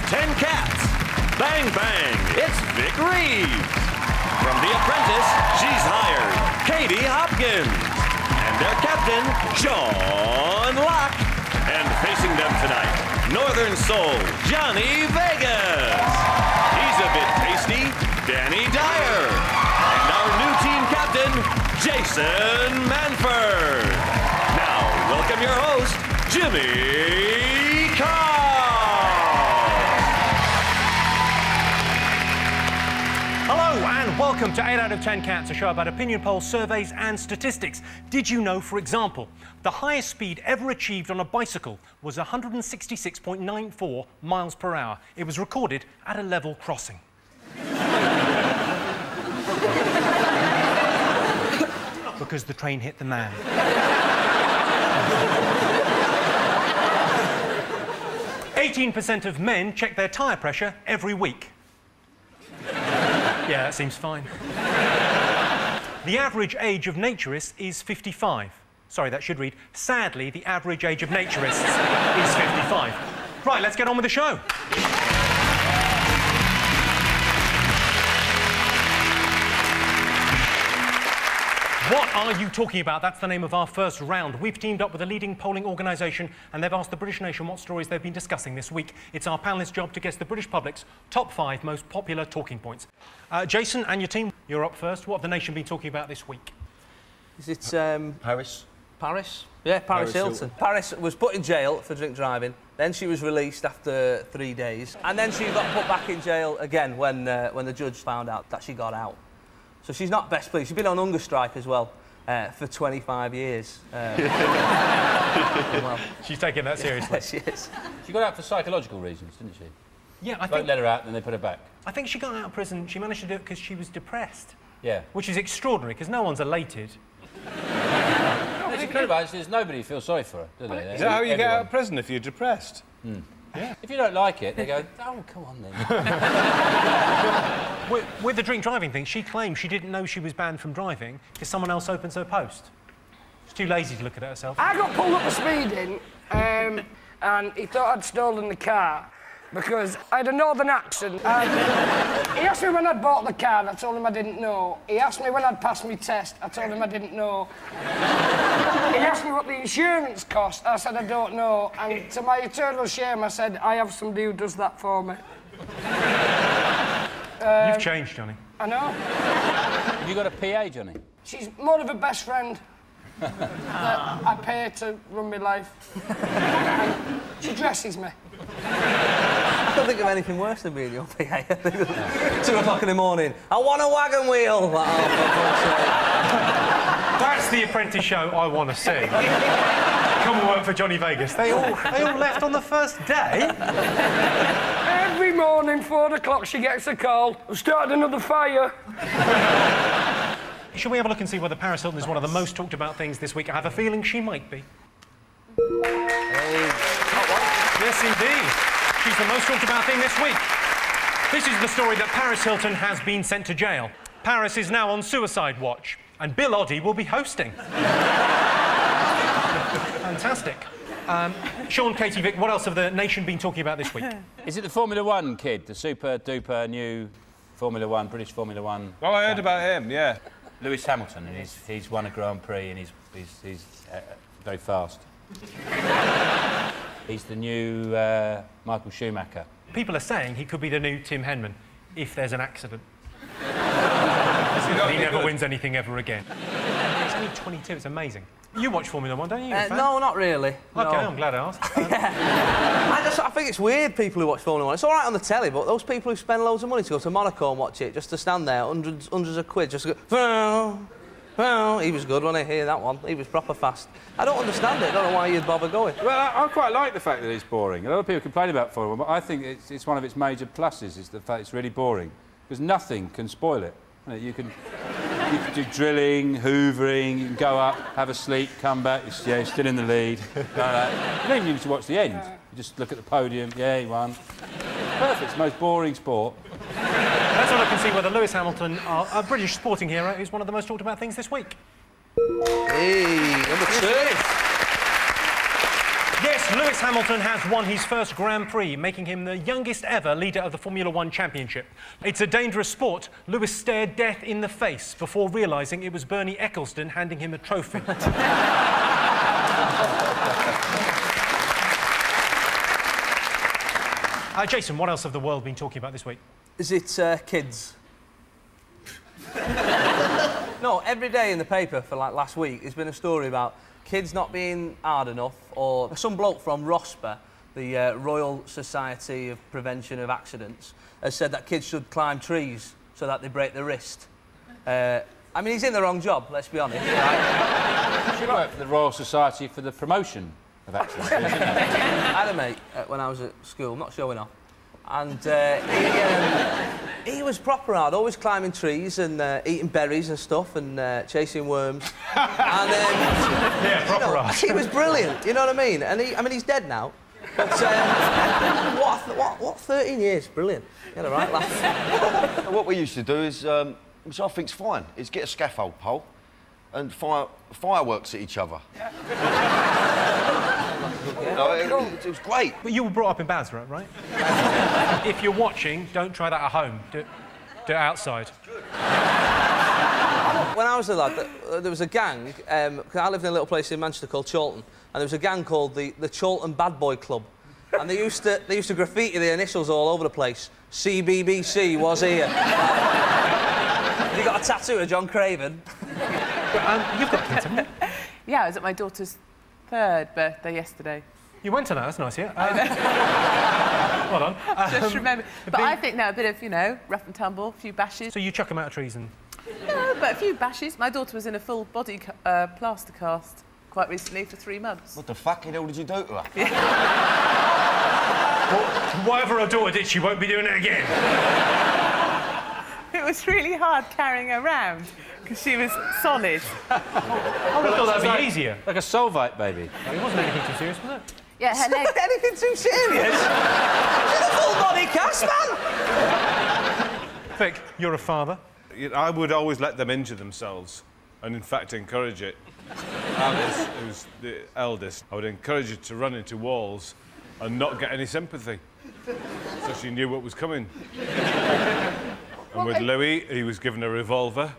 10 Cats. Bang, bang, it's Vic Reeves. From The Apprentice, she's hired Katie Hopkins. And their captain, Sean Locke. And facing them tonight, Northern Soul, Johnny Vegas. He's a bit pasty, Danny Dyer. And our new team captain, Jason Manford. Now, welcome your host, Jimmy Carr. Hello and welcome to 8 out of 10 Cats, a show about opinion polls, surveys and statistics. Did you know, for example, the highest speed ever achieved on a bicycle was 166.94 miles per hour. It was recorded at a level crossing. Because the train hit the man. 18% of men check their tyre pressure every week. Yeah, that seems fine. The average age of naturists is 55. Sorry, that should read, sadly, the average age of naturists is 55. Right, let's get on with the show. What are you talking about? That's the name of our first round. We've teamed up with a leading polling organisation and they've asked the British nation what stories they've been discussing this week. It's our panellists' job to guess the British public's top 5 most popular talking points. Jason and your team, you're up first. What have the nation been talking about this week? Is it, Paris. Paris? Yeah, Paris Hilton. Paris was put in jail for drink driving, then she was released after 3 days, and then she got put back in jail again when the judge found out that she got out. So she's not best pleased. She's been on hunger strike as well for 25 years. Well, she's taking that seriously. Yes, she is. She got out for psychological reasons, didn't she? Yeah, I Won't think... let her out, then they put her back. I think she got out of prison, she managed to do it because she was depressed. Yeah. Which is extraordinary, because no one's elated. It's incredible. There's nobody who feels sorry for her, do they? Is that how you get out of prison, if you're depressed? Mm. Yeah. If you don't like it, they go, oh, come on then. With the drink driving thing, she claimed she didn't know she was banned from driving because someone else opens her post. She's too lazy to look at it herself. I got pulled up for speeding, and he thought I'd stolen the car because I had a northern accent. And he asked me when I'd bought the car, and I told him I didn't know. He asked me when I'd passed my test, I told him I didn't know. He asked me what the insurance cost, I said I don't know, and to my eternal shame I said I have somebody who does that for me. You've changed, Johnny. I know. Have you got a PA, Johnny? She's more of a best friend that I pay to run my life. And she dresses me. I don't think of anything worse than being your PA. 2 o'clock in the morning. I want a wagon wheel. Like, oh, that's the Apprentice show I want to see. Come and work for Johnny Vegas. They all left on the first day. Every morning, 4 o'clock, she gets a call. I've started another fire. Shall we have a look and see whether Paris Hilton is one of the most talked about things this week? I have a feeling she might be. Hey. Yes, indeed. She's the most talked about thing this week. This is the story that Paris Hilton has been sent to jail. Paris is now on suicide watch, and Bill Oddie will be hosting. Fantastic. Sean, Katie, Vic, what else have the nation been talking about this week? Is it the Formula One kid, the super-duper new Formula One, British Formula One? Oh, I heard about him, yeah. Lewis Hamilton, and he's won a Grand Prix, and he's very fast. He's the new Michael Schumacher. People are saying he could be the new Tim Henman if there's an accident. He never wins anything ever again. He's only 22, it's amazing. You watch Formula One, don't you? No, not really. OK, no. I'm glad I asked. I think it's weird, people who watch Formula One. It's all right on the telly, but those people who spend loads of money to go to Monaco and watch it, just to stand there, hundreds of quid, just to go... Well, he was good when I hear that one. He was proper fast. I don't understand it. I don't know why you'd bother going. Well, I quite like the fact that it's boring. A lot of people complain about Formula One, but I think it's one of its major pluses is the fact it's really boring. Because nothing can spoil it. You can do drilling, hoovering, you can go up, have a sleep, come back, you're still in the lead. You don't even need to watch the end. You just look at the podium, yeah, he won. Perfect, it's the most boring sport. Let's have a look and see whether Lewis Hamilton, a British sporting hero, is one of the most talked about things this week. Hey, number 2. Yes, Yes, Lewis Hamilton has won his first Grand Prix, making him the youngest ever leader of the Formula One Championship. It's a dangerous sport. Lewis stared death in the face before realising it was Bernie Ecclestone handing him a trophy. Jason, what else have the world been talking about this week? Is it kids? No, every day in the paper for like last week, there's been a story about kids not being hard enough, or some bloke from ROSPA, the Royal Society of Prevention of Accidents, has said that kids should climb trees so that they break their wrist. I mean, he's in the wrong job, let's be honest. Right? She worked for the Royal Society for the Promotion of Accidents. I had a mate when I was at school, not showing off, and he was proper hard, always climbing trees and eating berries and stuff and chasing worms. And Yeah, proper hard. he was brilliant, you know what I mean? And he's dead now. But what 13 years, brilliant. You had a right laugh. What we used to do is, which I think's fine, is get a scaffold pole and fire fireworks at each other. You know, it was great. But you were brought up in Basra, right? If you're watching, don't try that at home. Do it outside. When I was a lad, there was a gang, 'cause I lived in a little place in Manchester called Chorlton, and there was a gang called the Chorlton Bad Boy Club. And they used to graffiti the initials all over the place. CBBC was here. You got a tattoo of John Craven. You've got kids, haven't you? Yeah, I was at my daughter's 3rd birthday yesterday. You went to that, that's nice, yeah. Well done. Just remember. But I think, no, a bit of, you know, rough and tumble, a few bashes. So you chuck them out of trees and... No, but a few bashes. My daughter was in a full body plaster cast quite recently for 3 months. What the fucking hell did you do to her? Well, whatever her daughter did, she won't be doing it again. It was really hard carrying her around because she was solid. I would have thought that'd be easier. Like a Solvite baby. It wasn't anything too serious, was it? Yeah, her leg. Anything too serious? She's a full body cast, man! Vic, you're a father. I would always let them injure themselves and, in fact, encourage it. Alice, who's the eldest, I would encourage her to run into walls and not get any sympathy. So she knew what was coming. And with Louis, he was given a revolver.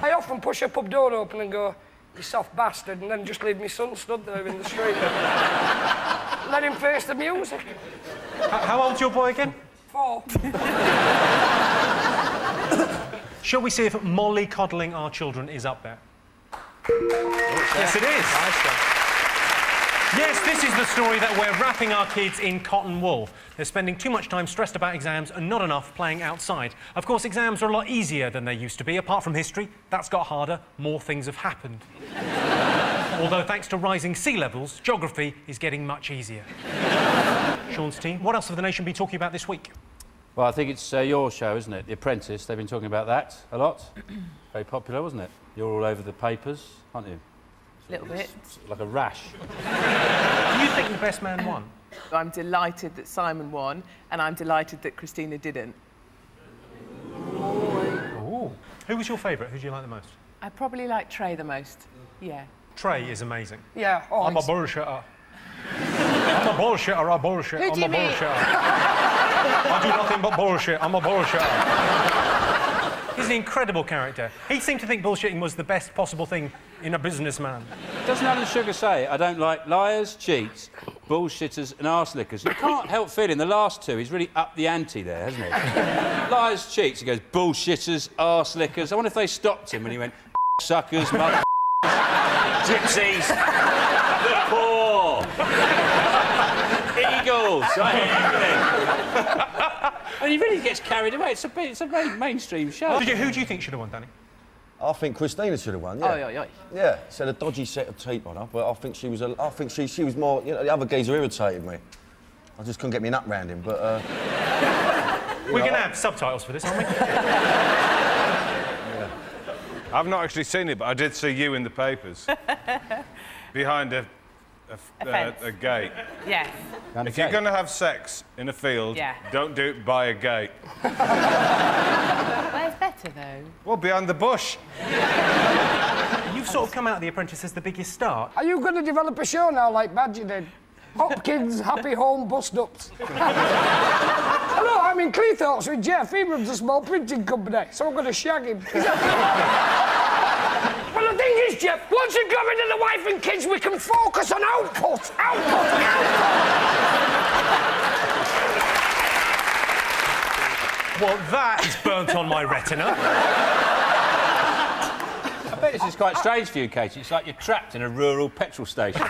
I often push a pub door open and go, "You soft bastard," and then just leave my son stood there in the street. Let him face the music. How old's your boy again? 4. Shall we see if mollycoddling our children is up there? Yes, it is. Yes, this is the story that we're wrapping our kids in cotton wool. They're spending too much time stressed about exams and not enough playing outside. Of course, exams are a lot easier than they used to be. Apart from history, that's got harder. More things have happened. Although, thanks to rising sea levels, geography is getting much easier. Sean's team, what else have the nation been talking about this week? Well, I think it's your show, isn't it? The Apprentice. They've been talking about that a lot. Very popular, wasn't it? You're all over the papers, aren't you? A little bit. It's like a rash. Do you think the best man won? I'm delighted that Simon won, and I'm delighted that Christina didn't. Ooh. Who was your favourite? Who do you like the most? I probably like Trey the most. Yeah. Trey is amazing. Yeah, I'm a bullshitter. I'm a bullshitter, I bullshit. Who do I'm you a mean? bullshitter. I do nothing but bullshit. I'm a bullshitter. He's an incredible character. He seemed to think bullshitting was the best possible thing in a businessman. Doesn't Alan Sugar say, I don't like liars, cheats, bullshitters and arse-lickers? You can't help feeling the last two, he's really upped the ante there, hasn't he? Liars, cheats, he goes, bullshitters, arse-lickers. I wonder if they stopped him when he went, suckers, mother gypsies, the poor, eagles. And he really gets carried away. It's a very mainstream show. Who do you think should have won, Danny? I think Christina should have won, yeah. Oh. Yeah, she had a dodgy set of teeth on her, but I think she was she was more, you know, the other geezer irritated me. I just couldn't get me nut round him, but... We're going to have subtitles for this, aren't we? Yeah. I've not actually seen it, but I did see you in the papers. Behind a gate. Yes. If you're going to have sex in a field, don't do it by a gate. Where's better, though? Well, behind the bush. You you've sort of come out of The Apprentice as the biggest star. Are you going to develop a show now like Badger did? Hopkins Happy Home Bust-Ups. Hello, I'm in Cleethorpes with Jeff. He runs a small printing company, so I'm going to shag him. Well, the thing is, Jeff, once you got rid of the wife and kids, we can focus on output. Well, that is burnt on my retina. I bet this is quite strange for you, Katie. It's like you're trapped in a rural petrol station. No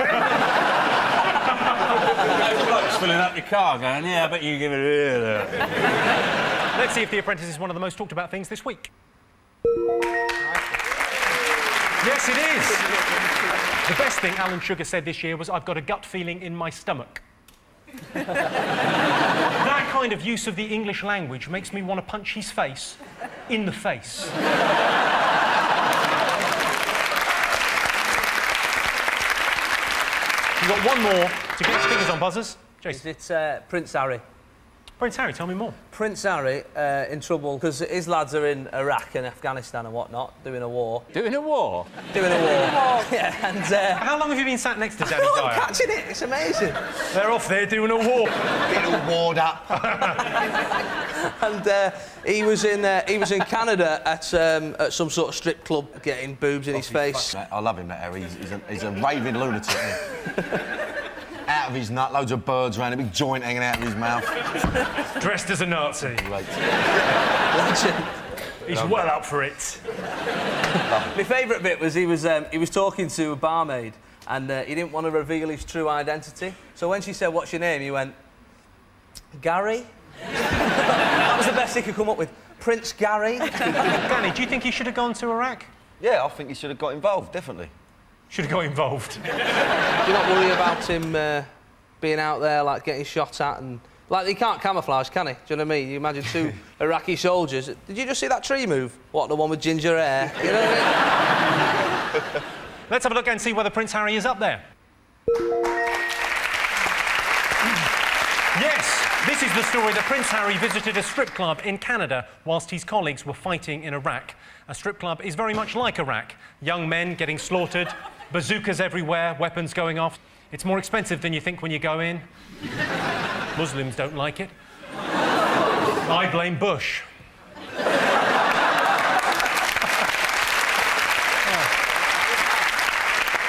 blokes filling up your car going, yeah, I bet you give it a... Let's see if The Apprentice is one of the most talked about things this week. Yes, it is. The best thing Alan Sugar said this year was, I've got a gut feeling in my stomach. That kind of use of the English language makes me want to punch his face in the face. You've got one more to get your fingers on buzzers. Jason. It's Prince Harry. Prince Harry, tell me more. Prince Harry in trouble because his lads are in Iraq and Afghanistan and whatnot, doing a war. Doing a war? Doing a war. Yeah, and... How long have you been sat next to Danny Dyer? I'm catching it, it's amazing. They're off there doing a war. Get all warmed up. And he was in Canada at some sort of strip club getting boobs in his face. I love him, that Harry. He's a raving lunatic. Out of his nut, loads of birds around, a big joint hanging out of his mouth. Dressed as a Nazi. Legend. He's well up for it. My favourite bit was he was talking to a barmaid and he didn't want to reveal his true identity. So when she said, "What's your name?" he went, "Gary." That was the best he could come up with. Prince Gary. Danny, do you think he should have gone to Iraq? Yeah, I think he should have got involved, definitely. Should have got involved. Do you not worry about him being out there, like, getting shot at and... Like, he can't camouflage, can he? Do you know what I mean? You imagine two Iraqi soldiers. Did you just see that tree move? What, the one with ginger hair? You know what I mean? Let's have a look and see whether Prince Harry is up there. Yes, this is the story that Prince Harry visited a strip club in Canada whilst his colleagues were fighting in Iraq. A strip club is very much like Iraq. Young men getting slaughtered, bazookas everywhere, weapons going off. It's more expensive than you think when you go in. Muslims don't like it. I blame Bush.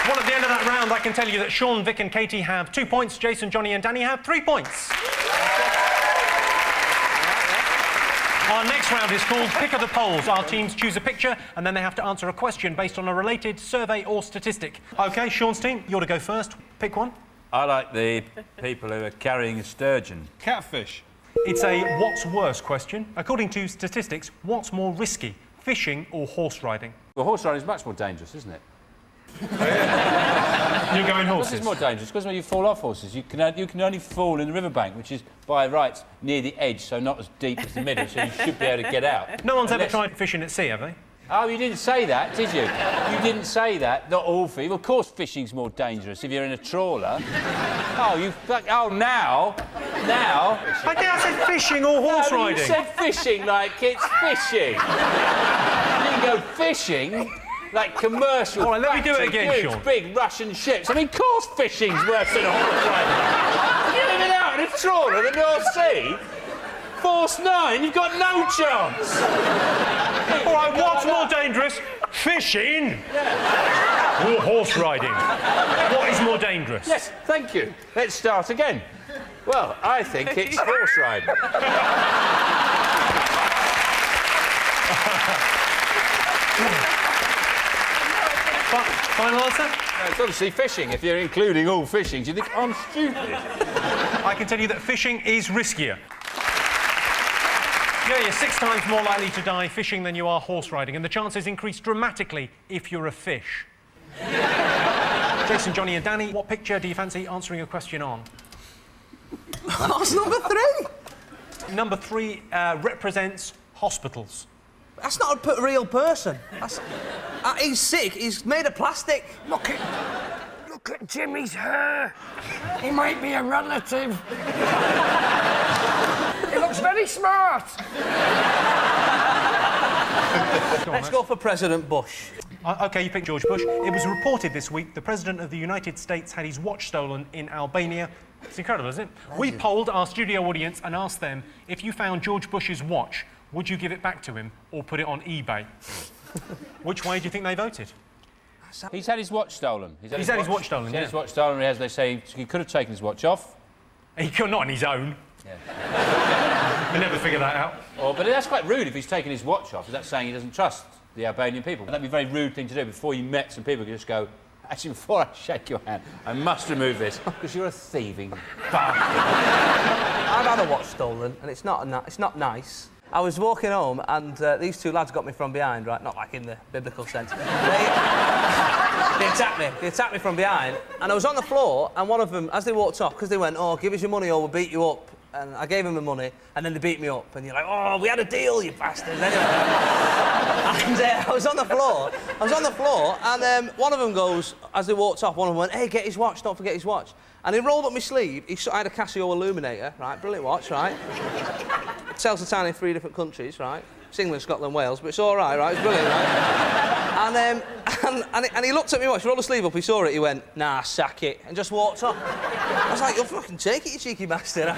Well, at the end of that round, I can tell you that Sean, Vic and Katie have 2 points, Jason, Johnny and Danny have 3 points. Our next round is called Pick of the Polls. Our teams choose a picture and then they have to answer a question based on a related survey or statistic. OK, Sean's team, you're to go first. Pick one. I like the people who are carrying a sturgeon. Catfish. It's a what's worse question. According to statistics, what's more risky, fishing or horse riding? Well, horse riding is much more dangerous, isn't it? You're going This horses? is more dangerous because when you fall off horses, you can only fall in the riverbank, which is by rights near the edge, so not as deep as the middle, so you should be able to get out. No one's ever tried fishing at sea, have they? Oh, you didn't say that, did you? You didn't say that. Not all fishing. Of course, fishing's more dangerous if you're in a trawler. Now. I think I said fishing or horse No, riding. You said fishing like it's fishing. You didn't go fishing. Like commercial. All right, let me do it again, huge, Sean. big Russian ships. I mean, of course fishing's worse than a horse riding. You're living out in a trawler in the North Sea. Force 9, you've got no chance. All right, what's more dangerous, fishing or horse riding? What is more dangerous? Yes, thank you. Let's start again. Well, I think it's horse riding. Final answer? No, it's obviously fishing. If you're including all fishing, do you think I'm stupid? I can tell you that fishing is riskier. Yeah, you're 6 times more likely to die fishing than you are horse riding, and the chances increase dramatically if you're a fish. Jason, Johnny and Danny, what picture do you fancy answering a question on? That's number 3. Number 3 represents hospitals. That's not a real person. He's sick. He's made of plastic. Look at Jimmy's hair. He might be a relative. He looks very smart. Let's go for President Bush. OK, you picked George Bush. It was reported this week the President of the United States had his watch stolen in Albania. It's incredible, isn't it? Legend. We polled our studio audience and asked them, if you found George Bush's watch, would you give it back to him or put it on eBay? Which way do you think they voted? He's had his watch stolen. He's had his watch stolen, He's had his watch stolen, as they say, he could have taken his watch off. He could not on his own. Yeah. We'll never figure that out. Oh, but that's quite rude if he's taken his watch off. Is that saying he doesn't trust the Albanian people? That'd be a very rude thing to do. Before you met some people, you could just go, actually, before I shake your hand, I must remove this, because you're a thieving bastard. I've had a watch stolen, and it's not nice. I was walking home, and these two lads got me from behind, right? Not like in the biblical sense. They attacked me. They attacked me from behind, and I was on the floor, and one of them, as they walked off, because they went, "Oh, give us your money or we'll beat you up," and I gave them the money, and then they beat me up, and you're like, "Oh, we had a deal, you bastards." Anyway. And I was on the floor, and one of them goes, as they walked off, one of them went, "Hey, get his watch, don't forget his watch." And he rolled up my sleeve. I had a Casio Illuminator, right? Brilliant watch, right? It sells the time in 3 different countries, right? It's England, Scotland, Wales, but it's all right, right? It's brilliant, right? And he looked at me watch, rolled the sleeve up, he saw it, he went, "Nah, sack it," and just walked off. I was like, "You'll fucking take it, you cheeky bastard."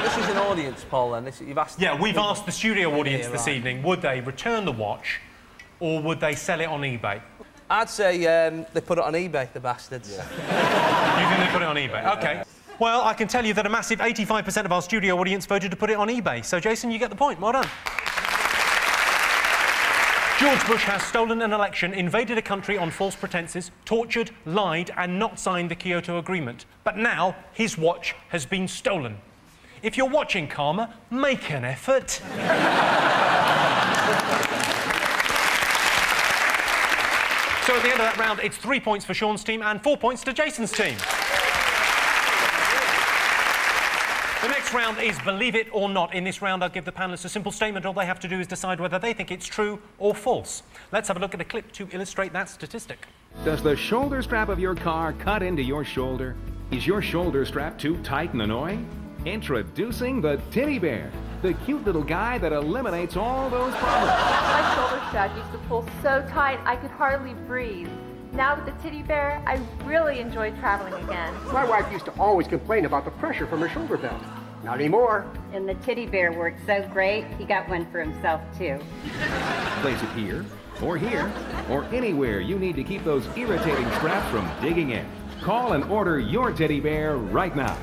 This is an audience poll, then. You've asked... Yeah, we've asked the studio audience this evening, would they return the watch or would they sell it on eBay? I'd say they put it on eBay, the bastards. Yeah. You think they put it on eBay? OK. Well, I can tell you that a massive 85% of our studio audience voted to put it on eBay. So, Jason, you get the point. Well done. George Bush has stolen an election, invaded a country on false pretences, tortured, lied and not signed the Kyoto Agreement. But now his watch has been stolen. If you're watching, Karma, make an effort. So at the end of that round, it's 3 points for Sean's team and 4 points to Jason's team. The next round is Believe It or Not. In this round, I'll give the panellists a simple statement. All they have to do is decide whether they think it's true or false. Let's have a look at a clip to illustrate that statistic. Does the shoulder strap of your car cut into your shoulder? Is your shoulder strap too tight and annoying? Introducing the Teddy Bear, the cute little guy that eliminates all those problems. My shoulder strap used to pull so tight I could hardly breathe. Now with the Teddy Bear, I really enjoy traveling again. My wife used to always complain about the pressure from her shoulder belt. Not anymore. And the Teddy Bear worked so great, he got one for himself, too. Place it here, or anywhere you need to keep those irritating straps from digging in. Call and order your Teddy Bear right now.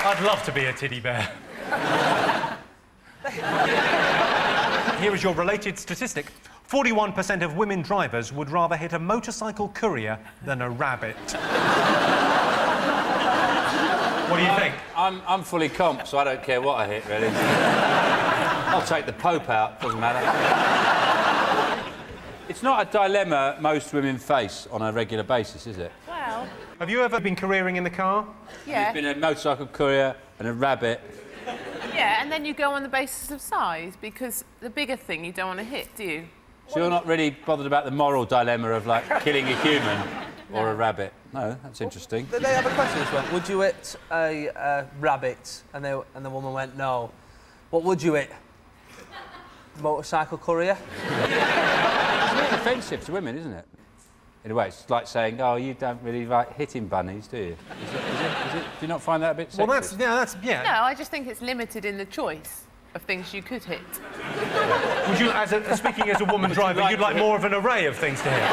I'd love to be a teddy bear. Here is your related statistic. 41% of women drivers would rather hit a motorcycle courier than a rabbit. What do you think? I'm fully comp, so I don't care what I hit, really. I'll take the Pope out, doesn't matter. It's not a dilemma most women face on a regular basis, is it? Well... Have you ever been careering in the car? Yeah. You've been a motorcycle courier and a rabbit. Yeah, and then you go on the basis of size, because the bigger thing you don't want to hit, do you? So you're not really bothered about the moral dilemma of, like, killing a human or a rabbit? No, that's interesting. They have a question as well. Would you hit a rabbit? And the woman went, no. What would you hit? Motorcycle courier? It's really offensive to women, isn't it? In a way, it's like saying, "Oh, you don't really like hitting bunnies, do you?" Is it? Do you not find that a bit sexist? Well, yeah. No, I just think it's limited in the choice of things you could hit. Would you, speaking as a woman driver, you'd like more of an array of things to hit?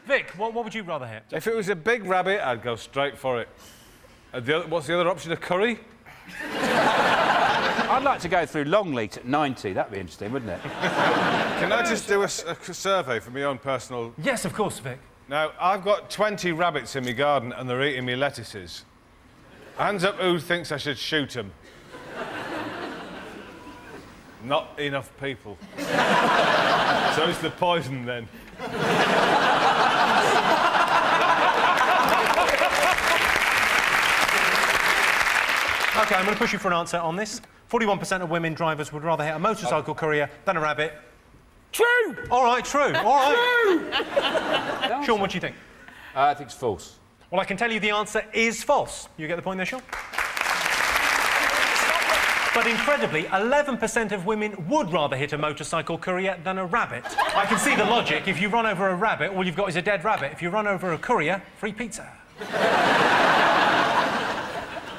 Vic, what would you rather hit? If it was a big rabbit, I'd go straight for it. What's the other option? A curry? I'd like to go through Longleat at 90. That'd be interesting, wouldn't it? Can I just do a survey for my own personal... Yes, of course, Vic. Now, I've got 20 rabbits in my garden and they're eating me lettuces. Hands up who thinks I should shoot them. Not enough people. So it's the poison, then. OK, I'm going to push you for an answer on this. 41% of women drivers would rather hit a motorcycle courier than a rabbit. True! All right, true. All right. True! Sean, what do you think? I think it's false. Well, I can tell you the answer is false. You get the point there, Sean? But incredibly, 11% of women would rather hit a motorcycle courier than a rabbit. I can see the logic. If you run over a rabbit, all you've got is a dead rabbit. If you run over a courier, free pizza.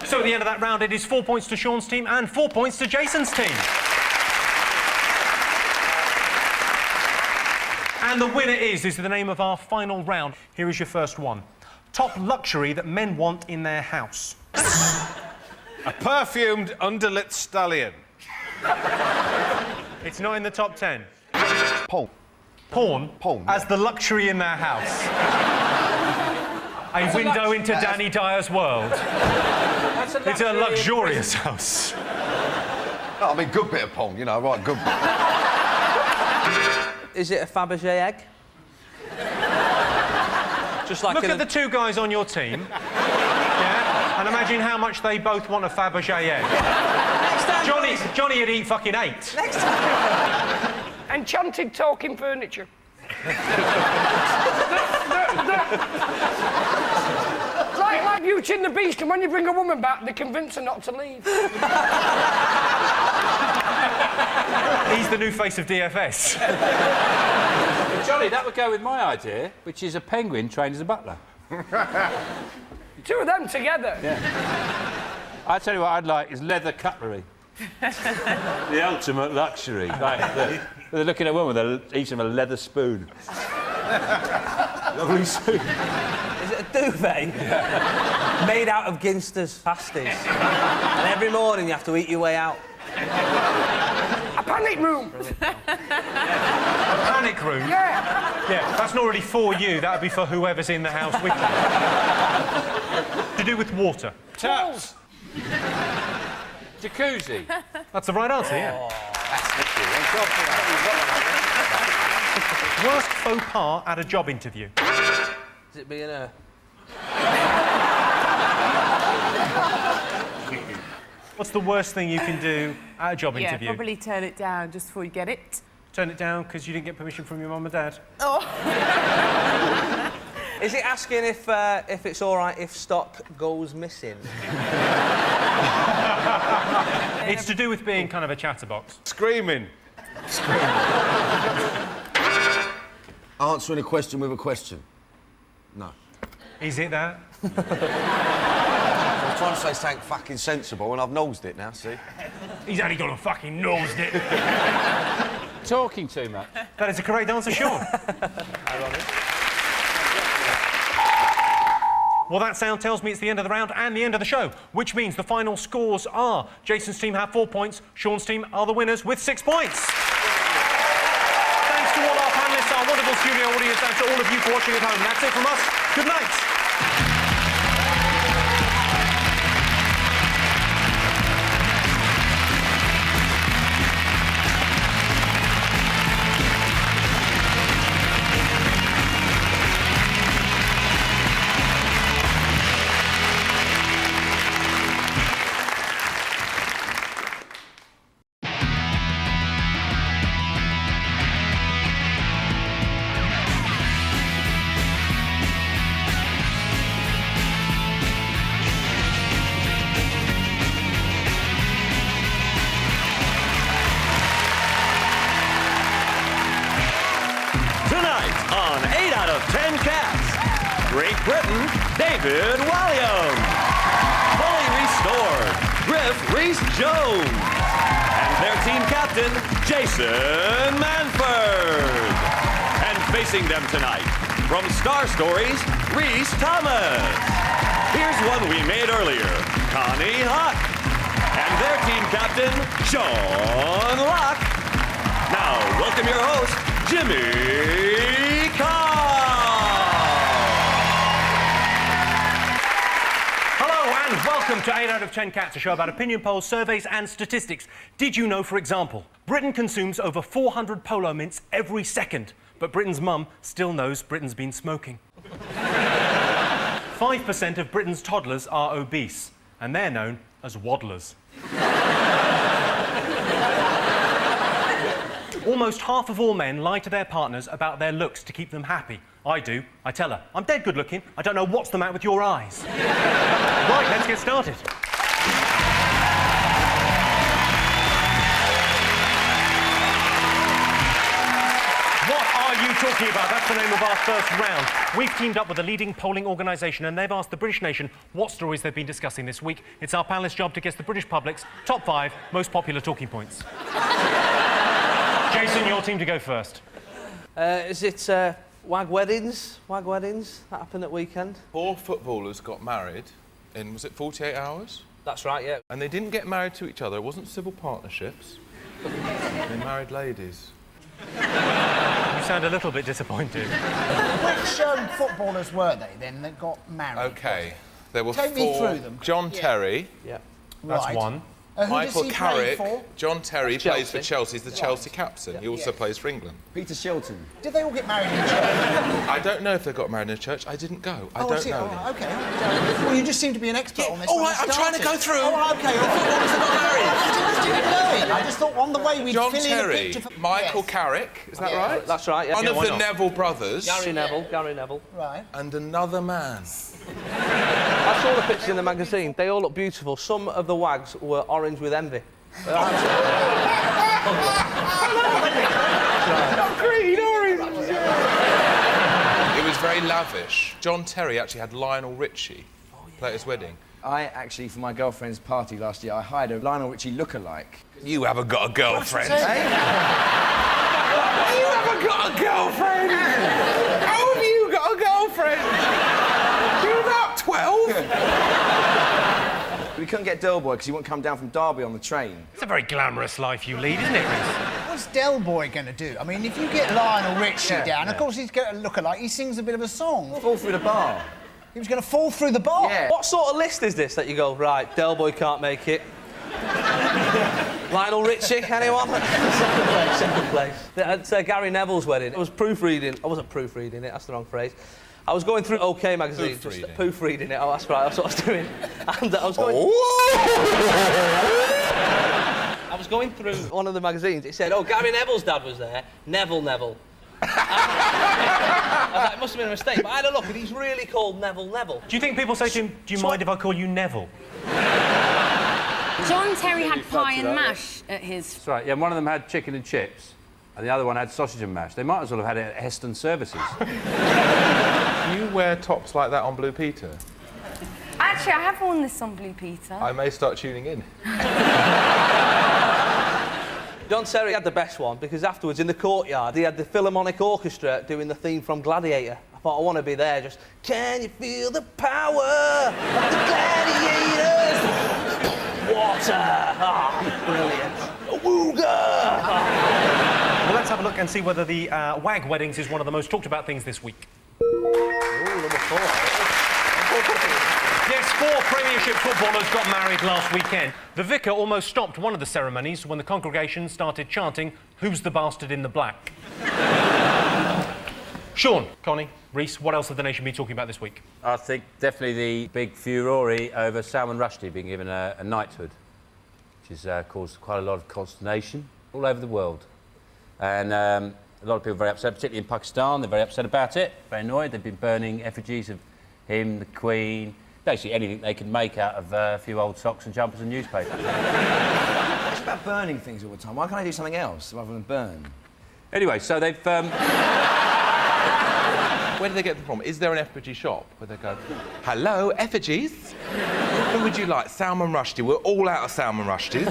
So at the end of that round, it is 4 points to Sean's team and 4 points to Jason's team. And the winner is the name of our final round. Here is your first one. Top luxury that men want in their house. A perfumed, underlit stallion. It's not in the top 10. Porn. Porn? Porn, as the luxury in their house. A window into Danny Dyer's world. It's a luxurious house. No, I mean, good bit of porn, you know, right, good bit. Is it a Fabergé egg? Just like Look at the two guys on your team. Yeah? And imagine how much they both want a Fabergé egg. Johnny would eat fucking 8. Next time. Enchanted talking furniture. Like Beauty and the Beast, and when you bring a woman back, they convince her not to leave. He's the new face of DFS. Johnny, that would go with my idea, which is a penguin trained as a butler. Two of them together. Yeah. I tell you what I'd like is leather cutlery. The ultimate luxury. Like, they're looking at one with each of them a leather spoon. Lovely spoon. Is it a duvet? Yeah. Made out of Ginster's pasties. And every morning you have to eat your way out. A panic room. A panic room? Yeah. Yeah, that's not really for you. That would be for whoever's in the house with you. To do with water. Taps. Jacuzzi. That's the right answer, yeah. Oh, Worst faux pas at a job interview. Is it being a... What's the worst thing you can do at a job interview? Yeah, probably turn it down just before you get it. Turn it down because you didn't get permission from your mum and dad? Oh. Is it asking if it's all right if stock goes missing? It's to do with being kind of a chatterbox. Screaming. Answering a question with a question. No. Is it that? I was trying to say something fucking sensible and I've nosed it now, see? He's only got a fucking nosed it. Talking too much. That is a correct answer, Sean. Well, that sound tells me it's the end of the round and the end of the show, which means the final scores are Jason's team have 4 points, Sean's team are the winners with 6 points. Thanks to all our panellists, our wonderful studio audience, and to all of you for watching at home. That's it from us. Good night. Great Britain, David Walliam. Fully restored, Griff Rhys-Jones. And their team captain, Jason Manford. And facing them tonight, from Star Stories, Rhys Thomas. Here's one we made earlier, Connie Huck. And their team captain, Sean Locke. Now, welcome your host, Jimmy Carr. Welcome to 8 out of 10 Cats, a show about opinion polls, surveys and statistics. Did you know, for example, Britain consumes over 400 Polo mints every second, but Britain's mum still knows Britain's been smoking. 5% of Britain's toddlers are obese, and they're known as waddlers. Almost half of all men lie to their partners about their looks to keep them happy. I do. I tell her, I'm dead good looking. I don't know what's the matter with your eyes. Right, let's get started. talking about? That's the name of our first round. We've teamed up with a leading polling organisation and they've asked the British nation what stories they've been discussing this week. It's our panellists' job to guess the British public's top 5 most popular talking points. Jason, your team to go first. Is it wag weddings? Wag weddings that happened at weekend? 4 footballers got married in, was it 48 hours? That's right, yeah. And they didn't get married to each other. It wasn't civil partnerships. They married ladies. You sound a little bit disappointed. Which footballers were they then that got married? OK, there were Take 4. me through them. John Terry. Yeah. That's Right. one. Who does Michael he play Carrick. for? John Terry Chelsea. plays for Chelsea. He's the Chelsea captain. He also plays for England. Peter Shilton. Did they all get married in church? I don't know if they got married in a church. I didn't go. I don't know. Oh, OK. Well, you just seem to be an expert on this. All when right, you I'm trying to started. go through. Oh, OK. The footballers that got married. I just didn't know it. I just thought on the way we'd John fill in a Terry, picture for... Michael Yes. Carrick, is that Yeah. right? That's right, yeah. One Yeah, of why the not? Neville brothers. Gary Neville. Right. And another man. I saw the pictures in the magazine. They all look beautiful. Some of the wags were orange with envy. Not green, orange. It was very lavish. John Terry actually had Lionel Richie play at his wedding. I actually, for my girlfriend's party last year, I hired a Lionel Richie lookalike. You haven't got a girlfriend. Eh? You haven't got a girlfriend. How have you got a girlfriend? You're about 12. We couldn't get Del Boy because he wouldn't come down from Derby on the train. It's a very glamorous life you lead, isn't it, Rhys? What's Del Boy going to do? I mean, if you get Lionel Richie down, of course he's going to look alike. He sings a bit of a song. Fall through the bar. He was going to fall through the bar? Yeah. What sort of list is this that you go, right, Del Boy can't make it? Lionel Richie, anyone? Second place. At Gary Neville's wedding, I was proofreading. I wasn't proofreading it, that's the wrong phrase. I was going through OK magazine, proofreading it. Oh, that's right, that's what I was doing. And I was going... I was going through one of the magazines. It said, oh, Gary Neville's dad was there. Neville. I was like, it must have been a mistake. But I had a look, and he's really called Neville. Do you think people say to him, do you mind if I call you Neville? John Terry had pie and mash at his... That's right, yeah, one of them had chicken and chips, and the other one had sausage and mash. They might as well have had it at Heston Services. You wear tops like that on Blue Peter? Actually, I have worn this on Blue Peter. I may start tuning in. John Terry had the best one because afterwards in the courtyard he had the Philharmonic Orchestra doing the theme from Gladiator. I thought I want to be there just, can you feel the power of the gladiators? Water! Ah, brilliant. Awooga! Well, let's have a look and see whether the wag weddings is one of the most talked about things this week. Number 4. Yes, 4 Premiership footballers got married last weekend. The vicar almost stopped one of the ceremonies when the congregation started chanting, "Who's the bastard in the black?" Sean, Connie, Rhys, what else have the nation been talking about this week? I think definitely the big furore over Salman Rushdie being given a knighthood, which has caused quite a lot of consternation all over the world. And a lot of people are very upset, particularly in Pakistan. They're very upset about it, very annoyed. They've been burning effigies of him, the Queen, basically anything they can make out of a few old socks and jumpers and newspapers. It's about burning things all the time. Why can't I do something else rather than burn? Anyway, so they've... Where do they get them from? Is there an effigy shop where they go, hello, effigies? Who would you like? Salman Rushdie. We're all out of Salman Rushdie.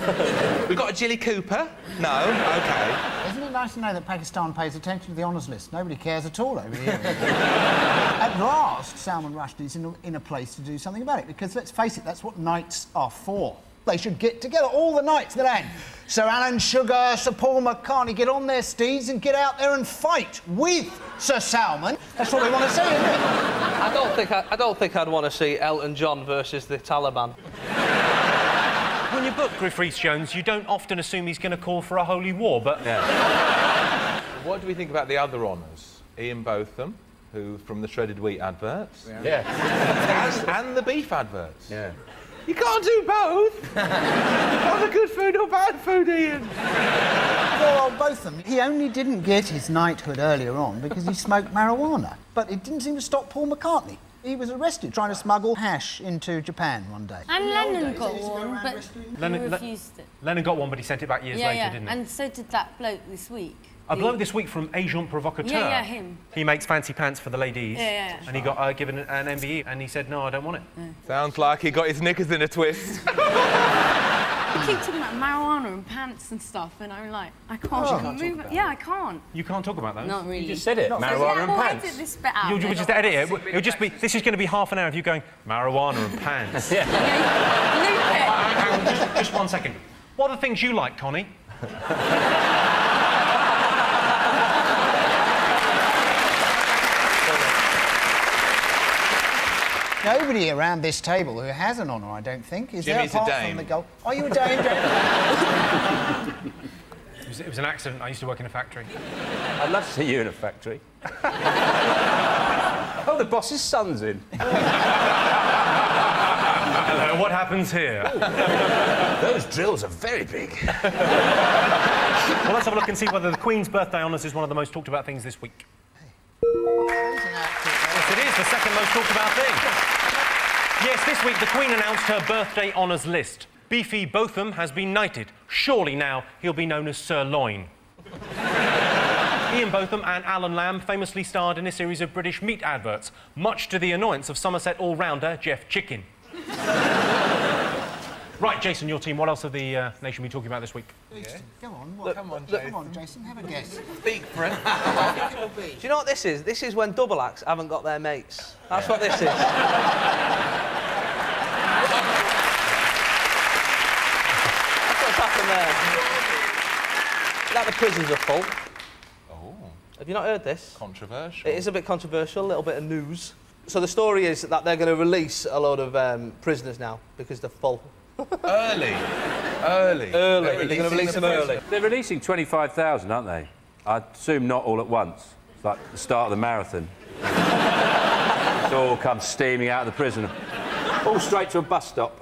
We've got a Jilly Cooper? No? OK. Isn't it nice to know that Pakistan pays attention to the honours list? Nobody cares at all over here. At last, Salman Rushdie's in a place to do something about it, because let's face it, that's what knights are for. They should get together, all the knights of the land. Sir Alan Sugar, Sir Paul McCartney, get on their steeds and get out there and fight with Sir Salman. That's what we want to see, isn't it? I don't think I'd want to see Elton John versus the Taliban. When you book Griff Rhys-Jones, you don't often assume he's going to call for a holy war, but... Yeah. What do we think about the other honours? Ian Botham, who from the shredded wheat adverts. Yeah. And the beef adverts. Yeah. You can't do both. Either good food or bad food, Ian. Well, both of them. He only didn't get his knighthood earlier on because he smoked marijuana. But it didn't seem to stop Paul McCartney. He was arrested trying to smuggle hash into Japan one day. And Lennon got one, but he refused it. Lennon got one, but he sent it back years later, didn't he? And so did that bloke this week. A bloke this week from Agent Provocateur. Yeah, him. He makes fancy pants for the ladies. Yeah. And he got given an MBE, and he said, no, I don't want it. Sounds like he got his knickers in a twist. You keep talking about marijuana and pants and stuff, and I'm like, I can't move it. Yeah, I can't. You can't talk about those? Not really. You just said it, marijuana and pants. Edit this bit out. You'll just edit it. It'll just be, this is going to be half an hour of you going, marijuana and pants. Loop it. Hang on, just 1 second. What are the things you like, Connie? Nobody around this table who has an honour, I don't think. Is Jimmy's there a apart dame. from the gold? Are you a dame, Jamie? It was an accident. I used to work in a factory. I'd love to see you in a factory. Oh, the boss's son's in. Hello, what happens here? Those drills are very big. Well, let's have a look and see whether the Queen's birthday honours is one of the most talked about things this week. Yes, it is the second most talked about thing. Yes, this week the Queen announced her birthday honours list. Beefy Botham has been knighted. Surely now he'll be known as Sir Loin. Ian Botham and Alan Lamb famously starred in a series of British meat adverts, much to the annoyance of Somerset all-rounder Jeff Chicken. Right, Jason, your team, what else have the nation been talking about this week? Yeah. Come on, Come on, Come on, Jason, have a guess. Speak for it. Do you know what this is? This is when double acts haven't got their mates. That's what this is. That's what's happened there. That the prisons are full. Oh. Have you not heard this? Controversial. It is a bit controversial, a little bit of news. So the story is that they're going to release a load of prisoners now because they're full. Early. They're going to release them early. They're releasing 25,000, aren't they? I assume not all at once. It's like the start of the marathon. It all comes steaming out of the prison. All straight to a bus stop.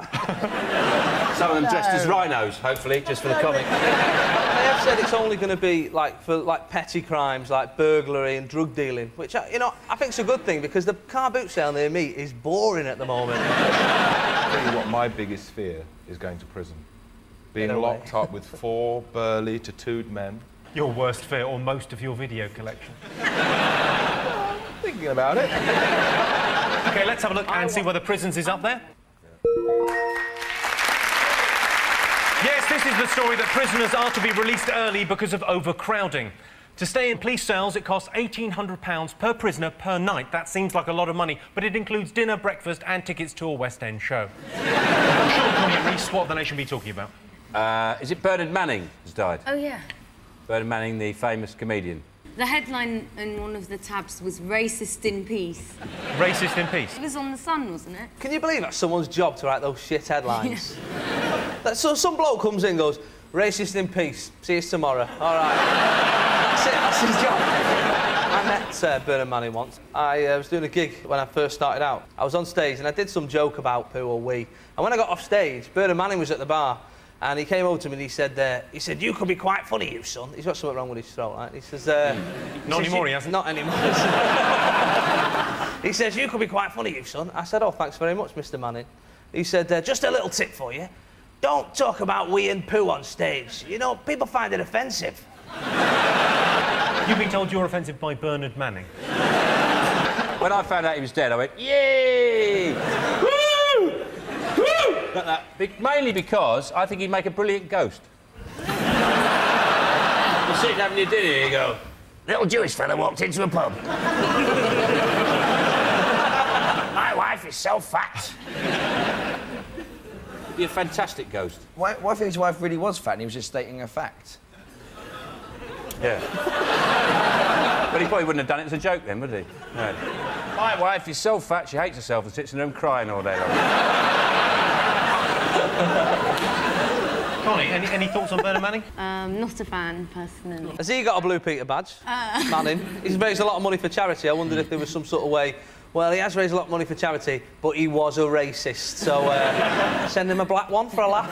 Some of them dressed as rhinos, hopefully, just for the comic. They have said it's only going to be for petty crimes like burglary and drug dealing, which I think is a good thing because the car boot sale near me is boring at the moment. I'll tell you what my biggest fear is going to prison. Being locked up with 4 burly, tattooed men. Your worst fear or most of your video collection? Thinking about it. OK, let's have a look and see whether prisons is up there. Yes, this is the story that prisoners are to be released early because of overcrowding. To stay in police cells, it costs £1,800 per prisoner per night. That seems like a lot of money, but it includes dinner, breakfast and tickets to a West End show. Sean, Connie and Reece, what have the nation been talking about? Is it Bernard Manning has died? Oh, yeah. Bernard Manning, the famous comedian. The headline in one of the tabs was Racist in Peace. Racist in Peace? It was on The Sun, wasn't it? Can you believe that's someone's job to write those shit headlines? So some bloke comes in and goes, racist in peace, see you tomorrow. All right. That's his job. I met Bernard Manning once. I was doing a gig when I first started out. I was on stage and I did some joke about poo or wee. And when I got off stage, Bernard Manning was at the bar and he came over to me and he said, you could be quite funny, you son. He's got something wrong with his throat, right? He says, Not anymore, he hasn't. Not anymore. He says, you could be quite funny, you son. I said, oh, thanks very much, Mr. Manning. He said, just a little tip for you. Don't talk about wee and poo on stage. You know, people find it offensive. You've been told you're offensive by Bernard Manning. When I found out he was dead, I went, yay! Woo! Woo! Like that. Mainly because I think he'd make a brilliant ghost. You're sitting having your dinner and you go, little Jewish fella walked into a pub. My wife is so fat. He'd be a fantastic ghost. What if his wife really was fat and he was just stating a fact? Yeah. But he probably wouldn't have done it as a joke then, would he? No. My wife is so fat she hates herself and sits in her room crying all day long. Connie, any thoughts on Bernard Manning? Not a fan, personally. Has he got a Blue Peter badge? Manning. He's raised a lot of money for charity. I wondered if there was some sort of way... Well, he has raised a lot of money for charity, but he was a racist, so send him a black one for a laugh.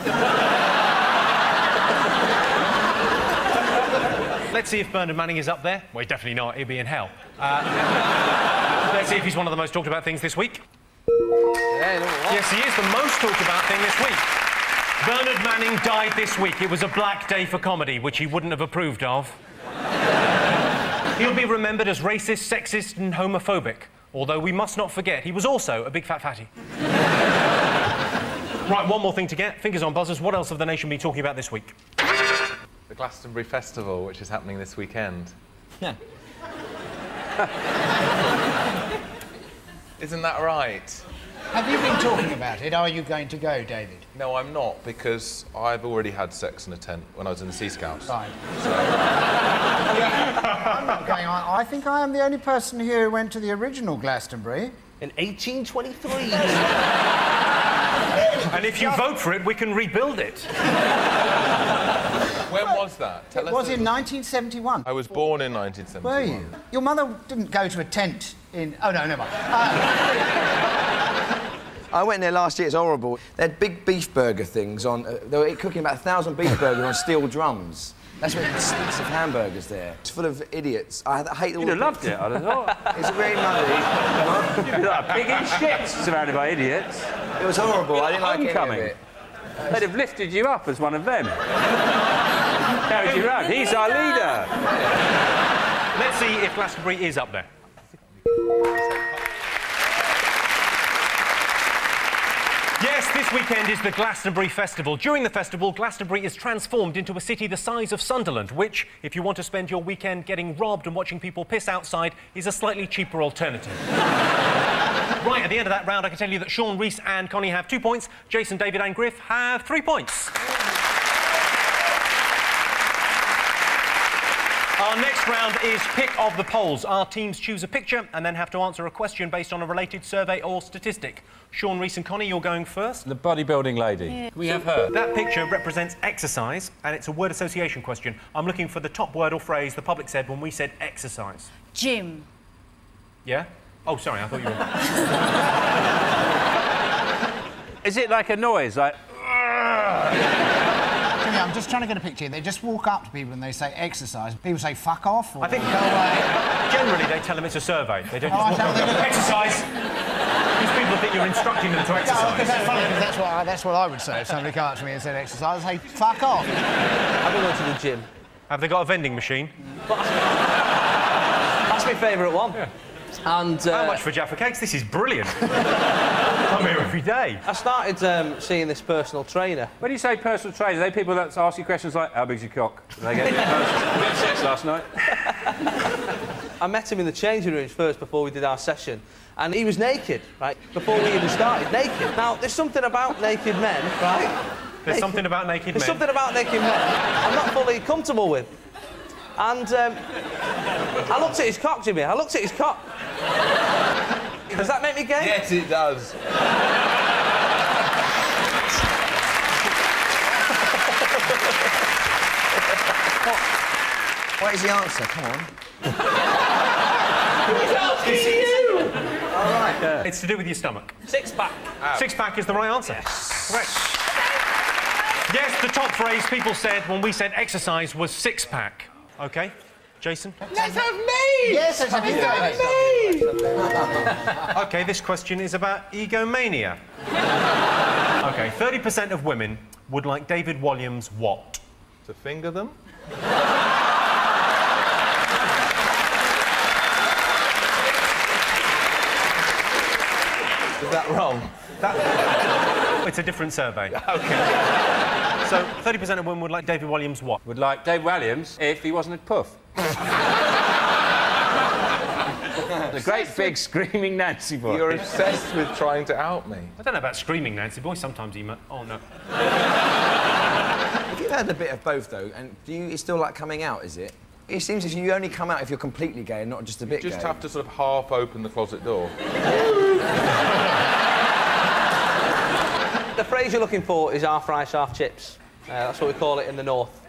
Let's see if Bernard Manning is up there. Well, he's definitely not. He'll be in hell. Let's see if he's one of the most talked about things this week. Yes, he is the most talked about thing this week. Bernard Manning died this week. It was a black day for comedy, which he wouldn't have approved of. He'll be remembered as racist, sexist and homophobic, although we must not forget he was also a big fat fatty. Right, one more thing to get. Fingers on buzzers. What else have the nation been talking about this week? The Glastonbury Festival, which is happening this weekend. Yeah. Isn't that right? Have you been talking about it? Are you going to go, David? No, I'm not, because I've already had sex in a tent when I was in the Sea Scouts. Fine. I'm not going on. I think I am the only person here who went to the original Glastonbury. In 1823. And if you vote for it, we can rebuild it. When was that? It was in 1971. I was born in 1971. Were you? Your mother didn't go to a tent in... Oh, no, never mind. I went there last year, it's horrible. They had big beef burger things on... they were cooking about 1,000 beef burgers on steel drums. That's what sticks of hamburgers there. It's full of idiots. I hate all You'd have loved it, I'd have thought. It's very muddy. You'd be like pig in shit, surrounded by idiots. It was horrible. I didn't like any of Homecoming. it. They'd have lifted you up as one of them. Carried you around. He's our leader. Let's see if Glastonbury is up there. Yes, this weekend is the Glastonbury Festival. During the festival, Glastonbury is transformed into a city the size of Sunderland, which, if you want to spend your weekend getting robbed and watching people piss outside, is a slightly cheaper alternative. Right, at the end of that round, I can tell you that Sean, Reese and Connie have 2 points. Jason, David and Griff have 3 points. Our next round is Pick of the Polls. Our teams choose a picture and then have to answer a question based on a related survey or statistic. Sean, Reese and Connie, you're going first. The bodybuilding lady. Yeah. We have her. That picture represents exercise, and it's a word association question. I'm looking for the top word or phrase the public said when we said exercise. Gym. Yeah? Oh, sorry, I thought you were... Is it like a noise, like... Jimmy, I'm just trying to get a picture. They just walk up to people and they say exercise. People say fuck off or I think go away. Generally they tell them it's a survey. They don't Oh, just walk up, exercise. These people think you're instructing them to exercise. No, because that's funny, because that's what I would say if somebody came up to me and said exercise. I'd say fuck off. I've been going to the gym. Have they got a vending machine? That's my favourite one. Yeah. And how much for Jaffa Cakes? This is brilliant. I'm here every day. I started seeing this personal trainer. When you say personal trainer, are they people that ask you questions like, how big's your cock? Did they get sex last night? I met him in the changing rooms first before we did our session. And he was naked, right? Before we even started, naked. Now, there's something about naked men, right? There's something about naked men. There's something about naked men I'm not fully comfortable with. And I looked at his cock, Jimmy. I looked at his cock. Does that make me gay? Yes, it does. What is the answer? Come on. He's asking you! All right. Yeah. It's to do with your stomach. Six-pack. Six-pack is the right answer. Yes. Correct. Yes, the top phrase people said when we said exercise was six-pack. OK. Jason? Let's have me! Yes, let's have me! OK, this question is about egomania. OK, 30% of women would like David Walliams what? To finger them? Is that wrong? It's a different survey. OK. So, 30% of women would like David Walliams what? Would like Dave Williams if he wasn't a puff. The great big screaming Nancy boy. You're obsessed with trying to out me. I don't know about screaming Nancy boy. Sometimes he... Oh, no. If you've had a bit of both, though, and it's still like coming out, is it? It seems as if you only come out if you're completely gay and not just a bit You just gay. have to sort of half open the closet door. The phrase you're looking for is half rice, half chips. That's what we call it in the north.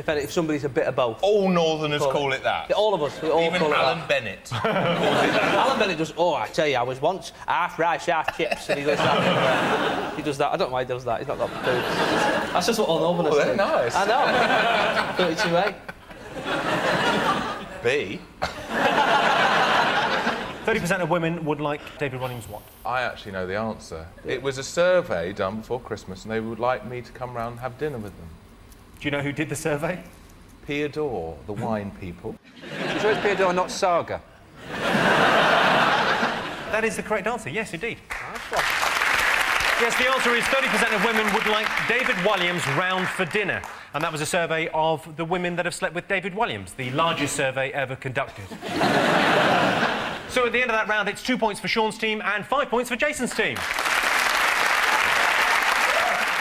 If somebody's a bit of both. All Northerners call it that. Yeah, all of us. We all Even call it Alan that. Bennett. Alan Bennett does. Oh, I tell you, I was once half rice, half chips, and he does that. He does that. I don't know why he does that. He's not got food. That's just what all Northerners do. They're nice. I know. 32A. B. 30% of women would like David Walliams what? I actually know the answer. It was a survey done before Christmas, and they would like me to come round and have dinner with them. Do you know who did the survey? Piador, the wine people. I'm sure it's Piador, not Saga. That is the correct answer, yes, indeed. Yes, the answer is 30% of women would like David Walliams round for dinner. And that was a survey of the women that have slept with David Walliams, the largest survey ever conducted. So at the end of that round, it's 2 points for Sean's team and 5 points for Jason's team.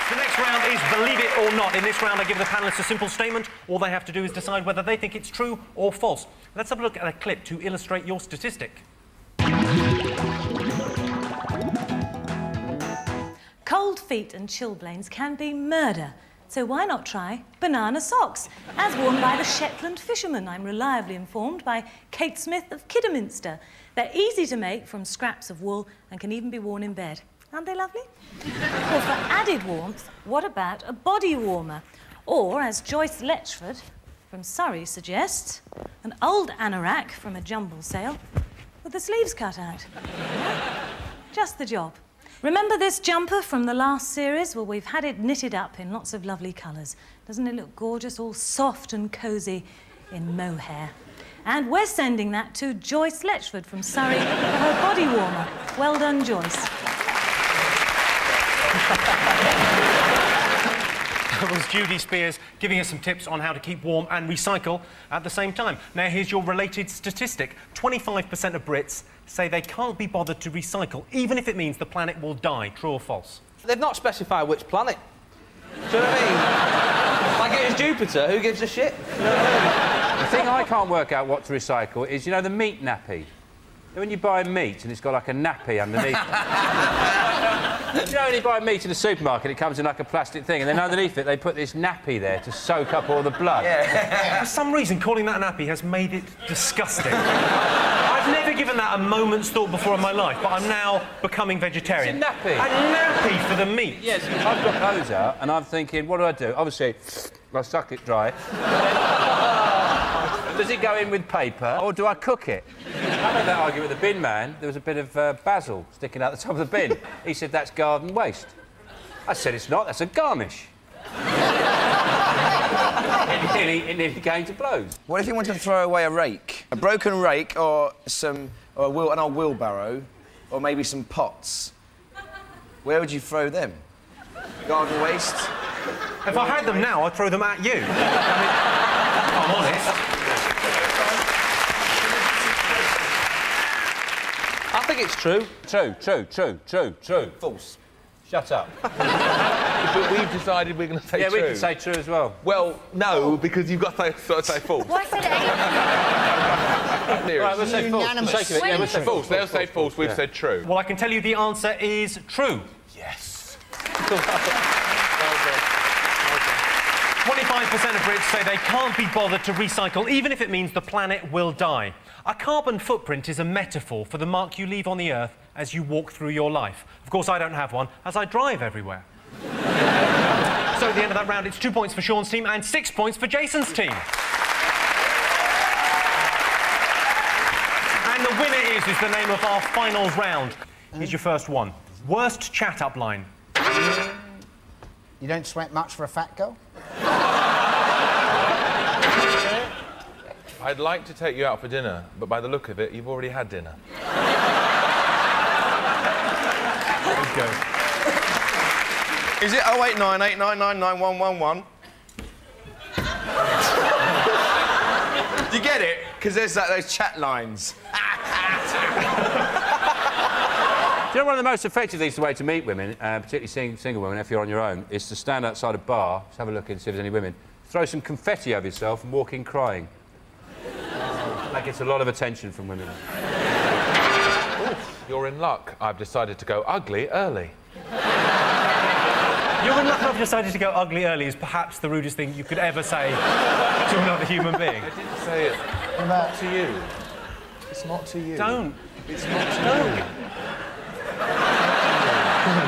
The next round is Believe It or Not. In this round, I give the panellists a simple statement. All they have to do is decide whether they think it's true or false. Let's have a look at a clip to illustrate your statistic. Cold feet and chilblains can be murder. So why not try banana socks, as worn by the Shetland fishermen, I'm reliably informed by Kate Smith of Kidderminster. They're easy to make from scraps of wool and can even be worn in bed. Aren't they lovely? Or for added warmth, what about a body warmer? Or, as Joyce Letchford from Surrey suggests, an old anorak from a jumble sale with the sleeves cut out. Just the job. Remember this jumper from the last series? Well, we've had it knitted up in lots of lovely colours. Doesn't it look gorgeous, all soft and cosy in mohair? And we're sending that to Joyce Letchford from Surrey for her body warmer. Well done, Joyce. That was Judy Spears giving us some tips on how to keep warm and recycle at the same time. Now, here's your related statistic. 25% of Brits say they can't be bothered to recycle, even if it means the planet will die. True or false? They've not specified which planet. Do you know what I mean? Like it was Jupiter, who gives a shit? You know what I mean? The thing I can't work out what to recycle is, you know, the meat nappy. When you buy meat and it's got like a nappy underneath it. You know, when you buy meat in the supermarket, it comes in like a plastic thing, and then underneath it they put this nappy there to soak up all the blood. Yeah. For some reason, calling that a nappy has made it disgusting. I've never given that a moment's thought before in my life, but I'm now becoming vegetarian. It's a nappy. A nappy for the meat? Yes, I've got those out, and I'm thinking, what do? Obviously, I suck it dry. Does it go in with paper, or do I cook it? I had that argument with the bin man. There was a bit of basil sticking out the top of the bin. He said, that's garden waste. I said, it's not, that's a garnish. It nearly came to blows. What if you wanted to throw away a rake? A broken rake or an old wheelbarrow, or maybe some pots? Where would you throw them? Garden waste? If I had them now, I'd throw them at you. I mean, I'm honest. I think it's true. True. False. Shut up. But we've decided we're going to say true. Yeah, we can say true as well. Well, no, because you've got to say false. Well, I said A. Right, we'll say false. Unanimous. For the sake of it, yeah, we'll say false. They'll say false, we've said true. Well, I can tell you the answer is true. Yes. 25% of Brits say they can't be bothered to recycle, even if it means the planet will die. A carbon footprint is a metaphor for the mark you leave on the Earth as you walk through your life. Of course, I don't have one, as I drive everywhere. So at the end of that round, it's 2 points for Sean's team and 6 points for Jason's team. And the winner is the name of our finals round. Here's your first one. Worst chat-up line. You don't sweat much for a fat girl? I'd like to take you out for dinner, but by the look of it, you've already had dinner. Let's go. Is it 08989999111? Do you get it? Because there's like those chat lines. Do you know one of the most effective things, the way to meet women, particularly single women, if you're on your own, is to stand outside a bar, just have a look and see if there's any women, throw some confetti over yourself and walk in crying. That gets a lot of attention from women. Oof, you're in luck. I've decided to go ugly early. You're in luck I've decided to go ugly early is perhaps the rudest thing you could ever say to another human being. I didn't say it. Not to you. It's not to you. Don't. It's not to Don't. you.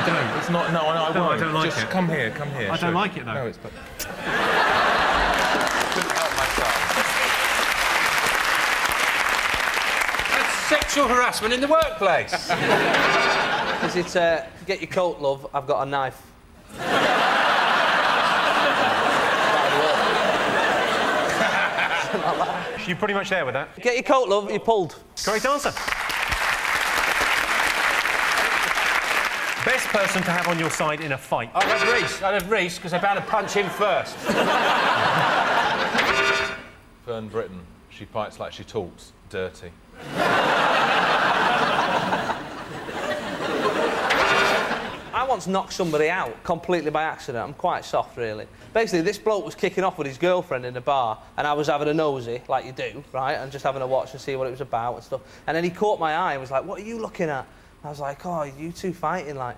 Don't. It's not. No, I won't. I don't like Just it. come here. Come here. I don't like it though. No, it's. But... Couldn't help myself. That's sexual harassment in the workplace. Is it, get your coat, love, I've got a knife. You're pretty much there with that. Get your coat, love. You're pulled. Correct answer. Best person to have on your side in a fight. I'd have Reese. I'd have Reese, because they're bound to punch him first. Fern Britton. She fights like she talks. Dirty. I once knocked somebody out completely by accident. I'm quite soft, really. Basically, this bloke was kicking off with his girlfriend in the bar, and I was having a nosy, like you do, right, and just having a watch and see what it was about and stuff. And then he caught my eye and was like, "What are you looking at?" I was like, "Oh, you two fighting, like."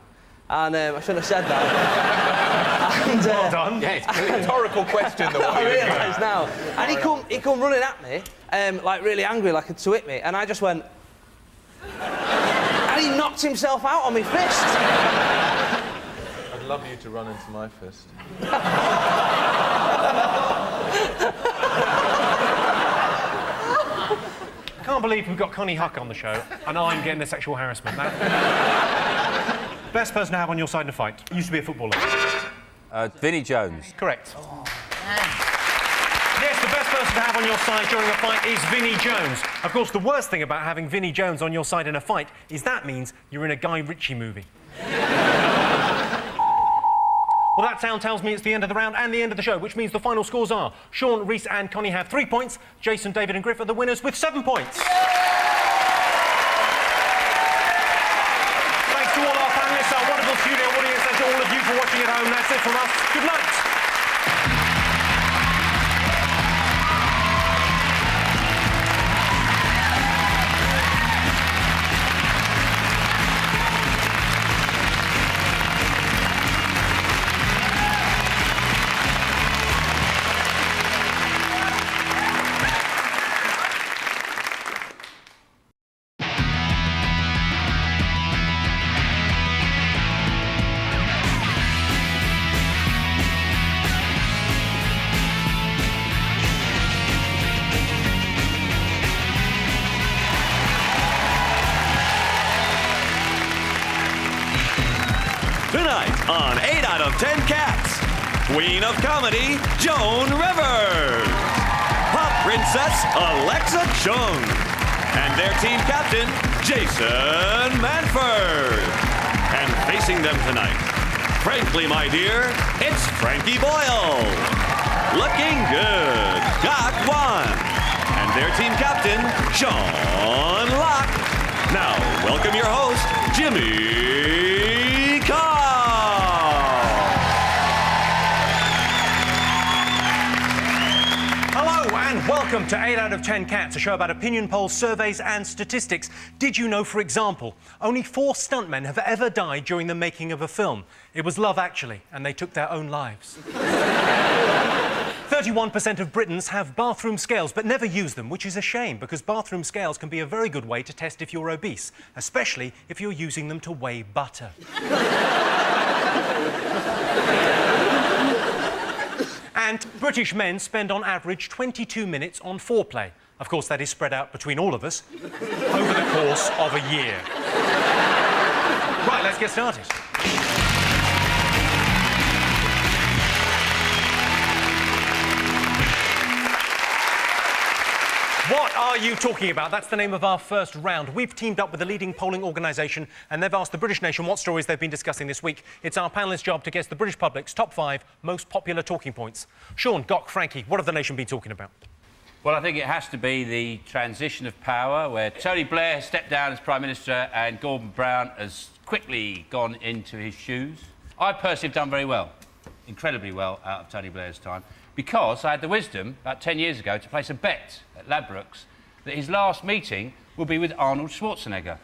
And I shouldn't have said that. And, well done. Yeah, it's a rhetorical question, though. I realise now. And he come running at me, like really angry, like to hit me, and I just went... and he knocked himself out on my fist. I'd love you to run into my fist. I can't believe we've got Connie Huck on the show, and I'm getting the sexual harassment. Best person to have on your side in a fight. Used to be a footballer. Vinnie Jones. Correct. Yes, the best person to have on your side during a fight is Vinnie Jones. Of course, the worst thing about having Vinnie Jones on your side in a fight is that means you're in a Guy Ritchie movie. Well, that sound tells me it's the end of the round and the end of the show, which means the final scores are Sean, Reese and Connie have 3 points. Jason, David and Griff are the winners with 7 points. Thanks to all our panellists, our wonderful studio audience, and to all of you for watching at home. That's it from us. Good night. Tonight on 8 out of 10 Cats, Queen of Comedy, Joan Rivers, Pop Princess, Alexa Chung, and their team captain, Jason Manford. And facing them tonight, frankly, my dear, it's Frankie Boyle. Looking good, got one. And their team captain, Sean Locke. Now, welcome your host, Jimmy Carr. Hello and welcome to 8 out of 10 Cats, a show about opinion polls, surveys and statistics. Did you know, for example, only 4 stuntmen have ever died during the making of a film? It was Love Actually, and they took their own lives. 31% of Britons have bathroom scales but never use them, which is a shame because bathroom scales can be a very good way to test if you're obese, especially if you're using them to weigh butter. And British men spend on average 22 minutes on foreplay. Of course, that is spread out between all of us over the course of a year. Right, let's get started. What are you talking about? That's the name of our first round. We've teamed up with the leading polling organisation and they've asked the British nation what stories they've been discussing this week. It's our panellists' job to guess the British public's top 5 most popular talking points. Sean, Gock, Frankie, what have the nation been talking about? Well, I think it has to be the transition of power, where Tony Blair has stepped down as Prime Minister and Gordon Brown has quickly gone into his shoes. I personally have done very well, incredibly well, out of Tony Blair's time, because I had the wisdom, about 10 years ago, to place a bet at Ladbrokes that his last meeting will be with Arnold Schwarzenegger,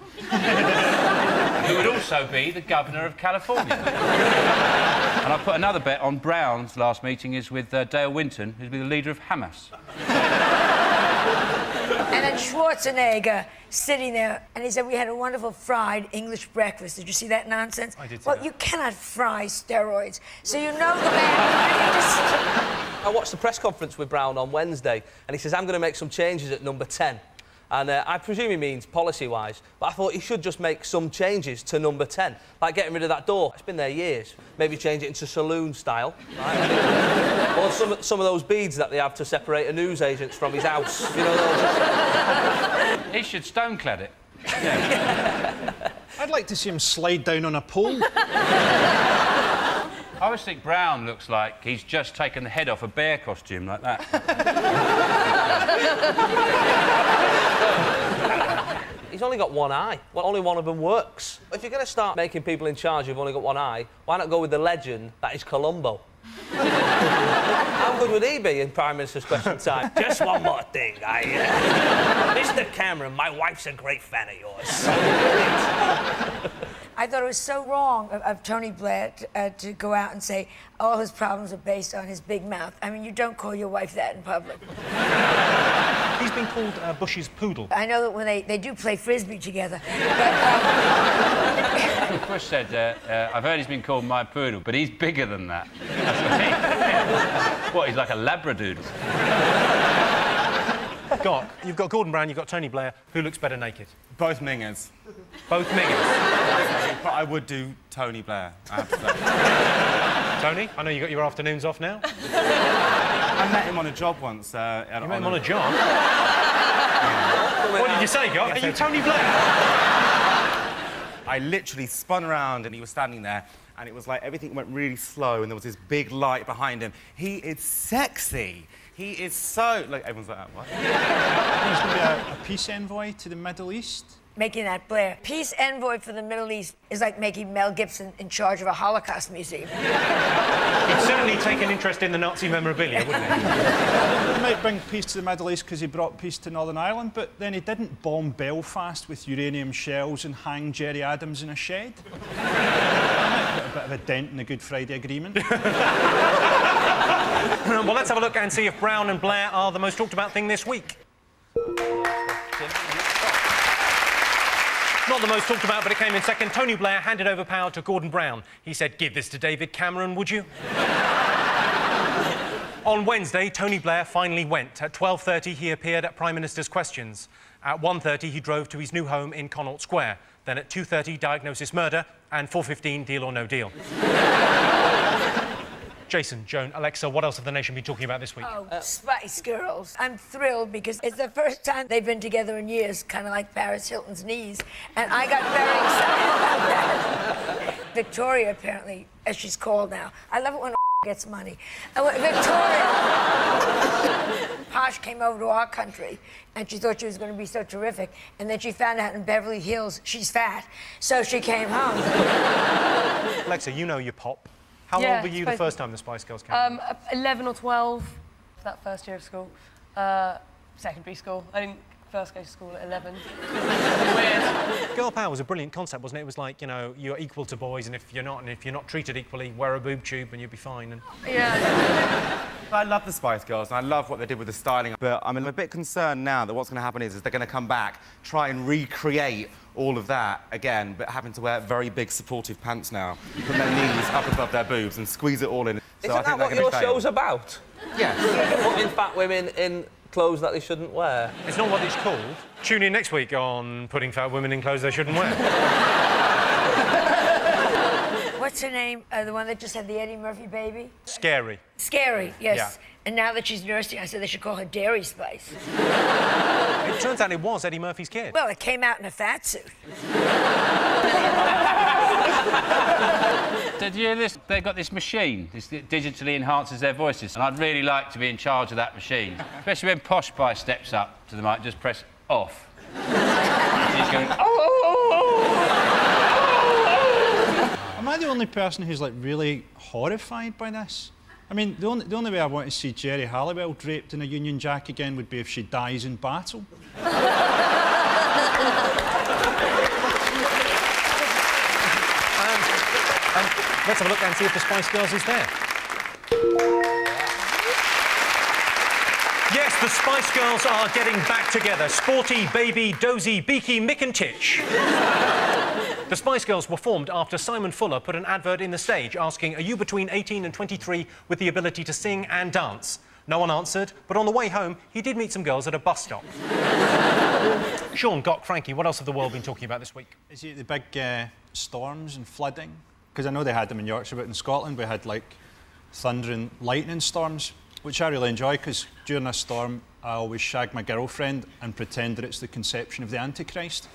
who would also be the Governor of California. And I put another bet on Brown's last meeting is with Dale Winton, who'll be the leader of Hamas. And then Schwarzenegger sitting there, and he said, we had a wonderful fried English breakfast. Did you see that nonsense? I did see Well, that. you cannot fry steroids. So you know the man... I watched the press conference with Brown on Wednesday, and he says, I'm going to make some changes at number 10. And I presume he means policy-wise, but I thought he should just make some changes to number 10, like getting rid of that door. It's been there years. Maybe change it into saloon style, right? Or some of those beads that they have to separate a newsagents from his house. You know those? He should stoneclad it. I'd like to see him slide down on a pole. I always think Brown looks like he's just taken the head off a bear costume like that. He's only got one eye. Well, only one of them works. If you're going to start making people in charge who've only got one eye, why not go with the legend that is Columbo? How good would he be in Prime Minister's Question Time? Just one more thing. Mr. Cameron, my wife's a great fan of yours. I thought it was so wrong of Tony Blair to go out and say all his problems are based on his big mouth. I mean, you don't call your wife that in public. He's been called Bush's poodle. I know that when they do play Frisbee together. But, Bush said, I've heard he's been called my poodle, but he's bigger than that. What, he's like a labradoodle? You've got Gordon Brown, you've got Tony Blair. Who looks better naked? Both mingers. Both mingers? But I would do Tony Blair, I have to say. Tony, I know you got your afternoons off now. I met him on a job once. You met him on a job? Yeah. What did you say, Gog? Are you Tony Blair? I literally spun around and he was standing there and it was like everything went really slow and there was this big light behind him. He is sexy. He is so... Like, everyone's like, what? He's going to be a peace envoy to the Middle East. making that Blair. Peace envoy for the Middle East is like making Mel Gibson in charge of a Holocaust museum. He'd certainly take an interest in the Nazi memorabilia, wouldn't he? He might bring peace to the Middle East because he brought peace to Northern Ireland, but then he didn't bomb Belfast with uranium shells and hang Gerry Adams in a shed. That might put a bit of a dent in the Good Friday Agreement. Well, let's have a look and see if Brown and Blair are the most talked about thing this week. Not the most talked about, but it came in second. Tony Blair handed over power to Gordon Brown. He said, "Give this to David Cameron, would you?" On Wednesday, Tony Blair finally went. At 12:30, he appeared at Prime Minister's Questions. At 1:30, he drove to his new home in Connaught Square. Then at 2:30, diagnosis murder, and 4:15, deal or no deal. Jason, Joan, Alexa, what else have the nation been talking about this week? Oh, Spice Girls. I'm thrilled because it's the first time they've been together in years, kind of like Paris Hilton's knees. And I got very excited about that. Victoria, apparently, as she's called now. I love it when gets money. And when Victoria, Posh came over to our country and she thought she was going to be so terrific. And then she found out in Beverly Hills she's fat. So she came home. Alexa, you know your pop. How Yeah, old were you the first time the Spice Girls came? 11 or 12, that first year of school. Secondary school. I didn't first go to school at 11. Weird. Girl power was a brilliant concept, wasn't it? It was like, you know, you're equal to boys, and if you're not treated equally, wear a boob tube and you'll be fine. And... Yeah. I love the Spice Girls, and I love what they did with the styling, but I'm a bit concerned now that what's going to happen is they're going to come back, try and recreate all of that again, but having to wear very big supportive pants now, put their knees up above their boobs and squeeze it all in. Isn't that what your show's about? Yes. Putting fat women in clothes that they shouldn't wear. It's not what it's called. Tune in next week on Putting Fat Women in Clothes They Shouldn't Wear. What's her name? The one that just had the Eddie Murphy baby? Scary. Scary, yes. Yeah. And now that she's nursing, I said they should call her Dairy Spice. It turns out it was Eddie Murphy's kid. Well, it came out in a fat suit. Did you hear this? They've got this machine. This digitally enhances their voices. And I'd really like to be in charge of that machine. Especially when Posh Pie steps up to the mic, just press off. She's going, Am I the only person who's, like, really horrified by this? I mean, the only way I want to see Jerry Halliwell draped in a Union Jack again would be if she dies in battle. Let's have a look and see if the Spice Girls is there. Yes, the Spice Girls are getting back together. Sporty, Baby, Dozy, Beaky, Mick and Titch. The Spice Girls were formed after Simon Fuller put an advert in the Stage asking, "Are you between 18 and 23 with the ability to sing and dance?" No one answered, but on the way home, he did meet some girls at a bus stop. Sean, got Frankie, what else have the world been talking about this week? Is it the big storms and flooding? Because I know they had them in Yorkshire, but in Scotland we had like thunder and lightning storms, which I really enjoy because during a storm I always shag my girlfriend and pretend that it's the conception of the Antichrist.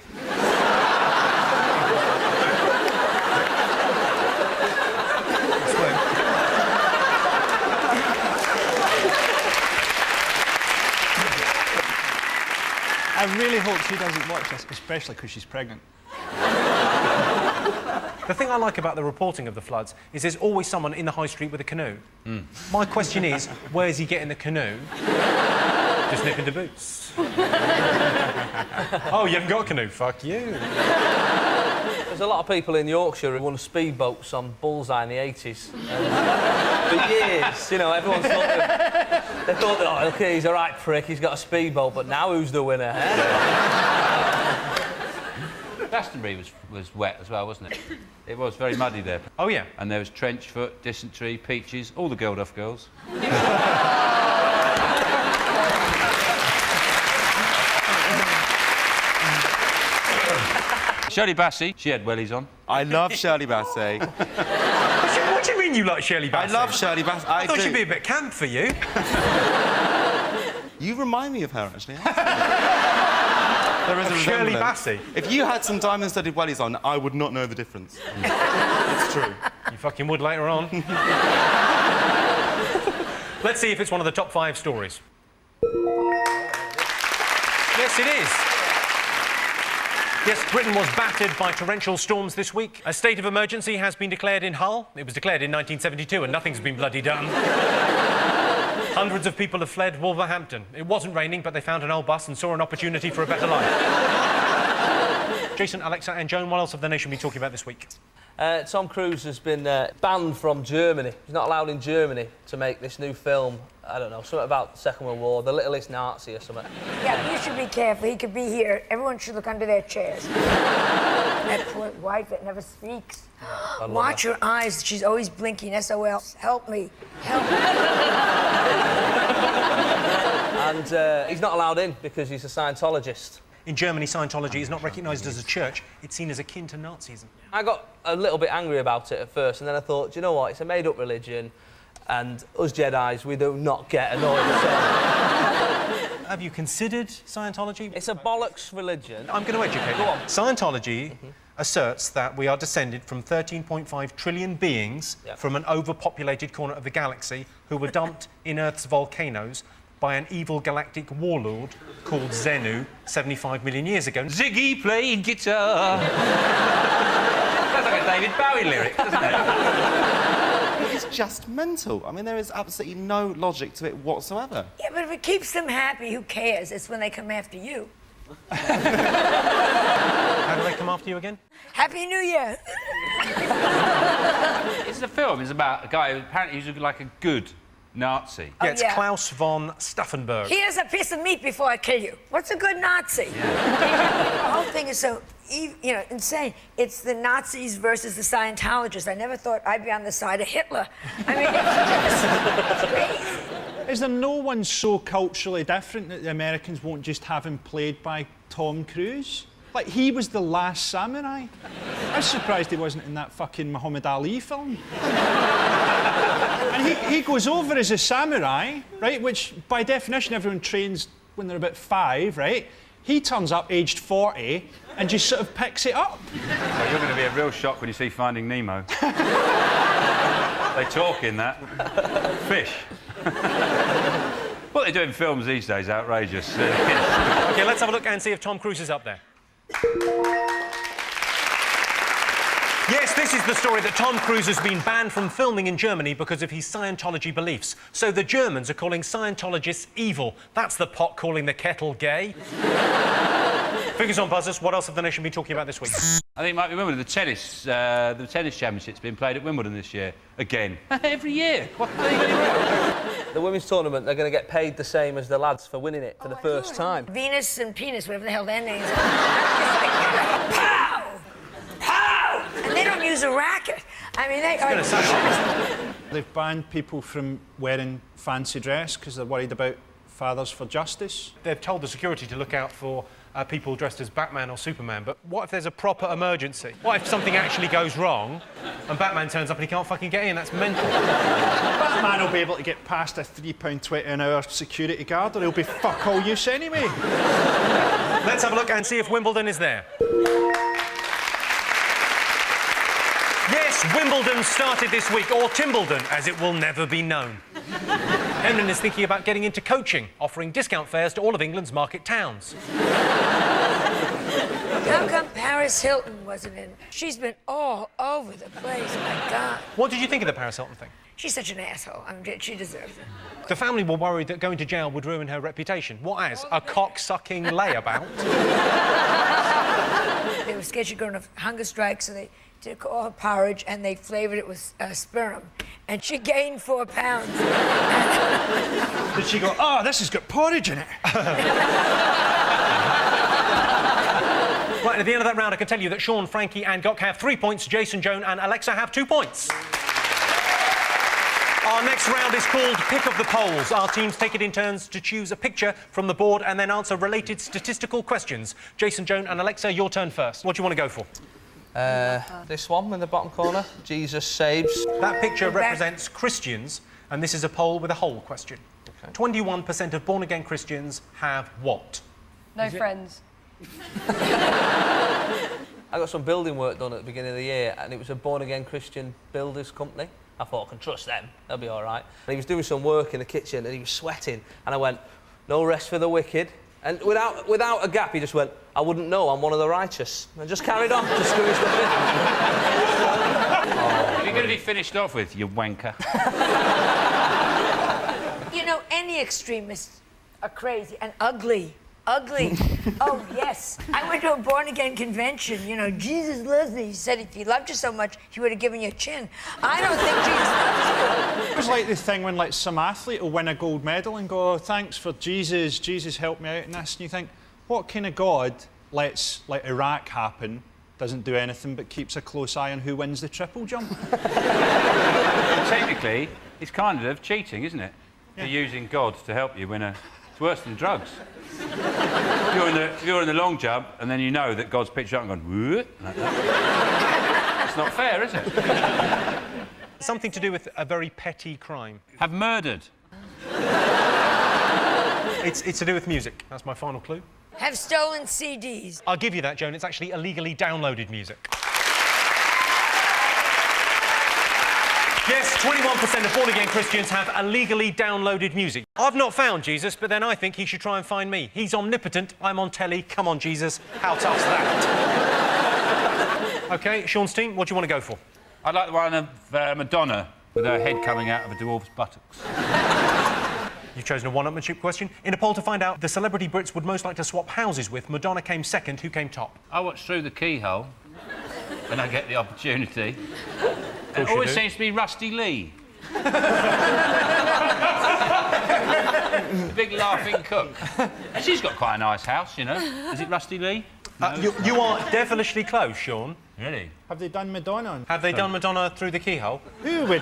I really hope she doesn't watch this, especially because she's pregnant. The thing I like about the reporting of the floods is there's always someone in the high street with a canoe. My question is, where's he getting the canoe? Just nipping the boots. Oh, you haven't got a canoe? Fuck you. There's a lot of people in Yorkshire who won speedboats on Bullseye in the 80s. For years, you know, everyone thought they thought that, oh, OK, he's a right prick, he's got a speedboat, but now who's the winner, eh? Glastonbury was wet as well, wasn't it? It was very muddy there. Oh, yeah. And there was Trenchfoot, Dysentery, Peaches, all the Geldof girls. Shirley Bassey, she had wellies on. I love Shirley Bassey. What do you mean you like Shirley Bassey? I love Shirley Bassey. I thought she'd be a bit camp for you. You remind me of her, actually. There is a Shirley resemblance. Bassey? If you had some diamond-studded wellies on, I would not know the difference. It's true. You fucking would later on. Let's see if it's one of the top 5 stories. Yes, it is. Yes, Britain was battered by torrential storms this week. A state of emergency has been declared in Hull. It was declared in 1972 and nothing's been bloody done. Hundreds of people have fled Wolverhampton. It wasn't raining, but they found an old bus and saw an opportunity for a better life. Jason, Alexa and Joan, what else have the nation been talking about this week? Tom Cruise has been banned from Germany. He's not allowed in Germany to make this new film, I don't know, something about the Second World War, The Littlest Nazi or something. Yeah, you should be careful. He could be here. Everyone should look under their chairs. That poor wife that never speaks. Watch her eyes. She's always blinking. SOL. Help me. Help me. And he's not allowed in because he's a Scientologist. In Germany, Scientology is not recognised as a church. It's seen as akin to Nazism. I got a little bit angry about it at first, and then I thought, do you know what? It's a made-up religion, and us Jedis, we do not get annoyed at all. Have you considered Scientology? It's a bollocks religion. I'm going to educate you. Go on. Scientology asserts that we are descended from 13.5 trillion beings from an overpopulated corner of the galaxy who were dumped in Earth's volcanoes by an evil galactic warlord called Xenu 75 million years ago. Ziggy playing guitar. That's like a David Bowie lyric, doesn't it? It's just mental. I mean, there is absolutely no logic to it whatsoever. Yeah, but if it keeps them happy, who cares? It's when they come after you. How do they come after you again? Happy New Year. It's a film. It's about a guy who apparently was like a good Nazi. Yeah, it's Klaus von Stauffenberg. Here's a piece of meat before I kill you. What's a good Nazi? The whole thing is so, insane. It's the Nazis versus the Scientologists. I never thought I'd be on the side of Hitler. I mean, it's crazy. Is there no one so culturally different that the Americans won't just have him played by Tom Cruise? Like, he was the last samurai. I was surprised he wasn't in that fucking Muhammad Ali film. And he goes over as a samurai, right, which, by definition, everyone trains when they're about 5, right? He turns up aged 40 and just sort of picks it up. Well, you're going to be a real shock when you see Finding Nemo. They talk in that. Fish. What they do in films these days, outrageous. OK, let's have a look and see if Tom Cruise is up there. Yes, this is the story that Tom Cruise has been banned from filming in Germany because of his Scientology beliefs. So the Germans are calling Scientologists evil. That's the pot calling the kettle gay. Fingers on buzzers, what else have the nation been talking about this week? I think you might remember the tennis championship's been played at Wimbledon this year. Again. Every year. What are they going The women's tournament, they're going to get paid the same as the lads for winning it for the first time. Venus and penis, whatever the hell their names are. Pow! Pow! And they don't use a racket. I mean, they are... They've banned people from wearing fancy dress because they're worried about Fathers for Justice. They've told the security to look out for people dressed as Batman or Superman, but what if there's a proper emergency? What if something actually goes wrong and Batman turns up and he can't fucking get in? That's mental. Batman will be able to get past a £3.20 an hour security guard, or he'll be fuck all use anyway. Let's have a look and see if Wimbledon is there. Yes, Wimbledon started this week, or Timbledon, as it will never be known. Emlyn is thinking about getting into coaching, offering discount fares to all of England's market towns. How come Paris Hilton wasn't in? She's been all over the place, my God. What did you think of the Paris Hilton thing? She's such an asshole. I mean, she deserves it. The family were worried that going to jail would ruin her reputation. What as? A cock-sucking layabout? They were scared she'd go on a hunger strike, so they took all her porridge and they flavoured it with sperm. And she gained 4 pounds. Did she go, oh, this has got porridge in it? Right, at the end of that round, I can tell you that Sean, Frankie and Gok have 3 points, Jason, Joan and Alexa have 2 points. Our next round is called Pick of the Polls. Our teams take it in turns to choose a picture from the board and then answer related statistical questions. Jason, Joan and Alexa, your turn first. What do you want to go for? This one in the bottom corner. Jesus saves. That picture represents Christians, and this is a poll with a whole question. 21% of born-again Christians have what? No friends. I got some building work done at the beginning of the year, and it was a born-again Christian builders company. I thought I can trust them, they'll be all right. And he was doing some work in the kitchen, and he was sweating, and I went, no rest for the wicked. And without a gap, he just went, I wouldn't know, I'm one of the righteous. And just carried on, just screwing stuff in. Are you going to be finished off with, you wanker? You know, any extremists are crazy and ugly. Ugly. Oh, yes. I went to a born-again convention. You know, Jesus loves me. He said if he loved you so much, he would have given you a chin. I don't think Jesus loves you. It was like the thing when, like, some athlete will win a gold medal and go, oh, thanks for Jesus, Jesus helped me out in this. And you think, what kind of God lets, like, Iraq happen, doesn't do anything but keeps a close eye on who wins the triple jump? Technically, it's kind of cheating, isn't it? Yeah. You're using God to help you win a... It's worse than drugs. If you're in the long jump and then you know that God's picked you up and gone, whoop, like that. It's not fair, is it? Something to do with a very petty crime. Have murdered. It's to do with music. That's my final clue. Have stolen CDs. I'll give you that, Joan. It's actually illegally downloaded music. Yes, 21% of born-again Christians have illegally downloaded music. I've not found Jesus, but then I think he should try and find me. He's omnipotent, I'm on telly. Come on, Jesus, how tough's that? OK, Sean's team, what do you want to go for? I'd like the one of Madonna with her head coming out of a dwarf's buttocks. You've chosen a one-upmanship question. In a poll to find out the celebrity Brits would most like to swap houses with, Madonna came second. Who came top? I watch Through the Keyhole when I get the opportunity. It you always do. seems to be Rusty Lee. The big laughing cook. And she's got quite a nice house, you know. Is it Rusty Lee? No, You are devilishly close, Sean. Really? Have they done Madonna? Have they done Madonna Through the Keyhole? Who would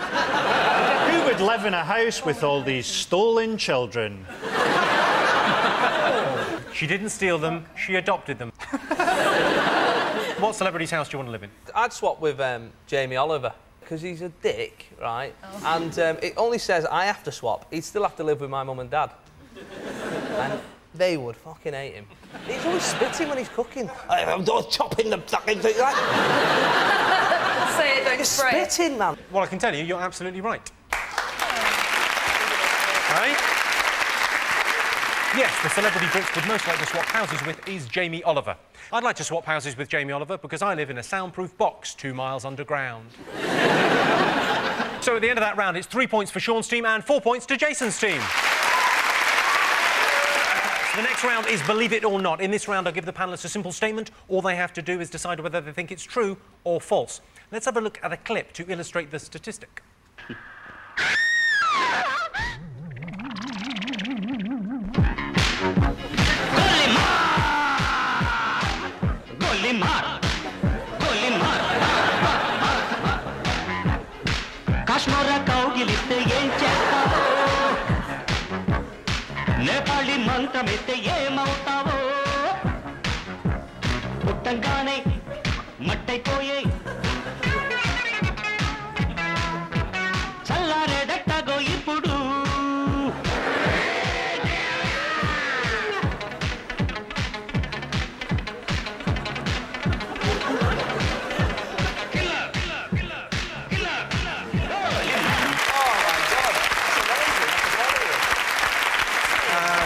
live in a house with all these stolen children? She didn't steal them, she adopted them. What celebrity's house do you want to live in? I'd swap with Jamie Oliver, because he's a dick, right? And it only says I have to swap. He'd still have to live with my mum and dad. And they would fucking hate him. He's always spitting when he's cooking. I'm chopping the fucking thing. Like... Say it, don't He's spray it. spitting, man. Well, I can tell you, you're absolutely right. Right? Yes, the celebrity Brits would most like to swap houses with is Jamie Oliver. I'd like to swap houses with Jamie Oliver because I live in a soundproof box 2 miles underground. So at the end of that round, it's 3 points for Sean's team and 4 points to Jason's team. The next round is Believe It or Not. In this round, I'll give the panellists a simple statement. All they have to do is decide whether they think it's true or false. Let's have a look at a clip to illustrate the statistic. పుట్టంగానే మట్టైపోయే చల్లారేదట్టగో ఇప్పుడు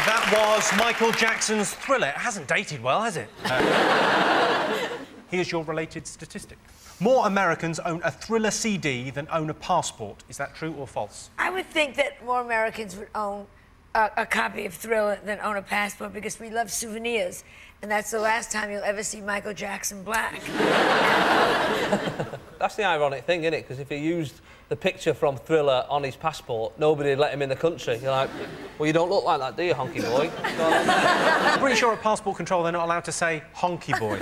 That was Michael Jackson's Thriller. It hasn't dated well, has it? Here's your related statistic. More Americans own a Thriller CD than own a passport. Is that true or false? I would think that more Americans would own a copy of Thriller than own a passport because we love souvenirs, and that's the last time you'll ever see Michael Jackson black. That's the ironic thing, isn't it? Because if he used the picture from Thriller on his passport, nobody would let him in the country. You're like, well, you don't look like that, do you, honky boy? I'm pretty sure at passport control they're not allowed to say honky boy.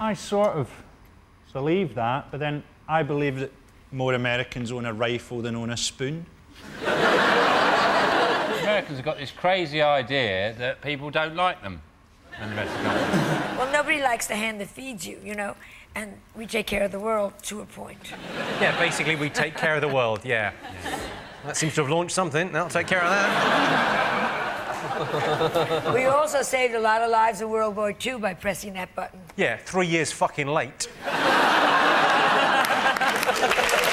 I sort of believe that, but then I believe that more Americans own a rifle than own a spoon. Americans have got this crazy idea that people don't like them. And the rest of the country. Well, nobody likes the hand that feeds you, you know, and we take care of the world to a point. Yeah, basically we take care of the world, yeah. That seems to have launched something. I'll take care of that. We also saved a lot of lives in World War II by pressing that button. Yeah, 3 years fucking late. I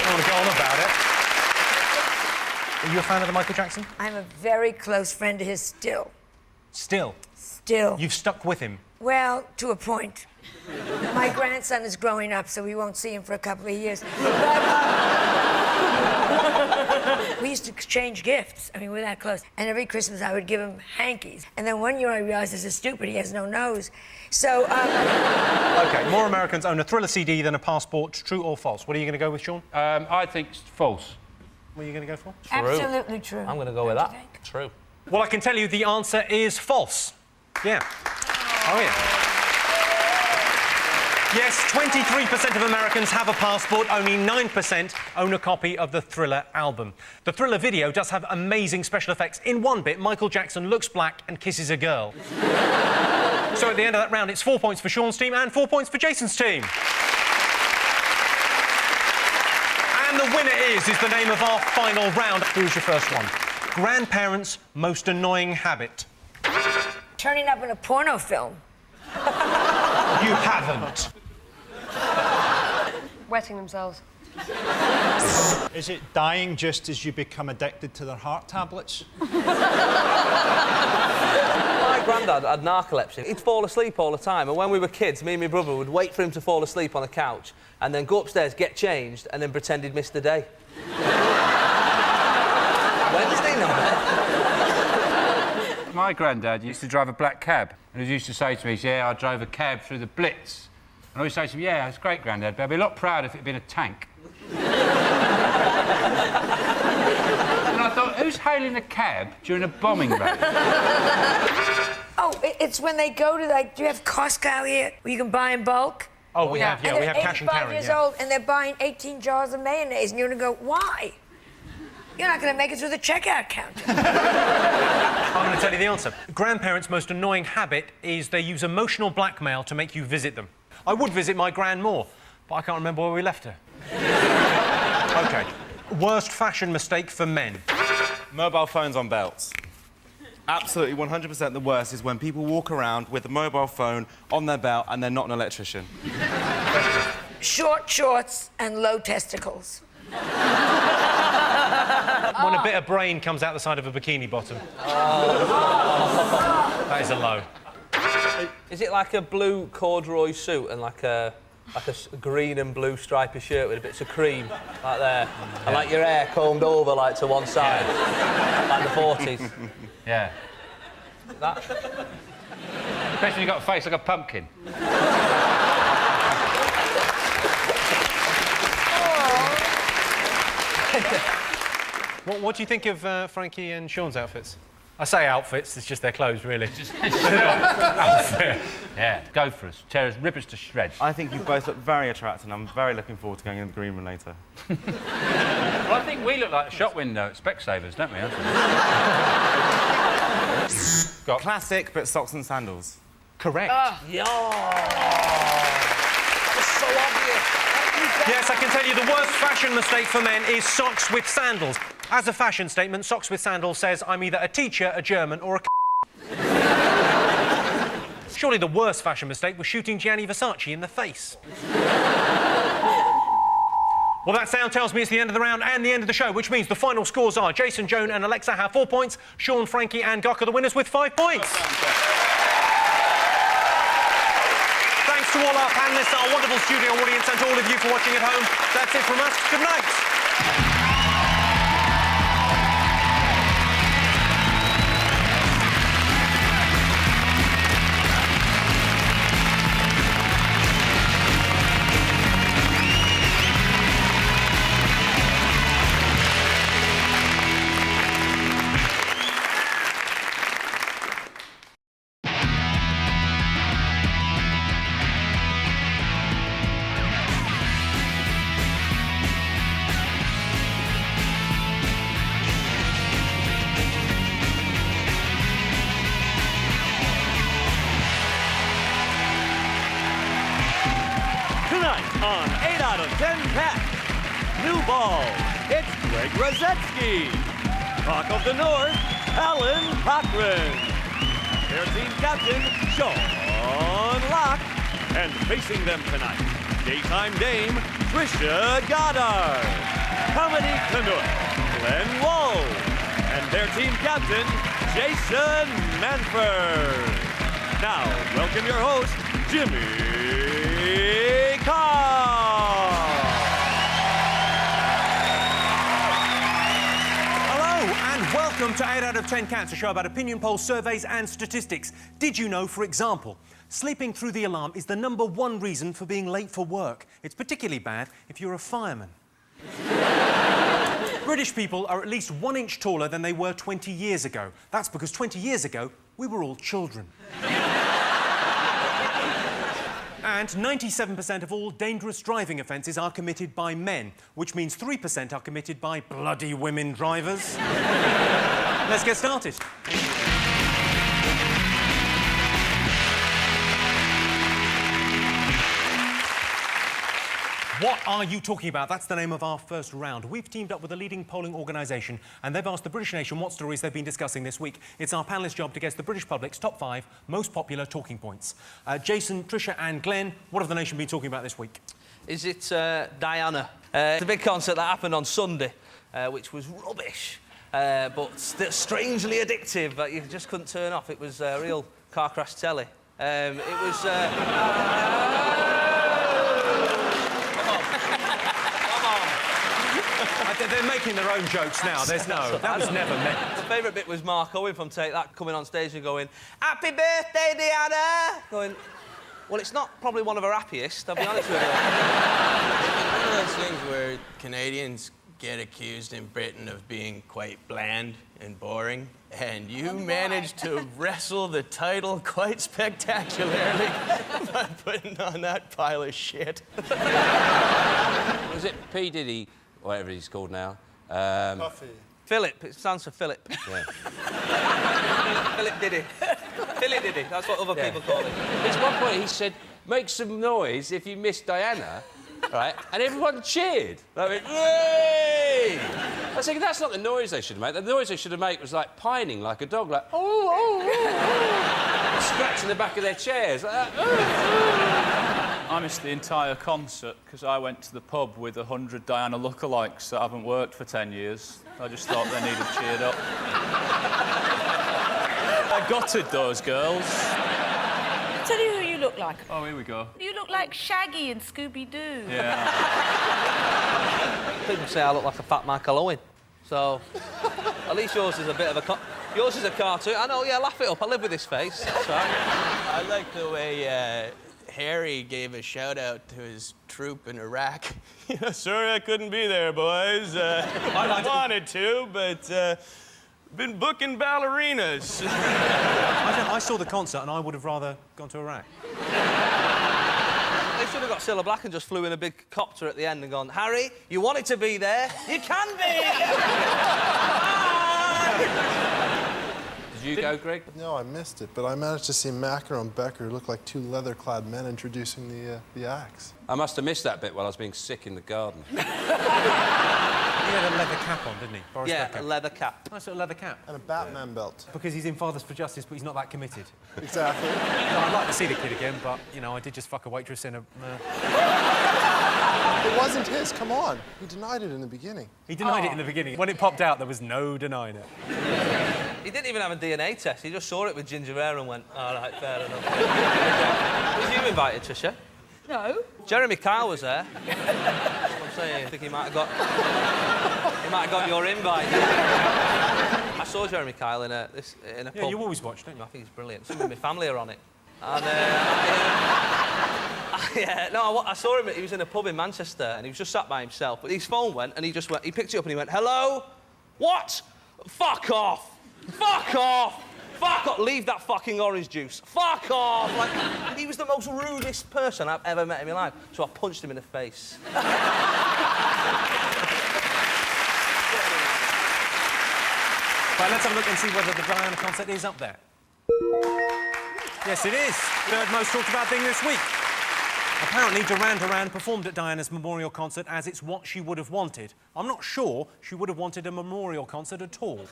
don't want to go on about it. Are you a fan of the Michael Jackson? I'm a very close friend of his still. Still? Still. You've stuck with him? Well, to a point. My grandson is growing up, so we won't see him for a couple of years. But, we used to exchange gifts. I mean, we're that close. And every Christmas I would give him hankies. And then one year I realized this is stupid, he has no nose. So, OK, more Americans own a Thriller CD than a passport. True or false? What are you going to go with, Sean? I think it's false. What are you going to go for? True. Absolutely true. I'm going to go with that. True. Well, I can tell you the answer is false. Yeah. Oh, yeah. Yes, 23% of Americans have a passport. Only 9% own a copy of the Thriller album. The Thriller video does have amazing special effects. In one bit, Michael Jackson looks black and kisses a girl. So at the end of that round, it's 4 points for Sean's team and 4 points for Jason's team. And the winner is the name of our final round. Who's your first one? Grandparents' most annoying habit. turning up in a porno film. You haven't. Wetting themselves. Is it dying just as you become addicted to their heart tablets? My granddad had narcolepsy. He'd fall asleep all the time, and when we were kids, me and my brother would wait for him to fall asleep on the couch and then go upstairs, get changed, and then pretend he'd missed the day. Wednesday night. My granddad used to drive a black cab, and he used to say to me, yeah, I drove a cab through the Blitz. And I always say to him, yeah, it's great, Grandad, but I'd be a lot prouder if it had been a tank. And I thought, who's hailing a cab during a bombing raid? Oh, it's when they go to, like, do you have Costco here where you can buy in bulk? Oh, we have, yeah, we have cash and carry. They're 85 years old and they're buying 18 jars of mayonnaise, and you're going to go, why? You're not going to make it through the checkout counter. I'm going to tell you the answer. Grandparents' most annoying habit is they use emotional blackmail to make you visit them. I would visit my gran more, but I can't remember where we left her. OK. Worst fashion mistake for men. Mobile phones on belts. Absolutely 100% the worst is when people walk around with a mobile phone on their belt and they're not an electrician. Short shorts and low testicles. When a bit of brain comes out the side of a bikini bottom. That is a low. Is it like a blue corduroy suit and like a green and blue stripy shirt with a bits of cream, like there, and like your hair combed over, like to one side, like the 40s? Yeah. That. Especially when you've got a face like a pumpkin. What do you think of Frankie and Sean's outfits? I say outfits, it's just their clothes, really. Outfit. Yeah, go for us. Tear us, rip us to shreds. I think you both look very attractive, and I'm very looking forward to going in the green room later. Well, I think we look like a shop window at Specsavers, don't we? Got classic, but socks and sandals. Correct. Yeah. That was so obvious. Yes, I can tell you the worst fashion mistake for men is socks with sandals. As a fashion statement, socks with sandals says I'm either a teacher, a German, or a Surely the worst fashion mistake was shooting Gianni Versace in the face. Well, that sound tells me it's the end of the round and the end of the show, which means the final scores are Jason, Joan and Alexa have 4 points, Sean, Frankie and Gok are the winners with 5 points. Thanks to all our panellists, our wonderful studio audience and to all of you for watching at home. That's it from us. Good night. On 8 out of 10 Pat, New Ball, it's Greg Rosetsky. Rock of the North, Alan Cochran. Their team captain, Sean Locke. And facing them tonight, daytime dame, Trisha Goddard. Comedy Canuck, Glenn Wall. And their team captain, Jason Manford. Now, welcome your host, Jimmy Carr. Hello and welcome to 8 out of 10 Cats, a show about opinion polls, surveys and statistics. Did you know, for example, sleeping through the alarm is the #1 reason for being late for work? It's particularly bad if you're a fireman. British people are at least 1 inch taller than they were 20 years ago. That's because 20 years ago, we were all children. And 97% of all dangerous driving offences are committed by men, which means 3% are committed by bloody women drivers. Let's get started. What are you talking about? That's the name of our first round. We've teamed up with a leading polling organisation and they've asked the British nation what stories they've been discussing this week. It's our panellists' job to guess the British public's top 5 most popular talking points. Jason, Trisha and Glenn, what have the nation been talking about this week? Is it Diana? It's a big concert that happened on Sunday, which was rubbish, but strangely addictive that you just couldn't turn off. It was real car crash telly. It was... They're making their own jokes now. There's no... That was never meant. My favourite bit was Mark Owen from Take That coming on stage and going, "Happy birthday, Diana!" Going, well, it's not probably one of her happiest, I'll be honest with you. One of those things where Canadians get accused in Britain of being quite bland and boring, and you managed to wrestle the title quite spectacularly by putting on that pile of shit. Was it P. Diddy, whatever he's called now? Coffee. Philip, it stands for Philip. Yeah. Philip Diddy. Philip Diddy, that's what other people call him. At one point he said, "Make some noise if you miss Diana," right? And everyone cheered. They went, "Yay!" I was thinking, that's not the noise they should make. The noise they should have made was like pining like a dog, like, "Oh, oh, oh," scratching the back of their chairs like that. I missed the entire concert because I went to the pub with 100 Diana lookalikes that haven't worked for 10 years. I just thought they needed cheered up. I gutted those girls. I'll tell you who you look like. Oh, here we go. You look like Shaggy and Scooby-Doo. Yeah. People say I look like a fat Michael Owen. So, at least yours is a bit of a... yours is a cartoon. I know, yeah, laugh it up. I live with this face. That's right. I like the way Harry gave a shout-out to his troop in Iraq. "Sorry I couldn't be there, boys. I wanted to, but been booking ballerinas." I saw the concert and I would have rather gone to Iraq. They should have got Cilla Black and just flew in a big copter at the end and gone, "Harry, you wanted to be there. You can be!" Did you go, Greg? No, I missed it, but I managed to see Macker and Becker look like two leather-clad men introducing the acts. I must have missed that bit while I was being sick in the garden. He had a leather cap on, didn't he? Boris Yeah, Becker. a leather cap. Nice little leather cap. And a Batman belt. Because he's in Fathers for Justice, but he's not that committed. Exactly. No, I'd like to see the kid again, but, you know, I did just fuck a waitress in a... It wasn't his, come on. He denied it in the beginning. He denied it in the beginning. When it popped out, there was no denying it. He didn't even have a DNA test. He just saw it with ginger hair and went, all right, fair enough. Was you invited, Tricia? No. Jeremy Kyle was there. That's what I'm saying. I think he might have got your invite. I saw Jeremy Kyle in a pub. Yeah, you always watch, don't you? I think he's brilliant. Some of my family are on it. And I saw him. He was in a pub in Manchester, and he was just sat by himself. But his phone went, and he picked it up, and he went, "Hello, what? Fuck off! Fuck off! Fuck off! Leave that fucking orange juice! Fuck off!" Like, he was the most rudest person I've ever met in my life. So I punched him in the face. Right, let's have a look and see whether the Diana concert is up there. Yes, it is. Third most talked about thing this week. Apparently, Duran Duran performed at Diana's memorial concert as it's what she would have wanted. I'm not sure she would have wanted a memorial concert at all.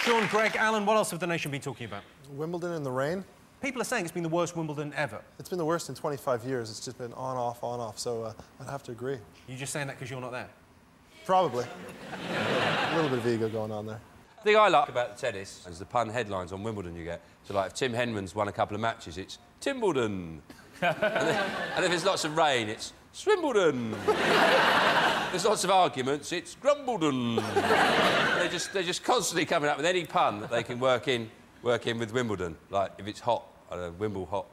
Sean, Greg, Alan, what else have the nation been talking about? Wimbledon in the rain. People are saying it's been the worst Wimbledon ever. It's been the worst in 25 years. It's just been on, off, so I'd have to agree. You're just saying that because you're not there? Probably. A little bit of ego going on there. The thing I like about tennis is the pun headlines on Wimbledon you get. So, like, if Tim Henman's won a couple of matches, it's Timbledon. and if there's lots of rain, it's Swimbledon. There's lots of arguments, it's Grumbledon. They're just constantly coming up with any pun that they can work in with Wimbledon. Like, if it's hot, I don't know, Wimble hot.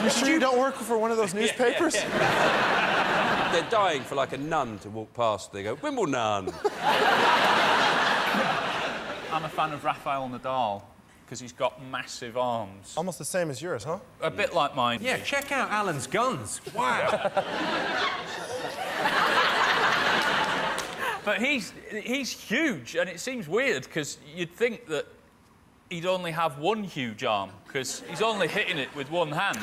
You sure you don't work for one of those newspapers? Yeah. They're dying for, like, a nun to walk past. They go, Wimbledon. I'm a fan of Rafael Nadal because he's got massive arms. Almost the same as yours, huh? A bit like mine. Yeah, check out Alan's guns. Wow. But he's huge, and it seems weird because you'd think that he'd only have one huge arm because he's only hitting it with one hand.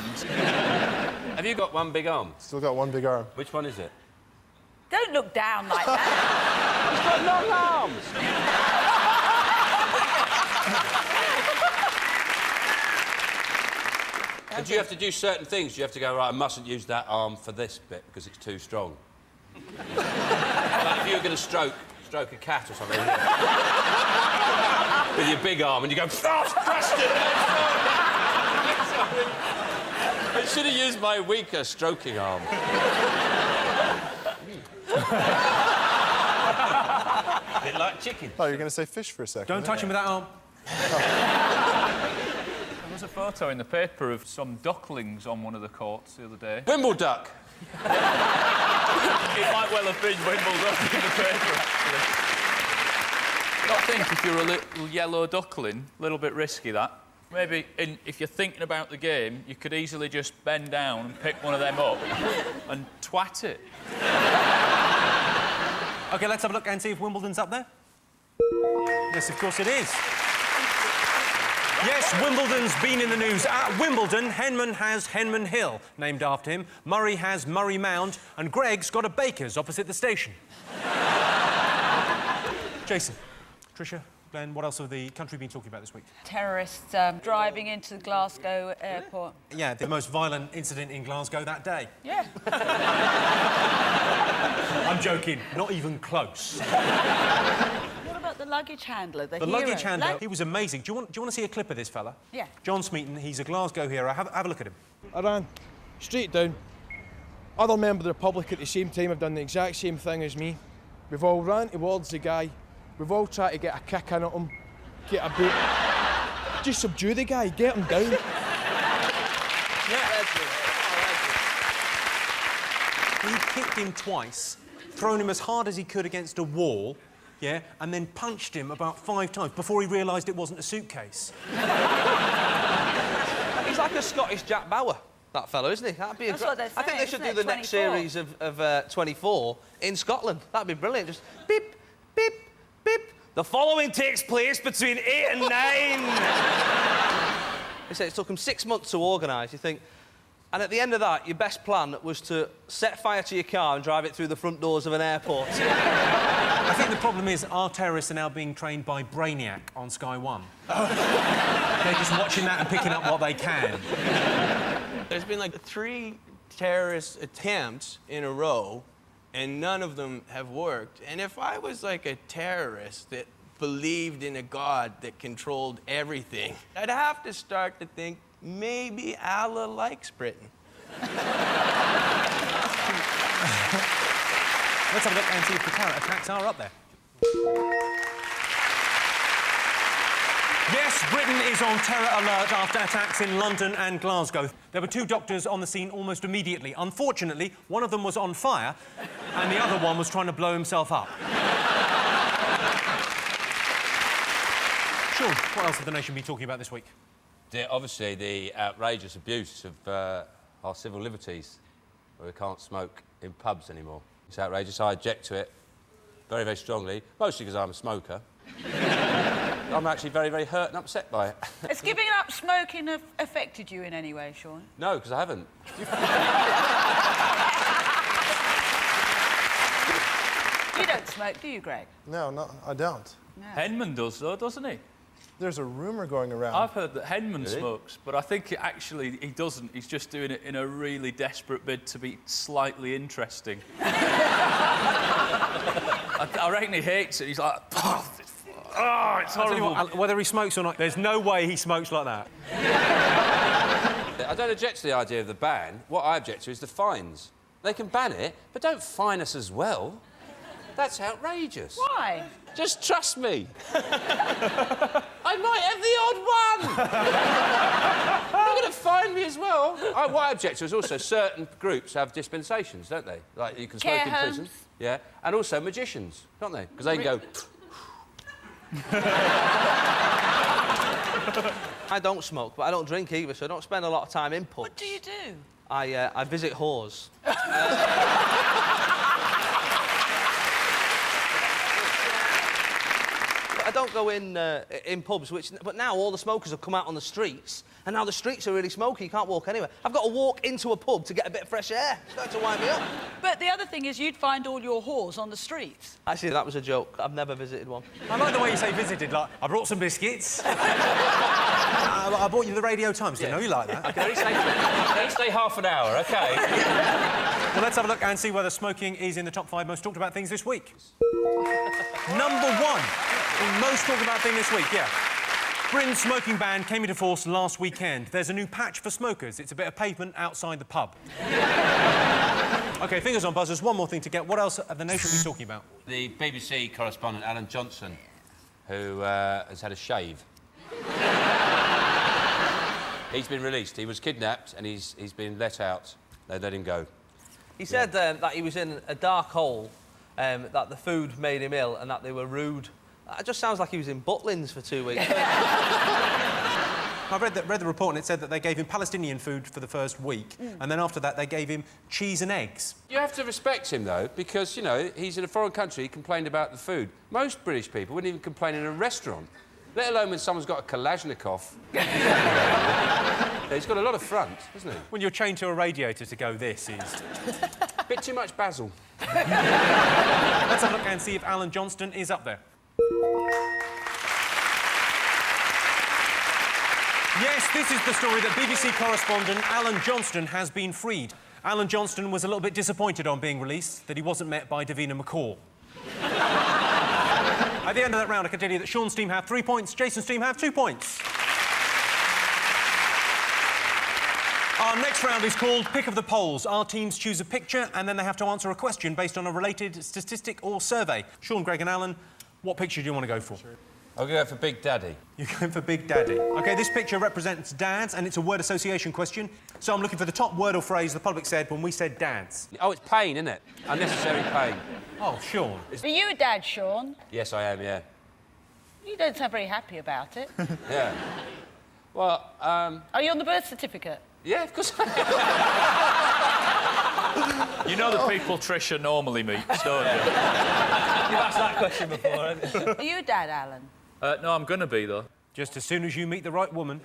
Have you got one big arm? Still got one big arm. Which one is it? Don't look down like that. He's got long arms. And do you have to do certain things? Do you have to go, right, I mustn't use that arm for this bit because it's too strong? Like if you were going to stroke a cat or something with your big arm and you go, oh, crushed it! I should have used my weaker stroking arm. A bit like chicken. Oh, you're going to say fish for a second. Don't touch him with that arm. There was a photo in the paper of some ducklings on one of the courts the other day. Wimbleduck. It might well have been Wimbledon in the paper, actually. I think if you're a little yellow duckling, a little bit risky, that. Maybe if you're thinking about the game, you could easily just bend down and pick one of them up and twat it. OK, let's have a look and see if Wimbledon's up there. Yes, of course it is. Yes, Wimbledon's been in the news. At Wimbledon, Henman has Henman Hill, named after him. Murray has Murray Mound, and Greg's got a baker's opposite the station. Jason, Tricia, Glenn, what else have the country been talking about this week? Terrorists driving into the Glasgow airport. Yeah, the most violent incident in Glasgow that day. Yeah. I'm joking, not even close. What about the luggage handler, the hero? Luggage handler, he was amazing. Do you want to see a clip of this fella? Yeah. John Smeaton, he's a Glasgow hero. Have a look at him. I ran straight down. Other members of the public at the same time have done the exact same thing as me. We've all ran towards the guy. We've all tried to get a kick in at him, get a bit. Just subdue the guy, get him down. Yeah. He kicked him twice, thrown him as hard as he could against a wall, yeah, and then punched him about 5 times before he realised it wasn't a suitcase. He's like a Scottish Jack Bauer, that fellow, isn't he? That'd be That's what they're I think they saying, should isn't do it? the next 24. series of 24 in Scotland. That'd be brilliant. Just beep, beep, beep. The following takes place between 8 and 9. They say it took them 6 months to organise. You think... And at the end of that, your best plan was to set fire to your car and drive it through the front doors of an airport. I think the problem is our terrorists are now being trained by Brainiac on Sky One. They're just watching that and picking up what they can. There's been like 3 terrorist attempts in a row, and none of them have worked. And if I was like a terrorist that believed in a god that controlled everything, I'd have to start to think maybe Allah likes Britain. Let's have a look and see if the terror attacks are up there. Yes, Britain is on terror alert after attacks in London and Glasgow. There were 2 doctors on the scene almost immediately. Unfortunately, one of them was on fire and the other one was trying to blow himself up. Sean, what else has the nation been talking about this week? Obviously, the outrageous abuse of our civil liberties, where we can't smoke in pubs anymore. It's outrageous. I object to it very, very strongly, mostly because I'm a smoker. I'm actually very, very hurt and upset by it. Has giving up smoking affected you in any way, Sean? No, because I haven't. You don't smoke, do you, Greg? No, I don't. No. Henman does, though, doesn't he? There's a rumour going around. I've heard that Henman smokes, but I think he doesn't. He's just doing it in a really desperate bid to be slightly interesting. I reckon he hates it. He's like, oh, it's horrible. What, whether he smokes or not, there's no way he smokes like that. I don't object to the idea of the ban. What I object to is the fines. They can ban it, but don't fine us as well. That's outrageous. Why? Just trust me. I might have the odd one. You're not going to find me as well. What I object to is also certain groups have dispensations, don't they? Like you can smoke in prison. Homes. Yeah, and also magicians, don't they? Because they can go... I don't smoke, but I don't drink either, so I don't spend a lot of time in pubs. What do you do? I visit whores. I don't go in pubs, but now all the smokers have come out on the streets, and now the streets are really smoky. You can't walk anywhere. I've got to walk into a pub to get a bit of fresh air. It's starting to wind me up. But the other thing is you'd find all your whores on the streets. Actually, that was a joke. I've never visited one. I like the way you say visited, like, I brought some biscuits. I bought you the Radio Times. Didn't know you like that. I can only stay half an hour, OK? Well, let's have a look and see whether smoking is in the top 5 most talked about things this week. Number 1. Most talked about thing this week, yeah. Britain's smoking ban came into force last weekend. There's a new patch for smokers. It's a bit of pavement outside the pub. OK, fingers on buzzers. One more thing to get. What else have the nation been talking about? The BBC correspondent, Alan Johnson, who has had a shave. He's been released. He was kidnapped and he's been let out. They let him go. He said that he was in a dark hole, that the food made him ill and that they were rude. It just sounds like he was in Butlins for 2 weeks. I read the report and it said that they gave him Palestinian food for the first week, and then after that they gave him cheese and eggs. You have to respect him, though, because, you know, he's in a foreign country, he complained about the food. Most British people wouldn't even complain in a restaurant, let alone when someone's got a Kalashnikov. He's got a lot of front, hasn't he? When you're chained to a radiator to go, this is... Bit too much basil. Let's have a look and see if Alan Johnston is up there. Yes, this is the story that BBC correspondent Alan Johnston has been freed. Alan Johnston was a little bit disappointed on being released that he wasn't met by Davina McCall. At the end of that round, I can tell you that Sean's team have 3 points, Jason's team have 2 points. Our next round is called Pick of the Polls. Our teams choose a picture and then they have to answer a question based on a related statistic or survey. Sean, Greg and Alan, what picture do you want to go for? I'll go for Big Daddy. You're going for Big Daddy. OK, this picture represents dads, and it's a word association question. So I'm looking for the top word or phrase the public said when we said dads. Oh, it's pain, isn't it? Unnecessary pain. Oh, Sean. Are you a dad, Sean? Yes, I am, yeah. You don't sound very happy about it. Yeah. Well, Are you on the birth certificate? Yeah, of course I am. You know the people Trisha normally meets, don't you? You've asked that question before, haven't you? Are you a dad, Alan? No, I'm going to be, though. Just as soon as you meet the right woman.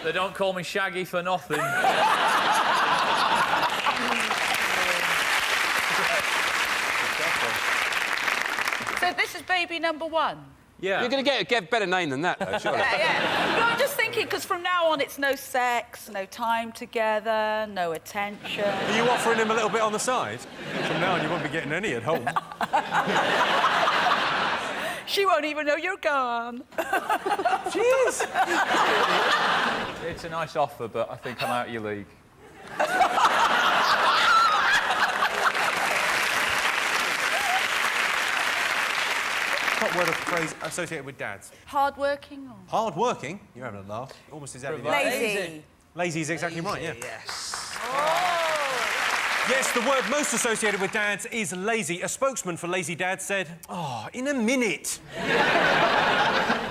They don't call me Shaggy for nothing. So this is baby number 1? Yeah. You're going to get a better name than that, though, surely. Yeah. No, I'm just thinking, because from now on it's no sex, no time together, no attention. Are you offering him a little bit on the side? From now on you won't be getting any at home. She won't even know you're gone. Cheers! It's a nice offer, but I think I'm out of your league. Top word of phrase associated with dads. Hard-working or...? Hard-working? You're having a laugh. Almost exactly right. Lazy. Lazy is exactly right, yeah. Yes. Yes, the word most associated with dads is lazy. A spokesman for Lazy Dad said, "Oh, in a minute."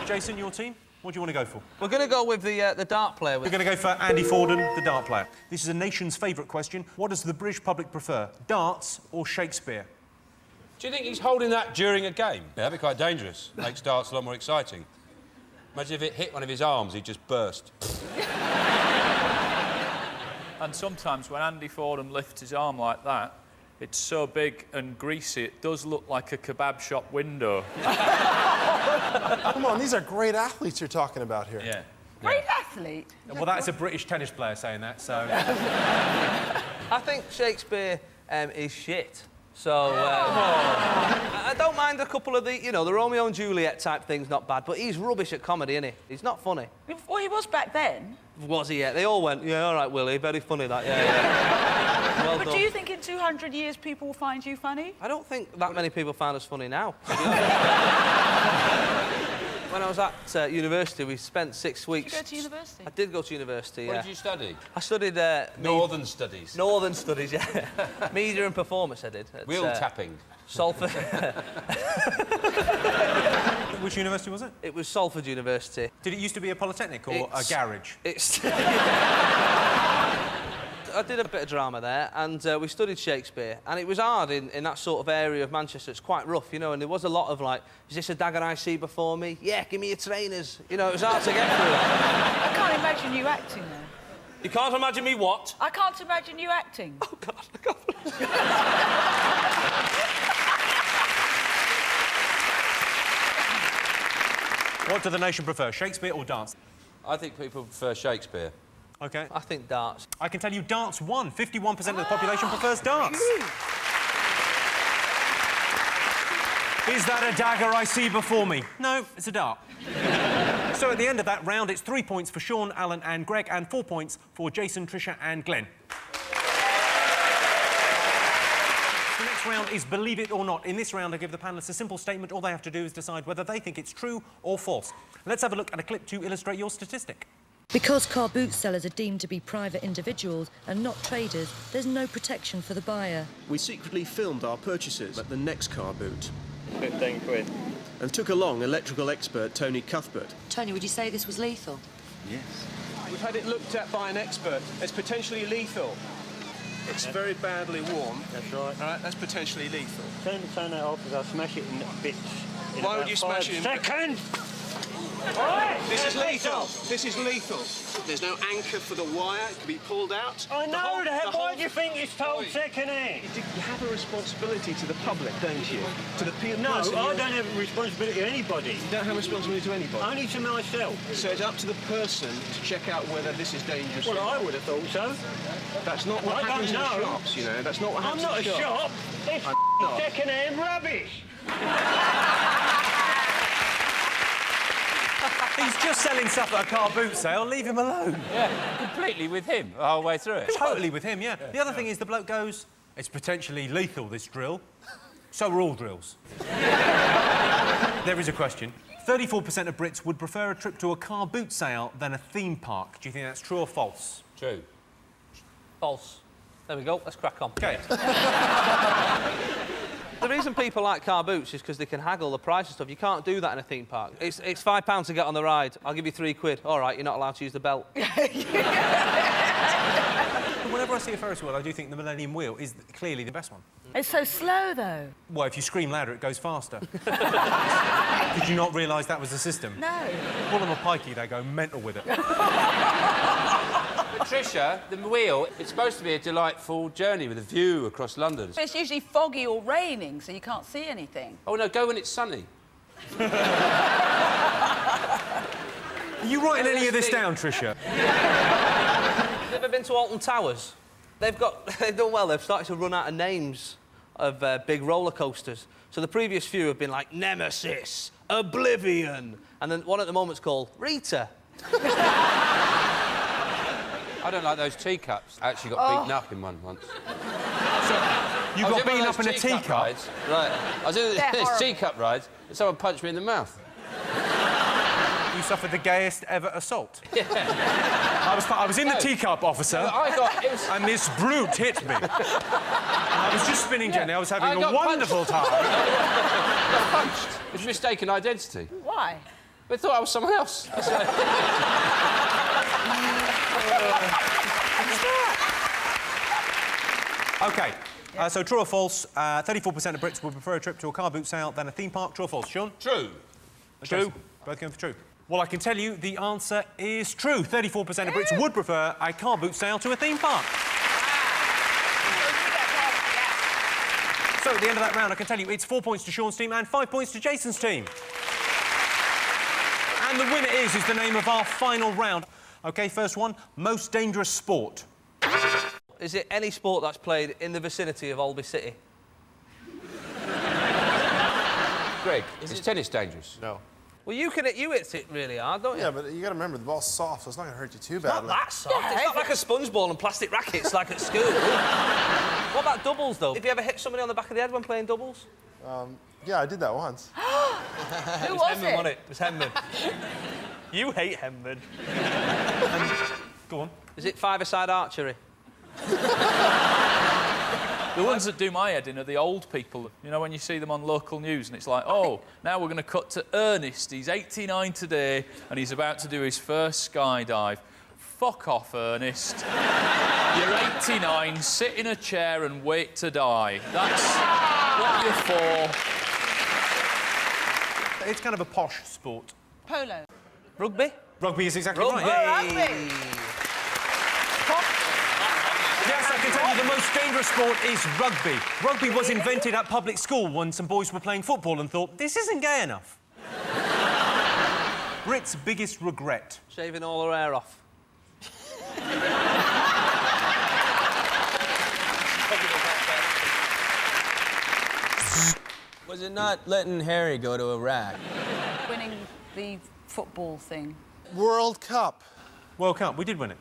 Jason, your team? What do you want to go for? We're going to go with the dart player. We're going to go for Andy Forden, the dart player. This is a nation's favourite question. What does the British public prefer, darts or Shakespeare? Do you think he's holding that during a game? Yeah, that'd be quite dangerous. Makes darts a lot more exciting. Imagine if it hit one of his arms, he'd just burst. And sometimes when Andy Fordham lifts his arm like that, it's so big and greasy, it does look like a kebab shop window. Come on, these are great athletes you're talking about here. Yeah. Great athlete. Well, that's a British tennis player saying that, so... I think Shakespeare is shit. So, I don't mind a couple of the, you know, the Romeo and Juliet type things, not bad, but he's rubbish at comedy, isn't he? He's not funny. Well, he was back then. Was he yet? They all went, yeah, all right, Willie, very funny that, yeah. Well But done. do you think in 200 years people will find you funny? I don't think that many people find us funny now. When I was at university, we spent 6 weeks... Did you go to university? I did go to university, What yeah. did you study? I studied... Northern Studies. Northern Studies, yeah. Media and performance, I did. At, Wheel tapping. Salford. Which university was it? It was Salford University. Did it used to be a polytechnic or a garage? It's... I did a bit of drama there, and we studied Shakespeare, and it was hard in that sort of area of Manchester. It's quite rough, you know, and there was a lot of, like, is this a dagger I see before me? Yeah, give me your trainers. You know, it was hard to get through that. I can't imagine you acting there. You can't imagine me what? I can't imagine you acting. Oh, God, I can't... What do the nation prefer, Shakespeare or darts? I think people prefer Shakespeare. OK. I think darts. I can tell you darts won. 51% of the population prefers darts. Is that a dagger I see before me? No, it's a dart. So at the end of that round, it's 3 points for Sean, Alan and Greg, and 4 points for Jason, Trisha and Glenn. The next round is Believe It or Not. In this round, I give the panellists a simple statement. All they have to do is decide whether they think it's true or false. Let's have a look at a clip to illustrate your statistic. Because car boot sellers are deemed to be private individuals and not traders, there's no protection for the buyer. We secretly filmed our purchases at the next car boot. 15 quid. And took along electrical expert Tony Cuthbert. Tony, would you say this was lethal? Yes. We've had it looked at by an expert. It's potentially lethal. It's very badly worn. That's right. All right, that's potentially lethal. Turn that off because I'll smash it in bits. Why would you smash it in seconds? This is lethal. This is lethal. There's no anchor for the wire. It can be pulled out. I know that. Why do you think it's told second-hand? You have a responsibility to the public, don't you? To the person. No, I don't have a responsibility to anybody. You don't have a responsibility to anybody? Only to myself. So it's up to the person to check out whether this is dangerous. Well, I would have thought so. That's not what happens in the shops, you know. That's not what happens in the I'm not a shop. It's second-hand rubbish. He's just selling stuff at a car boot sale. Leave him alone. Yeah, completely with him the whole way through it. Totally with him, yeah. The other thing is the bloke goes, it's potentially lethal, this drill. So are all drills. There is a question. 34% of Brits would prefer a trip to a car boot sale than a theme park. Do you think that's true or false? True. False. There we go. Let's crack on. OK. The reason people like car boots is because they can haggle the price and stuff. You can't do that in a theme park. It's £5 to get on the ride. I'll give you £3. All right, you're not allowed to use the belt. Whenever I see a Ferris wheel, I do think the Millennium Wheel is clearly the best one. It's so slow, though. Well, if you scream louder, it goes faster. Did you not realise that was the system? No. Call them a pikey, they go mental with it. Patricia, the wheel, it's supposed to be a delightful journey with a view across London. It's usually foggy or raining, so you can't see anything. Oh, no, go when it's sunny. Are you writing any of this down, Tricia? Have you ever been to Alton Towers? They've done well. They've started to run out of names of big roller coasters. So the previous few have been like Nemesis, Oblivion, and then one at the moment's called Rita. I don't like those teacups. I actually got beaten up in one once. So, you got beaten up in a teacup? Rides. Right. I was in this teacup rides, and someone punched me in the mouth. You suffered the gayest ever assault. Yeah. I was in the teacup, officer, and this brute hit me. I was just spinning gently. I was having a wonderful time. I got punched. It was mistaken identity. Why? They thought I was someone else. OK, so true or false, 34% of Brits would prefer a trip to a car boot sale than a theme park. True or false? Sean? True. True. Both going for true. Well, I can tell you the answer is true. 34% of Brits would prefer a car boot sale to a theme park. So, at the end of that round, I can tell you it's 4 points to Sean's team and 5 points to Jason's team. And the winner is the name of our final round. OK, first one, most dangerous sport. Is it any sport that's played in the vicinity of Alby City? Greg, is tennis dangerous? No. Well, you hit it really hard, don't you? Yeah, but you got to remember, the ball's soft, so it's not going to hurt you too It's badly. not that soft. It's not like a sponge ball and plastic rackets like at school. What about doubles, though? Have you ever hit somebody on the back of the head when playing doubles? Yeah, I did that once. Who was Henman, wasn't it? It was Henman. You hate Henman. Go on. Is it five-a-side archery? The ones that do my head in are the old people. You know, when you see them on local news and it's like, oh, now we're going to cut to Ernest. He's 89 today and he's about to do his first skydive. Fuck off, Ernest. You're 89, sit in a chair and wait to die. That's what you're for. It's kind of a posh sport. Polo. Rugby? Rugby is exactly right. Rugby. Yes, I can tell you the most dangerous sport is rugby. Rugby was invented at public school when some boys were playing football and thought, this isn't gay enough. Brit's biggest regret. Shaving all her hair off. Was it not letting Harry go to Iraq? Winning the football thing. World Cup. World Cup, we did win it.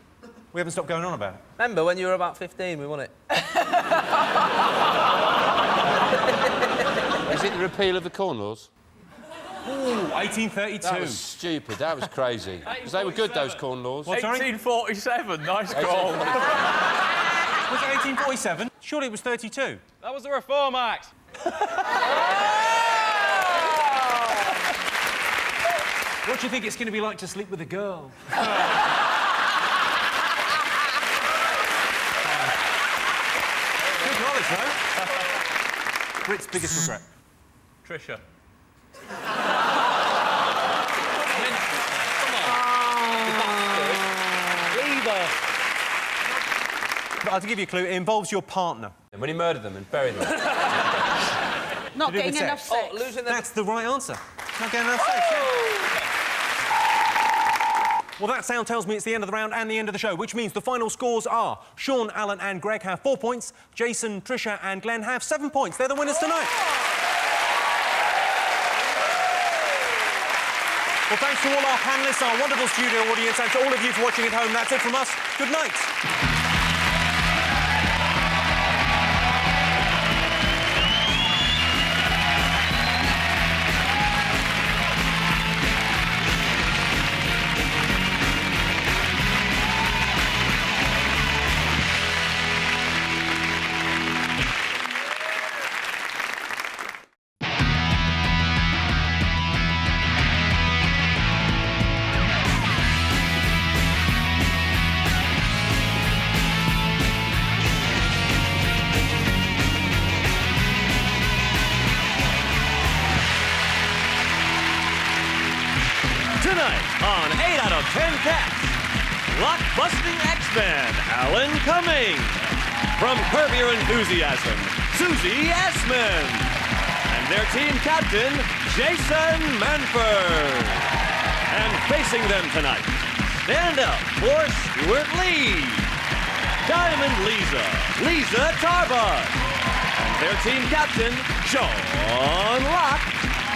We haven't stopped going on about it. Remember when you were about 15, we won it? Is it the repeal of the Corn Laws? Ooh, 1832. That was stupid. That was crazy. Because they were good, those Corn Laws. What, sorry? 1847, nice call. Was it 1847? Surely it was 32. That was the Reform Act. What do you think it's going to be like to sleep with a girl? Good knowledge, no? Brit's biggest regret. Tricia. I'll give you a clue. It involves your partner. When he murdered them and buried them. Not getting enough sex. Oh, losing the... That's the right answer. Not getting enough sex, yeah. Well, that sound tells me it's the end of the round and the end of the show, which means the final scores are Sean, Alan and Greg have 4 points, Jason, Tricia and Glenn have 7 points. They're the winners tonight. Well, thanks to all our panellists, our wonderful studio audience, and to all of you for watching at home. That's it from us. Good night. Tonight on 8 out of 10 Cats, blockbusting X-Men, Alan Cumming. From Curb Your Enthusiasm, Susie Essman. And their team captain, Jason Manford. And facing them tonight, stand up for Stuart Lee, Diamond Lisa Tarbus. And their team captain, Sean Locke.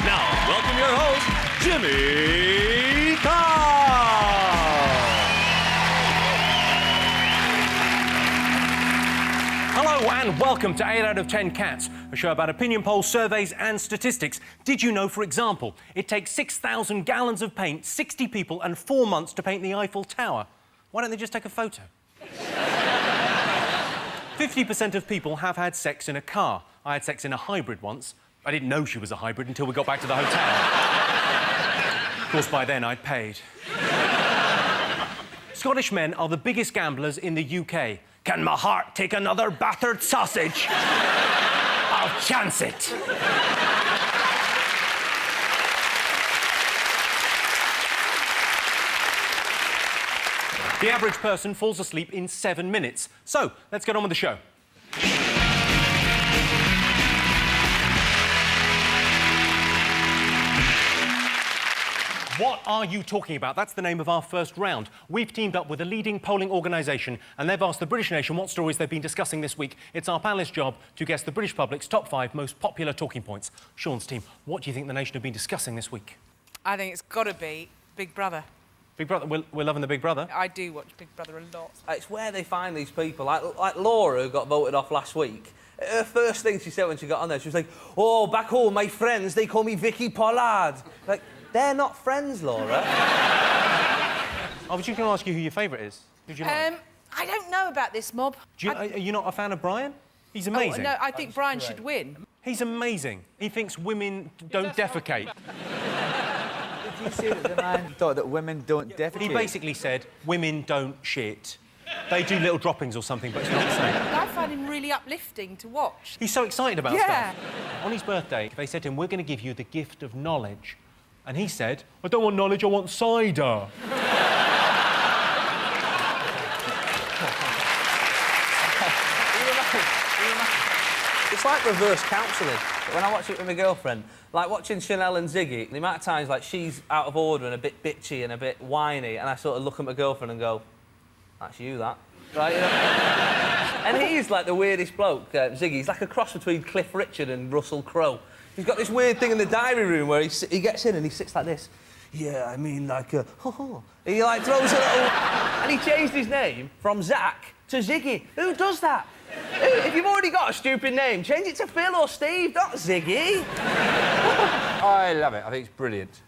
Now, welcome your host, Jimmy Carr. Hello and welcome to 8 out of 10 Cats, a show about opinion polls, surveys and statistics. Did you know, for example, it takes 6,000 gallons of paint, 60 people and 4 months to paint the Eiffel Tower? Why don't they just take a photo? 50% of people have had sex in a car. I had sex in a hybrid once. I didn't know she was a hybrid until we got back to the hotel. Of course, by then I'd paid. Scottish men are the biggest gamblers in the UK. Can my heart take another battered sausage? I'll chance it. The average person falls asleep in 7 minutes. So, let's get on with the show. What are you talking about? That's the name of our first round. We've teamed up with a leading polling organisation and they've asked the British nation what stories they've been discussing this week. It's our panellists' job to guess the British public's top 5 most popular talking points. Sean's team, what do you think the nation have been discussing this week? I think it's got to be Big Brother. Big Brother? We're loving the Big Brother. I do watch Big Brother a lot. It's where they find these people. Like Laura, who got voted off last week. Her first thing she said when she got on there, she was like, "Oh, back home, my friends, they call me Vicky Pollard." Like, they're not friends, Laura. I was just going to ask you who your favourite is. Who do you like? I don't know about this mob. Are you not a fan of Brian? He's amazing. Oh, no, I think Brian should win. He's amazing. He thinks women don't defecate. Did you say that the man thought that women don't defecate? He basically said women don't shit. They do little droppings or something, but it's not the same. I find him really uplifting to watch. He's so excited about Yeah. stuff. On his birthday, they said to him, "We're going to give you the gift of knowledge." And he said, "I don't want knowledge, I want cider." It's like reverse counselling. When I watch it with my girlfriend, like watching Chanel and Ziggy, the amount of times like she's out of order and a bit bitchy and a bit whiny, and I sort of look at my girlfriend and go, "That's you, that." Right? You know? And he's like the weirdest bloke, Ziggy. He's like a cross between Cliff Richard and Russell Crowe. He's got this weird thing in the diary room where he gets in and he sits like this. "Yeah, I mean, like, he like throws a little... And he changed his name from Zach to Ziggy. Who does that? If you've already got a stupid name, change it to Phil or Steve, not Ziggy. I love it. I think it's brilliant.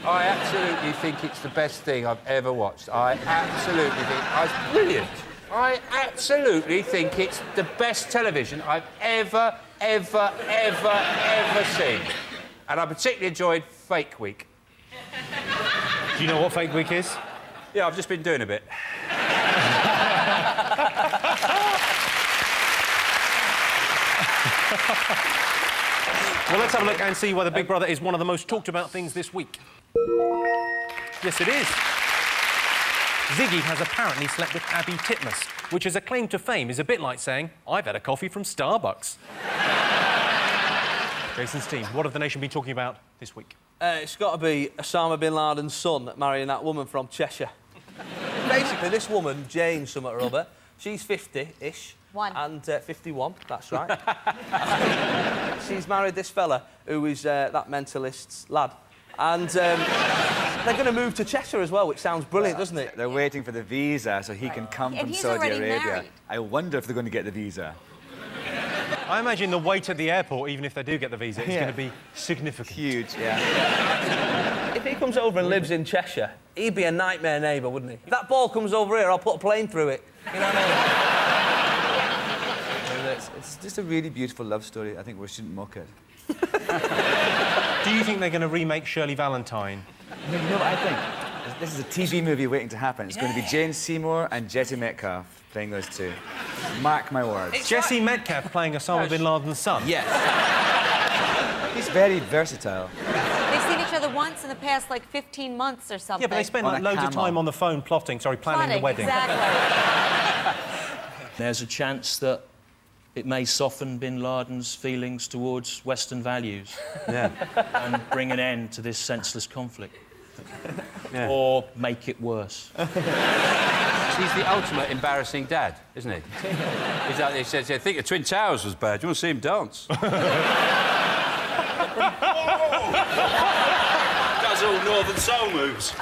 I absolutely think it's the best thing I've ever watched. I absolutely think it's brilliant. I absolutely think it's the best television I've ever seen. And I particularly enjoyed Fake Week. Do you know what Fake Week is? Yeah, I've just been doing a bit. Well, let's have a look and see whether Big Brother is one of the most talked about things this week. Yes, it is. Ziggy has apparently slept with Abby Titmus, which, as a claim to fame, is a bit like saying, "I've had a coffee from Starbucks." Jason's team, what have the nation been talking about this week? It's got to be Osama bin Laden's son marrying that woman from Cheshire. Basically, this woman, Jane something or other, she's 50-ish. And 51, that's right. She's married this fella who is that mentalist's lad. And they're going to move to Cheshire as well, which sounds brilliant, doesn't it? They're waiting for the visa so he can come from Saudi Arabia. I wonder if they're going to get the visa. I imagine the wait at the airport, even if they do get the visa, is going to be significant. Huge, yeah. If he comes over and lives in Cheshire, he'd be a nightmare neighbour, wouldn't he? If that ball comes over here, I'll put a plane through it. You know what I mean? It's just a really beautiful love story. I think we shouldn't mock it. Do you think they're going to remake Shirley Valentine? No, you know what I think? This is a TV movie waiting to happen. It's going to be Jane Seymour and Jessie Metcalfe playing those two. Mark my words. It's Jessie Metcalfe playing Osama bin Laden's son? Yes. He's very versatile. They've seen each other once in the past, like, 15 months or something. Yeah, but they spend like, loads of time on the phone planning the wedding. Exactly. There's a chance that it may soften bin Laden's feelings towards Western values and bring an end to this senseless conflict. Or make it worse. He's the ultimate embarrassing dad, isn't he? He's out there, he says, I think the Twin Towers was bad. Do you want to see him dance? Does all Northern Soul moves.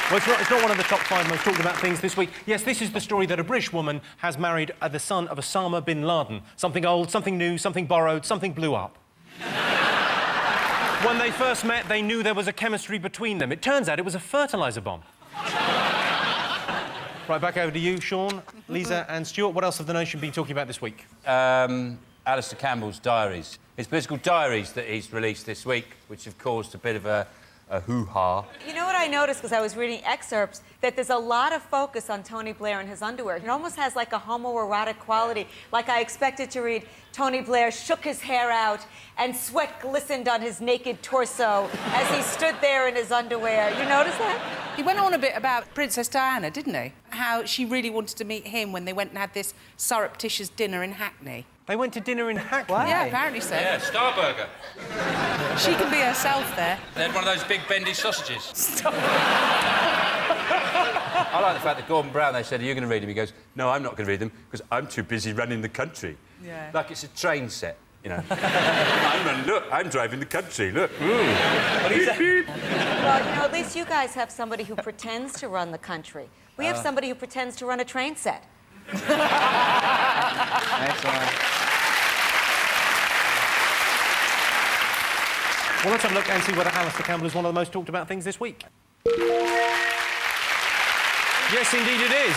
Well, it's not one of the top 5 most talked about things this week. Yes, this is the story that a British woman has married the son of Osama bin Laden. Something old, something new, something borrowed, something blew up. When they first met, they knew there was a chemistry between them. It turns out it was a fertiliser bomb. Right, back over to you, Sean, Lisa and Stuart. What else have the nation been talking about this week? Alistair Campbell's diaries. His political diaries that he's released this week, which have caused a bit of a hoo-ha. You know what I noticed, because I was reading excerpts, that there's a lot of focus on Tony Blair and his underwear. It almost has like a homoerotic quality. Like I expected to read, Tony Blair shook his hair out and sweat glistened on his naked torso as he stood there in his underwear. You notice that? He went on a bit about Princess Diana, didn't he? How she really wanted to meet him when they went and had this surreptitious dinner in Hackney. They went to dinner in Hackney? Yeah, apparently so. Yeah, Starburger. She can be herself there. They had one of those big bendy sausages. I like the fact that Gordon Brown, they said, are you going to read them? He goes, no, I'm not going to read them because I'm too busy running the country. Yeah. Like it's a train set, you know. I'm driving the country, look. Well, you know, at least you guys have somebody who pretends to run the country. We have somebody who pretends to run a train set. Excellent. Well, let's have a look and see whether Alistair Campbell is one of the most talked about things this week. Yes, indeed it is.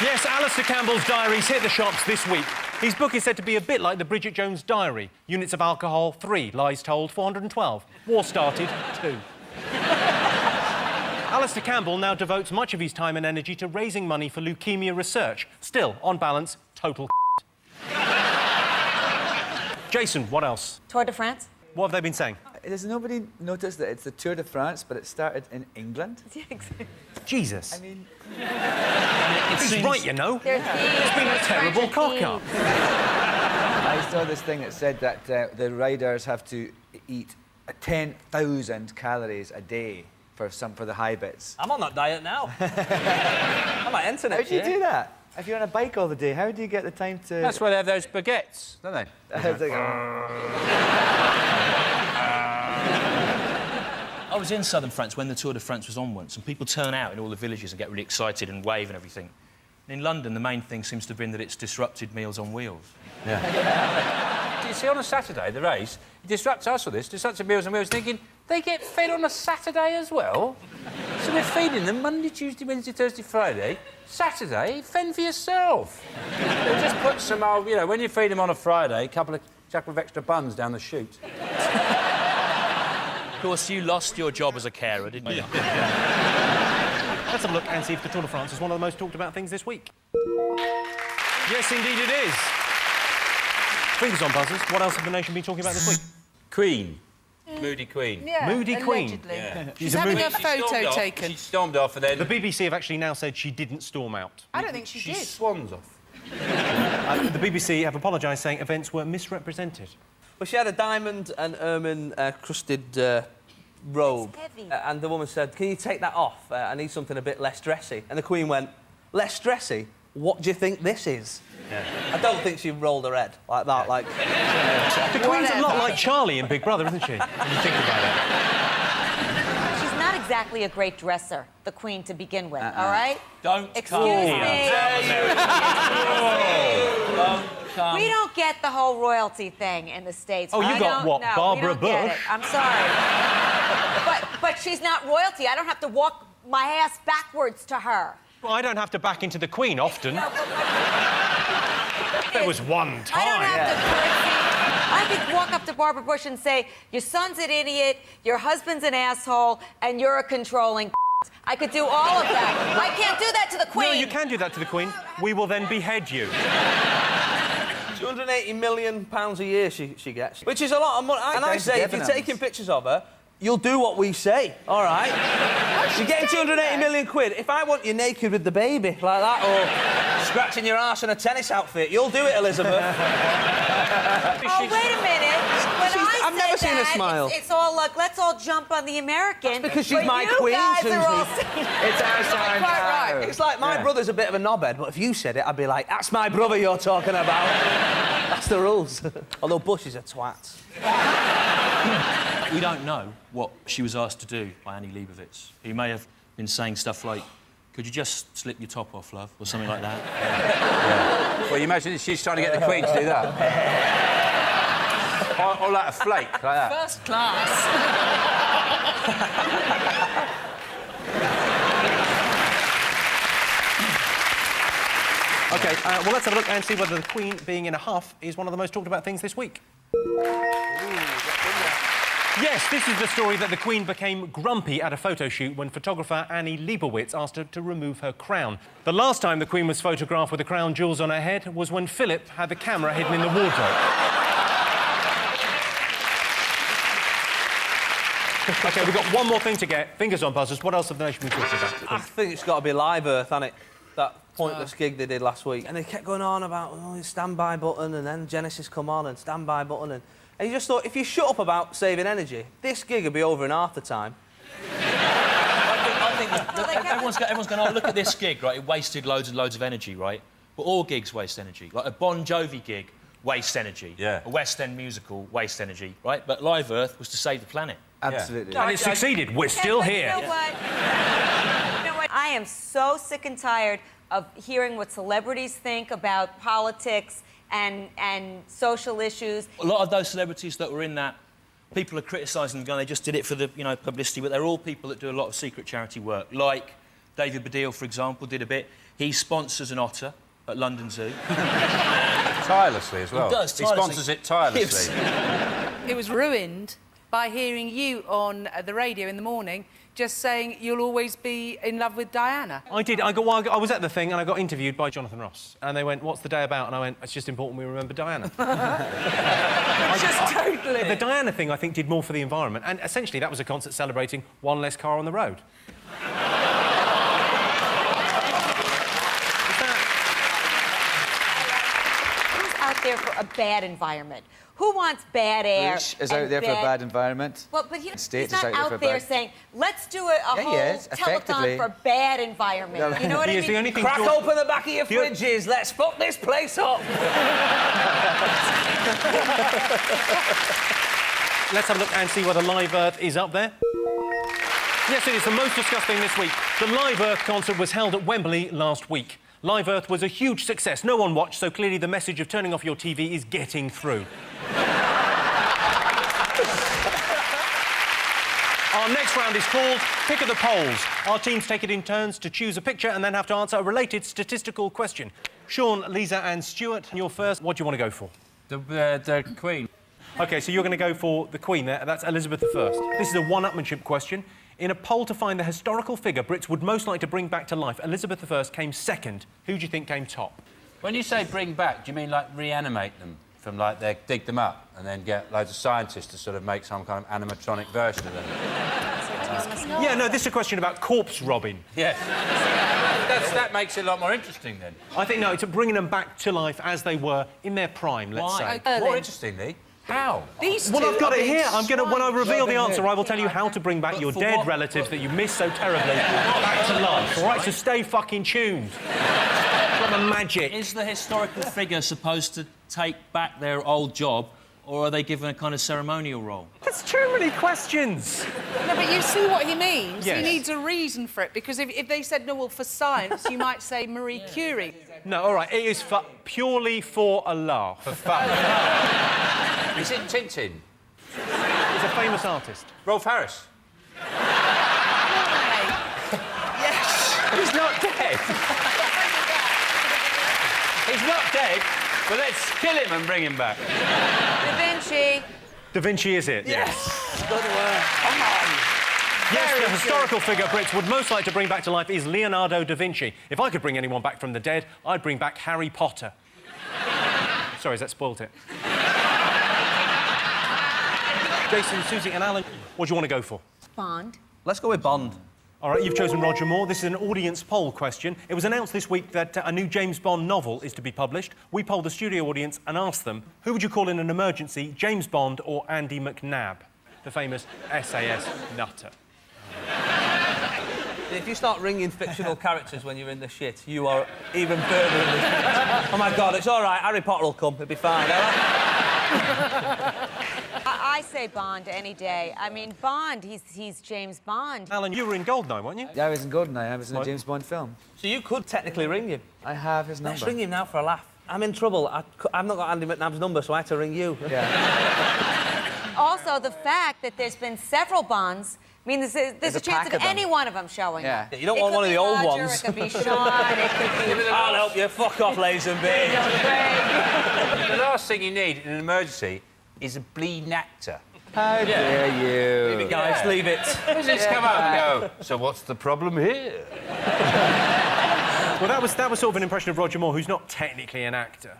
Yes, Alistair Campbell's diaries hit the shops this week. His book is said to be a bit like the Bridget Jones Diary. Units of alcohol, 3. Lies told, 412. War started, 2. Alistair Campbell now devotes much of his time and energy to raising money for leukemia research. Still, on balance, total Jason, what else? Tour de France? What have they been saying? Does nobody notice that it's the Tour de France, but it started in England? Yeah, exactly. Jesus. I mean... He's right, you know. It's been a terrible cock-up. I saw this thing that said that the riders have to eat 10,000 calories a day for the high bits. I'm on that diet now. I might enter next year. How do you do that? If you're on a bike all the day, how do you get the time to... That's why they have those baguettes, don't they? I was in southern France when the Tour de France was on once, and people turn out in all the villages and get really excited and wave and everything. And in London, the main thing seems to have been that it's disrupted meals on wheels. Yeah. Do you see on a Saturday, the race, it disrupts us with this, disrupts meals on wheels, thinking, they get fed on a Saturday as well? So we're feeding them Monday, Tuesday, Wednesday, Thursday, Friday. Saturday, fend for yourself. They just put some old, you know, when you feed them on a Friday, a couple of extra buns down the chute. Of course, you lost your job as a carer, didn't you? Let's have a look and see if the Tour de France is one of the most talked about things this week. Yes, indeed it is. Fingers on buzzers. What else have the nation been talking about this week? Queen. Moody Queen. Yeah, Moody Queen. allegedly. Yeah. She's having a photo taken. She stormed off and then... The BBC have actually now said she didn't storm out. I don't think she did. swans off. The BBC have apologised, saying events were misrepresented. Well, she had a diamond and ermine crusted robe. And the woman said, can you take that off? I need something a bit less dressy. And the Queen went, less dressy? What do you think this is? Yeah. I don't think she rolled her head like that, like... The Queen's a lot like Charlie in Big Brother, isn't she? When you think about it. She's not exactly a great dresser, the Queen, to begin with, all right? Don't Excuse me. We don't get the whole royalty thing in the States. Oh, you got what, Barbara Bush? I'm sorry. but she's not royalty. I don't have to walk my ass backwards to her. Well, I don't have to back into the Queen often. There was one time. I don't have to curtsy. I could walk up to Barbara Bush and say, your son's an idiot, your husband's an asshole, and you're a controlling I could do all of that. I can't do that to the Queen. No, you can do that to the Queen. We will then behead you. £280 million a year she gets, which is a lot of money. And I say, if you're taking pictures of her, you'll do what we say, all right? You're getting 280 million quid. If I want you naked with the baby, like that, or scratching your arse in a tennis outfit, you'll do it, Elizabeth. Oh, wait a minute. When I've never seen her smile. It's all like, let's all jump on the American. That's because she's but my you queen, guys are all Susie. It's our time Quite now. right. It's like my brother's a bit of a knobhead, but if you said it, I'd be like, that's my brother you're talking about. That's the rules. Although Bush is a twat. We don't know what she was asked to do by Annie Leibovitz. He may have been saying stuff like, could you just slip your top off, love? Or something like that. Yeah. Well, you imagine she's trying to get the Queen to do that. or like a flake, like that. First class. OK, well, let's have a look and see whether the Queen being in a huff is one of the most talked about things this week. Yes, this is the story that the Queen became grumpy at a photo shoot when photographer Annie Leibovitz asked her to remove her crown. The last time the Queen was photographed with the crown jewels on her head was when Philip had the camera hidden in the wardrobe. OK, we've got one more thing to get. Fingers on buzzers. What else have the nation been talking about? I think it's got to be Live Earth, hasn't it? That pointless gig they did last week. And they kept going on about, oh, standby button, and then Genesis come on, and standby button, and you just thought, if you shut up about saving energy, this gig would be over in half the time. I think that everyone's going, oh, look at this gig, right? It wasted loads and loads of energy, right? But all gigs waste energy. Like a Bon Jovi gig wastes energy. Yeah. A West End musical wastes energy, right? But Live Earth was to save the planet. Absolutely. And it succeeded. We're still here. You know what? You know what? I am so sick and tired of hearing what celebrities think about politics and social issues. A lot of those celebrities that were in that, people are criticising them, going, they just did it for the, publicity, but they're all people that do a lot of secret charity work. Like David Baddiel, for example, did a bit. He sponsors an otter at London Zoo. Tirelessly as well. He does, He tirelessly. sponsors it tirelessly. It was ruined by hearing you on the radio in the morning just saying you'll always be in love with Diana. I did. I was at the thing and I got interviewed by Jonathan Ross. And they went, what's the day about? And I went, it's just important we remember Diana. Totally. The Diana thing, I think, did more for the environment. And essentially, that was a concert celebrating one less car on the road. Who's out there for a bad environment? Who wants bad air? Bush is out there for a bad environment. Well, but he's not out out there saying, let's do a whole telethon effectively. for bad environment. You know what I mean? The only thing Crack open the back of your fridges. Let's fuck this place up. Let's have a look and see whether Live Earth is up there. Yes, it is the most discussed thing this week. The Live Earth concert was held at Wembley last week. Live Earth was a huge success. No one watched, so clearly the message of turning off your TV is getting through. Our next round is called Pick of the Polls. Our teams take it in turns to choose a picture and then have to answer a related statistical question. Sean, Lisa and Stuart, you're first. What do you want to go for? The Queen. OK, so you're going to go for the Queen there. That's Elizabeth I. This is a one-upmanship question. In a poll to find the historical figure Brits would most like to bring back to life, Elizabeth I came second. Who do you think came top? When you say bring back, do you mean like reanimate them from like they dig them up and then get loads of scientists to sort of make some kind of animatronic version of them? Yeah, no, this is a question about corpse robbing. Yes. That makes it a lot more interesting then. I think, no, it's bringing them back to life as they were in their prime, let's say. More interestingly, how? Well, I've got it here. When I reveal the answer, I will tell you how to bring back your dead relatives that you miss so terribly back to life. All right, so stay fucking tuned. Got the magic. Is the historical figure supposed to take back their old job, or are they given a kind of ceremonial role? That's too many questions. No, but you see what he means? Yes. He needs a reason for it, because if they said, no, well, for science, you might say Marie Curie. No, all right, it is purely for a laugh. For fun. Is it Tintin? He's a famous artist. Rolf Harris? Yes. He's not dead. He's not dead, but let's kill him and bring him back. Da Vinci. Da Vinci is it? Yes. Good work. Come on. Yes, the historical figure Brits would most like to bring back to life is Leonardo da Vinci. If I could bring anyone back from the dead, I'd bring back Harry Potter. Sorry, has that spoilt it? Jason, Susie and Alan, what do you want to go for? Bond. Let's go with Bond. All right, you've chosen Roger Moore. This is an audience poll question. It was announced this week that a new James Bond novel is to be published. We polled the studio audience and asked them, who would you call in an emergency, James Bond or Andy McNab, the famous SAS nutter? If you start ringing fictional characters when you're in the shit, you are even further in the shit. Oh, my God, it's all right. Harry Potter will come. It'll be fine. I say Bond any day. I mean, Bond, he's James Bond. Alan, you were in Goldeneye, weren't you? Yeah, I was in Goldeneye. I was in a James Bond film. So you could technically ring him. I have his number. Let's ring him now for a laugh. I'm in trouble. I've not got Andy McNab's number, so I had to ring you. Yeah. Also, the fact that there's been several Bonds means there's a chance of any one of them showing up. You don't want one of the old Roger, ones. It could be Sean, it could be... I'll help you. Fuck off, Lazenby. The last thing you need in an emergency is a bleeding actor. How dare you? Leave it, guys, leave it. Does this come up and go, so what's the problem here? Well, that was sort of an impression of Roger Moore, who's not technically an actor.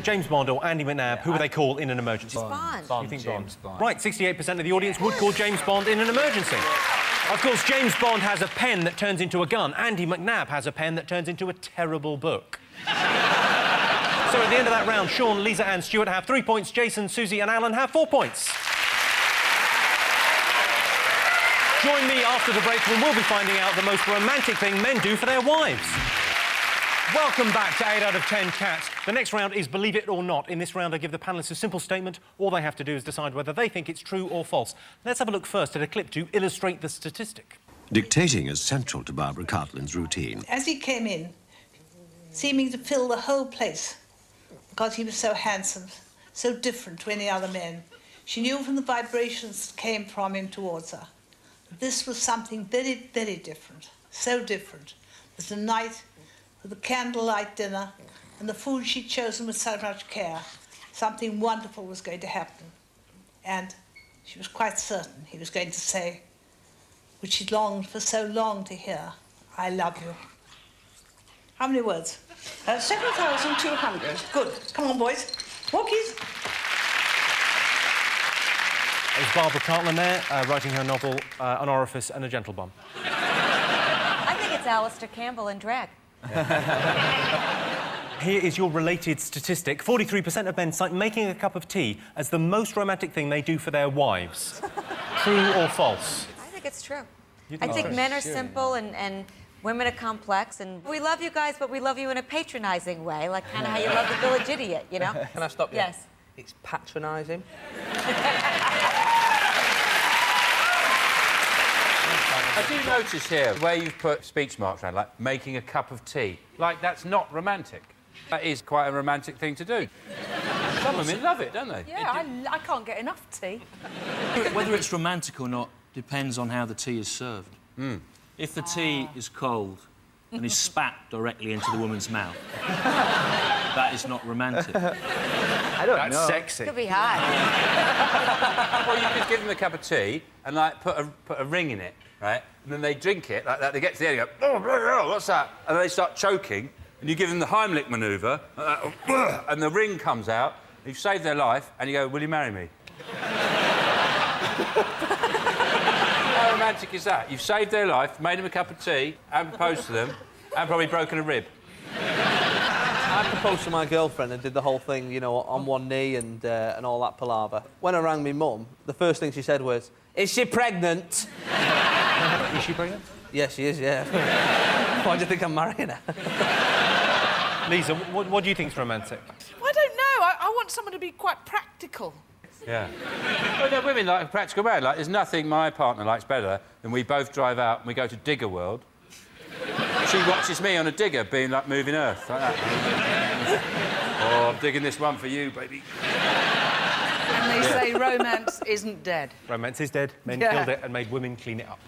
James Bond or Andy McNab, who would they call in an emergency? Bond. You think James Bond? Bond. Right, 68% of the audience would call James Bond in an emergency. Of course, James Bond has a pen that turns into a gun. Andy McNab has a pen that turns into a terrible book. So at the end of that round, Sean, Lisa and Stuart have 3 points. Jason, Susie and Alan have 4 points. Join me after the break when we'll be finding out the most romantic thing men do for their wives. Welcome back to 8 out of 10 Cats. The next round is Believe It or Not. In this round, I give the panellists a simple statement. All they have to do is decide whether they think it's true or false. Let's have a look first at a clip to illustrate the statistic. Dictating is central to Barbara Cartland's routine. As he came in, seeming to fill the whole place, because he was so handsome, so different to any other man, she knew from the vibrations that came from him towards her that this was something very, very different, so different that the night with the candlelight dinner and the food she'd chosen with so much care, something wonderful was going to happen. And she was quite certain he was going to say, which she'd longed for so long to hear, I love you. How many words? 7,200. Good. Come on, boys. Walkies. There's Barbara Cartland there, writing her novel, An Orifice and a Gentle Bum. I think it's Alistair Campbell in drag. Here is your related statistic. 43% of men cite making a cup of tea as the most romantic thing they do for their wives. True or false? I think it's true. You I think think so? men are simple and women are complex, and we love you guys, but we love you in a patronising way, like kind of how you love the village idiot, you know? Can I stop you? Yes. It's patronising. I do notice here where you've put speech marks around, like making a cup of tea. Like, that's not romantic. That is quite a romantic thing to do. Some women love it, don't they? Yeah, I can't get enough tea. Whether it's romantic or not depends on how the tea is served. If the tea is cold and is spat directly into the woman's mouth, that is not romantic. I don't know. That's sexy. Could be hot. Well, you could give them a cup of tea and, like, put a ring in it, right? And then they drink it like that. They get to the end and go, oh, blah, blah, what's that? And then they start choking, and you give them the Heimlich manoeuvre, and the ring comes out. You've saved their life, and you go, will you marry me? How romantic is that? You've saved their life, made them a cup of tea, and proposed to them, and probably broken a rib. I proposed to my girlfriend and did the whole thing, you know, on one knee and all that palaver. When I rang me mum, the first thing she said was, is she pregnant? Is she pregnant? Yeah, she is, yeah. Why do you think I'm marrying her? Lisa, what do you think's romantic? I don't know. I want someone to be quite practical. Yeah. Well, no, women like a practical man. Like, there's nothing my partner likes better than we both drive out and we go to Digger World. She watches me on a digger being like moving earth, like that. Oh, I'm digging this one for you, baby. And they say romance isn't dead. Romance is dead. Men killed it and made women clean it up.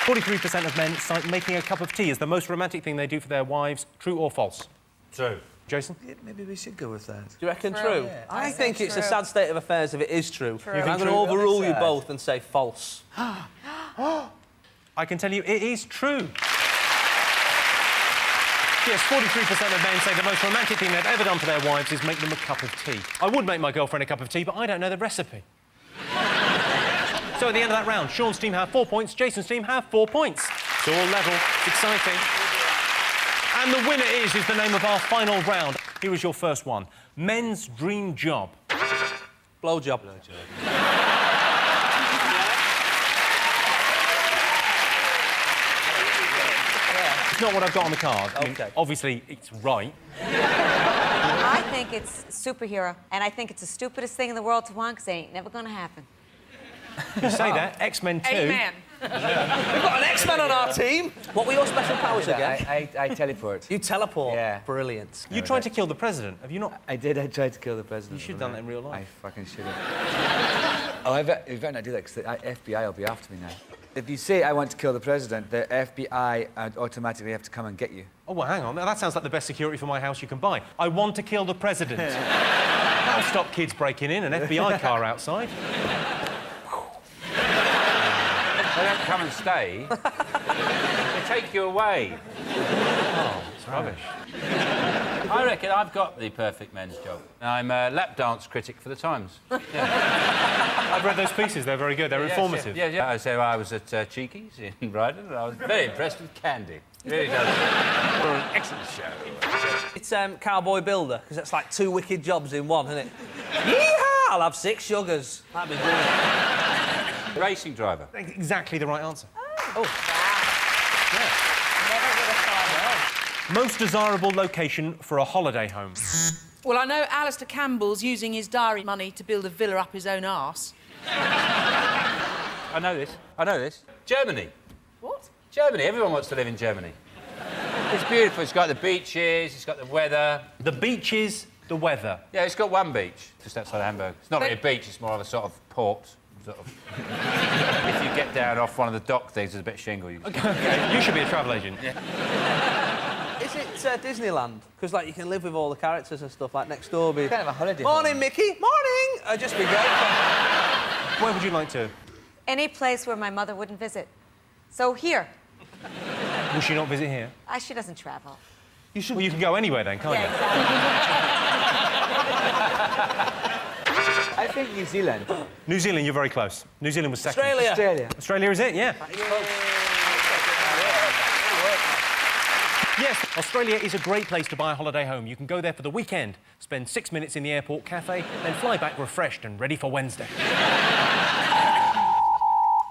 43% of men cite making a cup of tea as the most romantic thing they do for their wives. True or false? True. Jason? Yeah, maybe we should go with that. Do you reckon true? Yeah. I think it's a sad state of affairs if it is true. You I'm think going to true? overrule you Sad. both and say false. I can tell you it is true. Yes, 43% of men say the most romantic thing they've ever done for their wives is make them a cup of tea. I would make my girlfriend a cup of tea, but I don't know the recipe. So at the end of that round, Sean's team have 4 points, Jason's team have 4 points. It's all level. It's exciting. And the winner is the name of our final round. Here is your first one. Men's dream job. Blowjob. It's not what I've got on the card. I mean, obviously, it's right. I think it's superhero, and I think it's the stupidest thing in the world to want, because it ain't never gonna happen. You say that. X-Men 2. Amen. We've got an X-Men on our team. What were your special powers again? I teleport. You teleport? Yeah. Brilliant. You tried to kill the president, have you not? I did. I tried to kill the president. You should have done that in real life. I fucking should have. Oh, I better not do that, because the FBI will be after me now. If you say I want to kill the president, the FBI automatically have to come and get you. Oh, well, hang on. Now, that sounds like the best security for my house you can buy. I want to kill the president. That'll stop kids breaking in, an FBI car outside. They don't come and stay. They take you away. Oh, it's rubbish. I reckon I've got the perfect men's job. I'm a lap dance critic for the Times. Yeah. I've read those pieces. They're very good. They're informative. Yeah. So I was at Cheeky's in Brighton, and I was very impressed with Candy. It really does. For an excellent show. It's Cowboy Builder, because it's like 2 wicked jobs in one, isn't it? Yeehaw! I'll have 6 sugars. That'd be brilliant. Racing driver. Exactly the right answer. Oh, wow. Yeah. Never would have thought. Most desirable location for a holiday home. Well, I know Alistair Campbell's using his diary money to build a villa up his own arse. I know this. Germany. What? Germany. Everyone wants to live in Germany. It's beautiful. It's got the beaches, it's got the weather. The beaches, the weather. Yeah, it's got one beach, just outside Hamburg. It's not really a beach, it's more of a sort of port. Sort of. If you get down off one of the dock things, there's a bit of shingle. You Okay. You should be a travel agent. Is it Disneyland? Because, like, you can live with all the characters and stuff, like, next door be... Kind of a holiday. Morning, Mickey! Morning! I'd just be great. Where would you like to? Any place where my mother wouldn't visit. So here. Will she not visit here? She doesn't travel. You should. Well, you can go anywhere then, can't you? Exactly. I think New Zealand. New Zealand, you're very close. New Zealand was second. Australia. Australia is it? Yeah. Yes, Australia is a great place to buy a holiday home. You can go there for the weekend, spend 6 minutes in the airport cafe, then fly back refreshed and ready for Wednesday.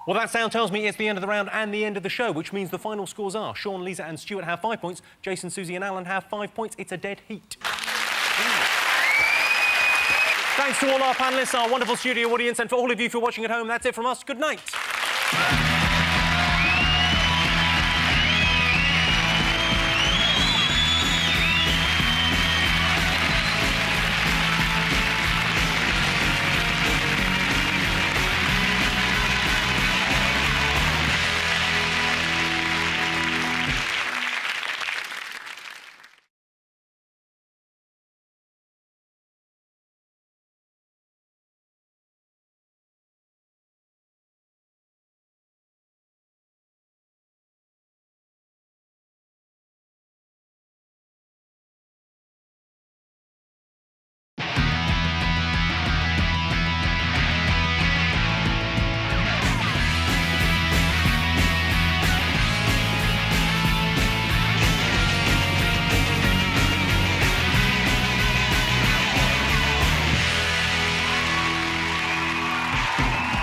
Well, that sound tells me it's the end of the round and the end of the show, which means the final scores are Sean, Lisa and Stuart have 5 points, Jason, Susie and Alan have 5 points. It's a dead heat. Thanks to all our panellists, our wonderful studio audience, and for all of you for watching at home, that's it from us. Good night.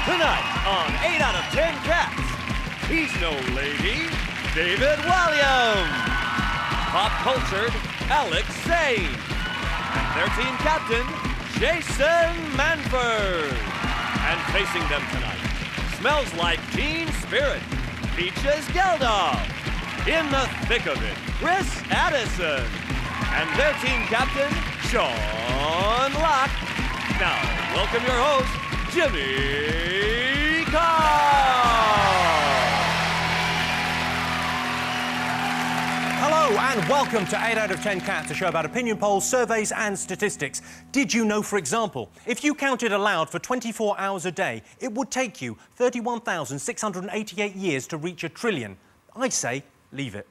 Tonight on 8 out of 10 Cats, he's no lady, David Walliams. Pop-cultured Alex Zane. And their team captain, Jason Manford. And facing them tonight, smells like teen spirit, Peaches Geldof. In the thick of it, Chris Addison. And their team captain, Sean Locke. Now, welcome your host, Jimmy Carr! Hello and welcome to 8 out of 10 Cats, a show about opinion polls, surveys and statistics. Did you know, for example, if you counted aloud for 24 hours a day, it would take you 31,688 years to reach a trillion? I'd say, leave it.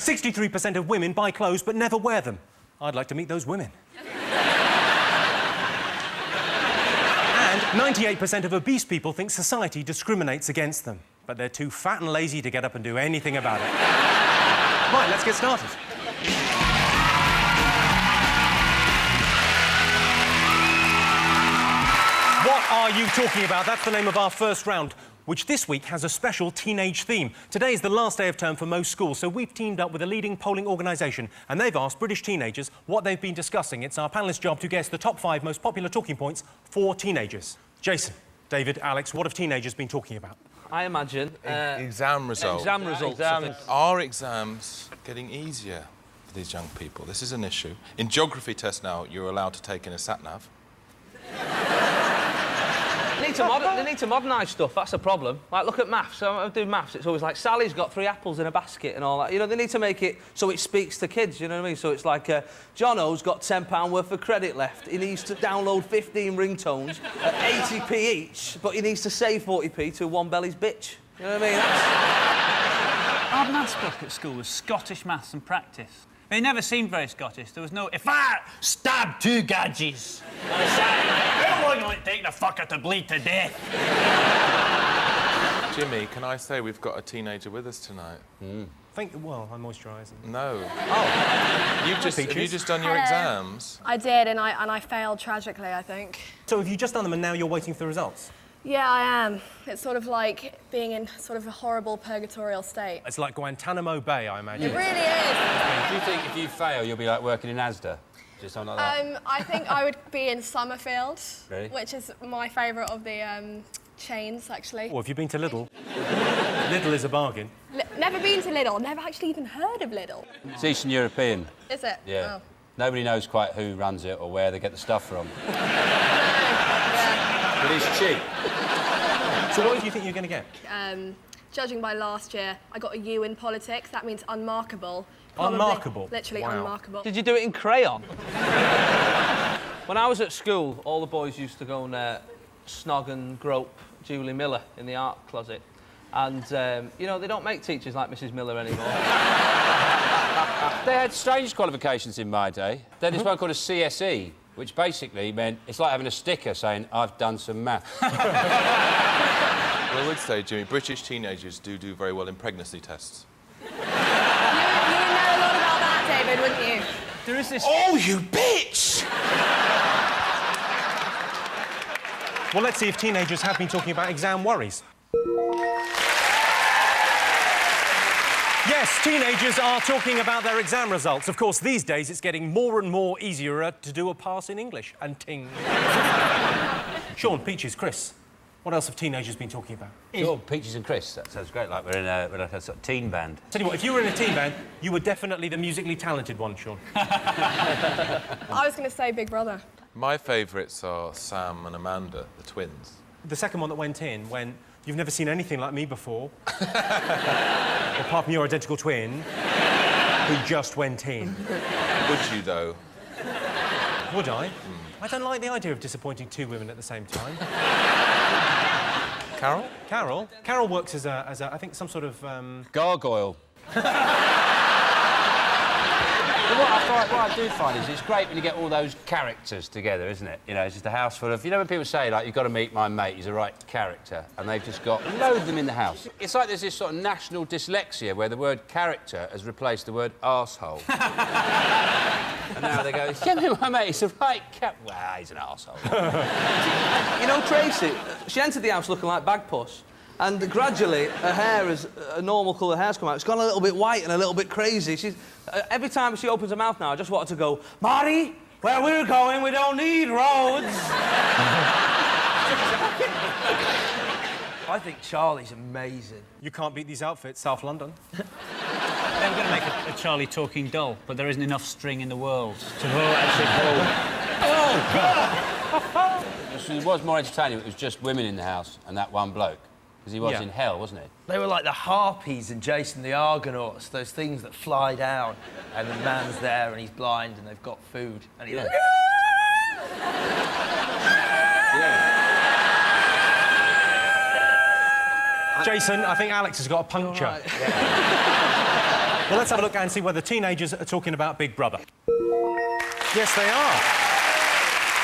63% of women buy clothes but never wear them. I'd like to meet those women. And 98% of obese people think society discriminates against them, but they're too fat and lazy to get up and do anything about it. Right, let's get started. What are you talking about? That's the name of our first round, which this week has a special teenage theme. Today is the last day of term for most schools, so we've teamed up with a leading polling organisation and they've asked British teenagers what they've been discussing. It's our panellists' job to guess the top 5 most popular talking points for teenagers. Jason, David, Alex, what have teenagers been talking about? I imagine... exam results. Exam results. Are exams getting easier for these young people? This is an issue. In geography tests now, you're allowed to take in a sat-nav. They need to modernise stuff, that's the problem. Like, look at maths. I do maths, it's always like, Sally's got 3 apples in a basket and all that. You know, they need to make it so it speaks to kids, you know what I mean? So it's like, Jono's got £10 worth of credit left. He needs to download 15 ringtones at 80p each, but he needs to save 40p to One Belly's bitch. You know what I mean? Our maths book at school was Scottish maths and practice. They never seemed very Scottish. There was no, if I stab 2 gadgets, I say, how long will it take the fucker to bleed to death? Jimmy, can I say we've got a teenager with us tonight? Well, I'm moisturising. No. Oh. Have you just done your exams? I did, and I failed tragically, I think. So have you just done them and now you're waiting for the results? Yeah, I am. It's sort of like being in sort of a horrible purgatorial state. It's like Guantanamo Bay, I imagine. It really is. Do you think if you fail, you'll be like working in Asda? Just something like that? I think I would be in Summerfield, Really? which is my favourite of the chains, actually. Well, have you been to Lidl? Lidl is a bargain. Never been to Lidl. Never actually even heard of Lidl. It's Eastern European. Is it? Yeah. Oh. Nobody knows quite who runs it or where they get the stuff from. But it's cheap. So what do you think you're going to get? Judging by last year, I got a U in politics. That means unmarkable. Unmarkable? Literally Wow. unmarkable. Did you do it in crayon? When I was at school, all the boys used to go and snog and grope Julie Miller in the art closet. And, you know, they don't make teachers like Mrs Miller anymore. They had strange qualifications in my day. They had this one called a CSE, which basically meant it's like having a sticker saying, I've done some maths. Well, I would say, Jimmy, British teenagers do very well in pregnancy tests. You would know a lot about that, David, wouldn't you? There is this... Oh, you bitch! Well, let's see if teenagers have been talking about exam worries. Yes, teenagers are talking about their exam results. Of course, these days it's getting more and more easier to do a pass in English. And ting. Sean, Peaches, Chris, what else have teenagers been talking about? Sure, Peaches and Chris. That sounds great, like we're in a sort of teen band. Tell you what, if you were in a teen band, you were definitely the musically talented one, Sean. I was going to say Big Brother. My favourites are Sam and Amanda, the twins. The second one that went in, when you've never seen anything like me before, apart from your identical twin, who just went in. Would you, though? Would I? I don't like the idea of disappointing 2 women at the same time. Carol? Carol works as a I think, some sort of... Gargoyle. What I do find is it's great when you get all those characters together, isn't it? You know, it's just a house full of... You know when people say, like, you've got to meet my mate, he's a right character, and they've just got loads of them in the house. It's like there's this sort of national dyslexia where the word character has replaced the word arsehole. And now they go, yeah, my mate, he's a right Well, he's an arsehole. You know, Tracy, she entered the house looking like Bagpuss. And gradually, her hair is a normal colour hair's come out. It's gone a little bit white and a little bit crazy. She's every time she opens her mouth now, I just want her to go, Marty, where we're going, we don't need roads. I think Charlie's amazing. You can't beat these outfits, South London. They were going to make a Charlie talking doll, but there isn't enough string in the world to actually hold. Oh, God! It was more entertaining if it was just women in the house and that one bloke. Because he was in hell, wasn't he? They were like the harpies in Jason the Argonauts, those things that fly down, and the man's there and he's blind and they've got food, and he's like... Jason, I think Alex has got a puncture. Right. Well, let's have a look and see whether teenagers are talking about Big Brother. Yes, they are.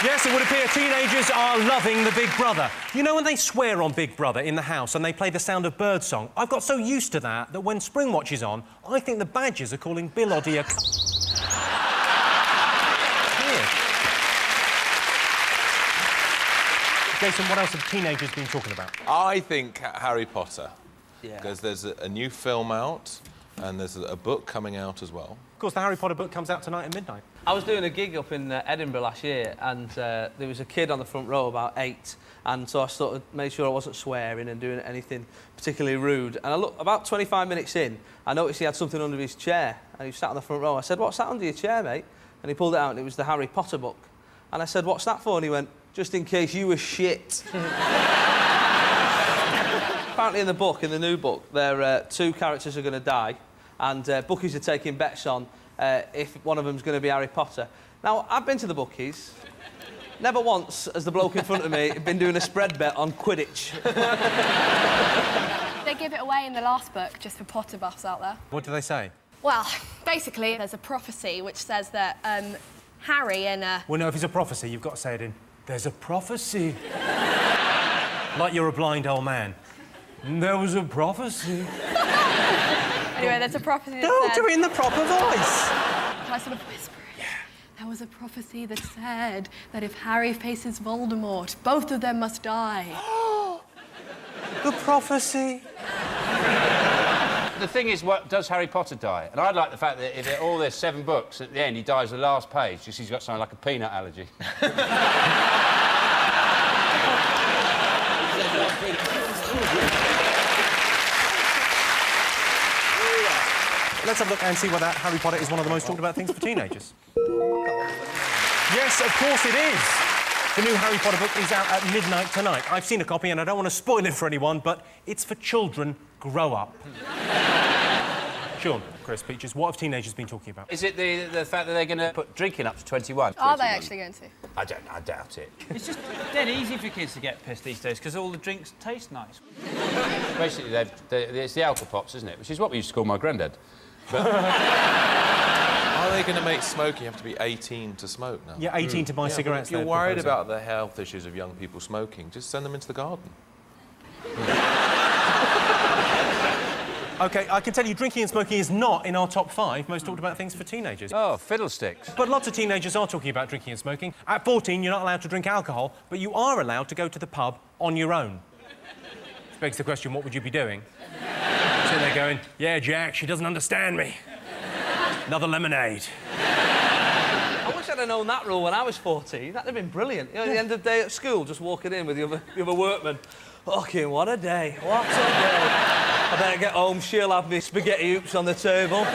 Yes, it would appear teenagers are loving the Big Brother. You know when they swear on Big Brother in the house and they play the Sound of Birdsong? I've got so used to that when Springwatch is on, I think the badgers are calling Bill Oddie a Jason, what else have teenagers been talking about? I think Harry Potter. Yeah. Because there's a new film out and there's a book coming out as well. Of course, the Harry Potter book comes out tonight at midnight. I was doing a gig up in Edinburgh last year and there was a kid on the front row about 8 and so I sort of made sure I wasn't swearing and doing anything particularly rude. And I looked, about 25 minutes in, I noticed he had something under his chair and he sat on the front row. I said, "What's that under your chair, mate?" And he pulled it out and it was the Harry Potter book. And I said, "What's that for?" And he went, "Just in case you were shit." Apparently in the book, in the new book, two characters are going to die and bookies are taking bets on if one of them's going to be Harry Potter. Now, I've been to the bookies. Never once has the bloke in front of me been doing a spread bet on Quidditch. They give it away in the last book, just for Potter buffs out there. What do they say? Well, basically, there's a prophecy which says that Harry and... Well, no, if it's a prophecy, you've got to say it in, "There's a prophecy." Like you're a blind old man. "There was a prophecy." Anyway, there's a prophecy that Don't says... do it in the proper voice. Can I sort of whisper it? Yeah. There was a prophecy that said that if Harry faces Voldemort, both of them must die. The prophecy. The thing is, what does Harry Potter die? And I'd like the fact that if all there's 7 books, at the end he dies the last page just he's got something like a peanut allergy. Let's have a look and see whether Harry Potter is one of the most talked about things for teenagers. Yes, of course it is. The new Harry Potter book is out at midnight tonight. I've seen a copy and I don't want to spoil it for anyone, but it's for children. Grow up. Sean, Chris, Peaches, what have teenagers been talking about? Is it the fact that they're going to put drinking up to 21? Are they actually going to? I doubt it. It's just dead easy for kids to get pissed these days because all the drinks taste nice. Basically, it's the alcohol pops, isn't it? Which is what we used to call my granddad. But... Are they going to make smoking? You have to be 18 to smoke now. Yeah, 18 to buy cigarettes. If you're worried about the health issues of young people smoking, just send them into the garden. OK, I can tell you drinking and smoking is not in our top 5 most talked about things for teenagers. Oh, fiddlesticks. But lots of teenagers are talking about drinking and smoking. At 14, you're not allowed to drink alcohol, but you are allowed to go to the pub on your own. Which begs the question, what would you be doing? So they're going, "Yeah, Jack, she doesn't understand me. Another lemonade." I wish I'd have known that rule when I was 14. That'd have been brilliant. You know, at the end of the day at school, just walking in with the other workmen. Fucking what a day. What a day. I better get home, she'll have me spaghetti hoops on the table.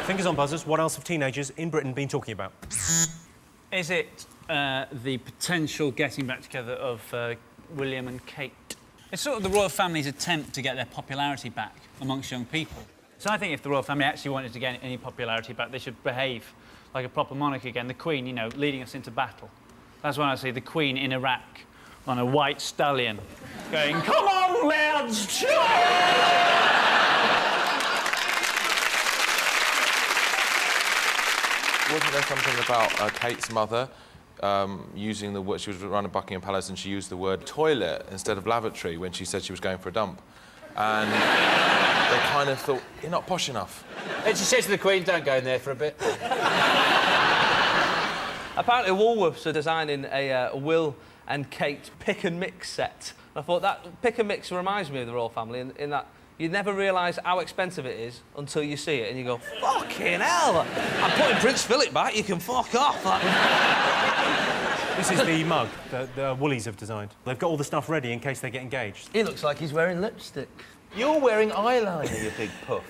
Fingers on buzzers, what else have teenagers in Britain been talking about? Is it the potential getting back together of William and Kate? It's sort of the royal family's attempt to get their popularity back amongst young people. So I think if the royal family actually wanted to get any popularity back, they should behave like a proper monarch again. The Queen, you know, leading us into battle. That's when I see the Queen in Iraq on a white stallion going, "Come on, lads, Wasn't there something about Kate's mother using the word... She was running Buckingham Palace and she used the word toilet instead of lavatory when she said she was going for a dump. And they kind of thought, "You're not posh enough." And she said to the Queen, "Don't go in there for a bit." Apparently Woolworths are designing a Will and Kate pick and mix set. I thought that pick and mix reminds me of the royal family in that you never realise how expensive it is until you see it and you go, "Fucking hell! I'm putting Prince Philip back, you can fuck off." This is the mug that the Woolies have designed. They've got all the stuff ready in case they get engaged. He looks like he's wearing lipstick. You're wearing eyeliner, you big puff.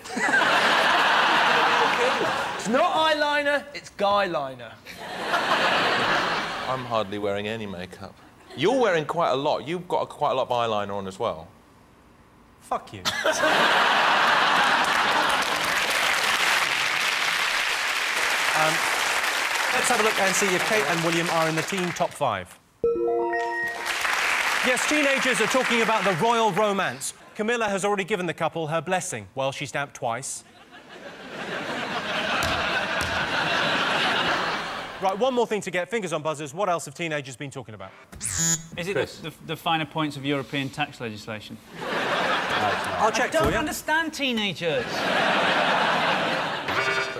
It's not eyeliner, it's guy-liner. I'm hardly wearing any makeup. You're wearing quite a lot. You've got quite a lot of eyeliner on as well. Fuck you. Let's have a look and see if Kate and William are in the teen top 5. Yes, teenagers are talking about the royal romance. Camilla has already given the couple her blessing. Well, she stamped twice. Right, one more thing to get fingers on buzzers. What else have teenagers been talking about? Is it the finer points of European tax legislation? I'll check for you. I don't understand teenagers.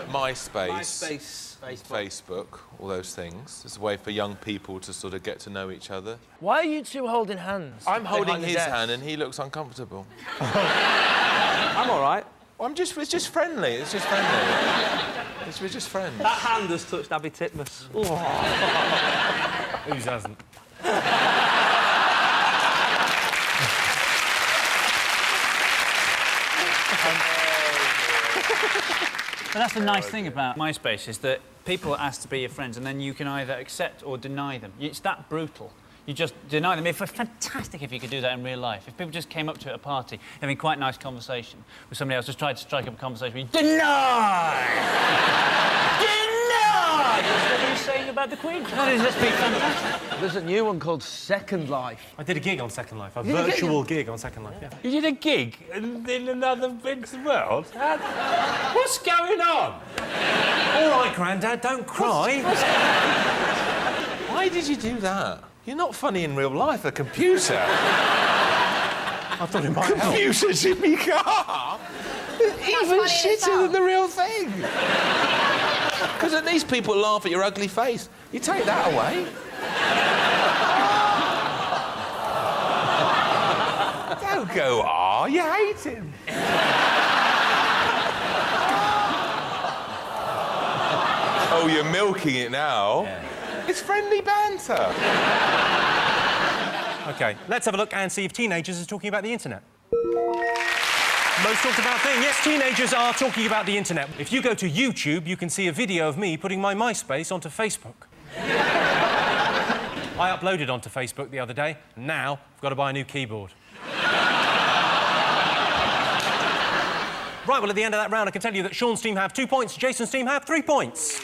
MySpace, Facebook, all those things. It's a way for young people to sort of get to know each other. Why are you two holding hands? I'm holding behind the his desk? hand and he looks uncomfortable. I'm all right. It's just friendly. It's just friendly. We're just friends. That hand has touched Abby Titmus. Whose hasn't? But that's the nice thing about MySpace, is that people are asked to be your friends and then you can either accept or deny them. It's that brutal. You just deny them. It's fantastic if you could do that in real life. If people just came up to you at a party, having quite a nice conversation with somebody else, just tried to strike up a conversation with you, deny! Deny! That's what you're saying about the Queen. That is just be fantastic. There's a new one called Second Life. I did a gig on Second Life, a virtual gig on Second Life, yeah. You did a gig in another bit of the world? What's going on? All right, Grandad, don't cry. Why did you do that? You're not funny in real life, a computer. I thought it might help. Computer Jimmy Carr? Even shitter than the real thing. Because at least people laugh at your ugly face. You take that away. Don't go, you hate him. Oh, you're milking it now. Yeah. It's friendly banter. OK, let's have a look and see if teenagers are talking about the internet. Most talked about thing. Yes, teenagers are talking about the internet. If you go to YouTube, you can see a video of me putting my MySpace onto Facebook. I uploaded onto Facebook the other day, and now I've got to buy a new keyboard. Right, well, at the end of that round, I can tell you that Sean's team have 2 points, Jason's team have 3 points.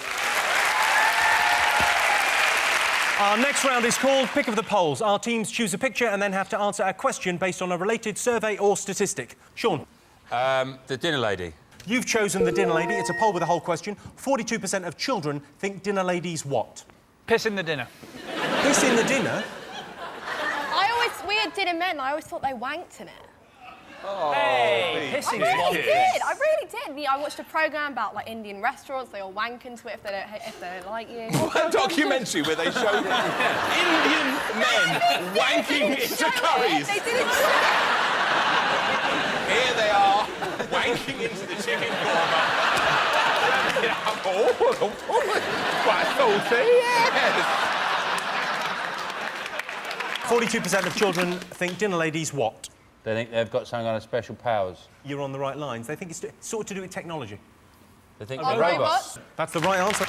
Our next round is called Pick of the Polls. Our teams choose a picture and then have to answer a question based on a related survey or statistic. Sean? The dinner lady. You've chosen the dinner lady. It's a poll with a whole question. 42% of children think dinner ladies what? Piss in the dinner. Piss in the dinner? We had dinner men, I always thought they wanked in it. Oh, hey, pissing I really did. I really did. I watched a programme about like Indian restaurants. They all wank into it if they don't like you. What documentary where they showed Indian men wanking into curries? They did it. Here they are, wanking into the chicken korma. Quite salty, yes. 42% of children think dinner ladies what? They think they've got some kind of special powers. You're on the right lines. They think it's sort of to do with technology. They think they're robots. That's the right answer.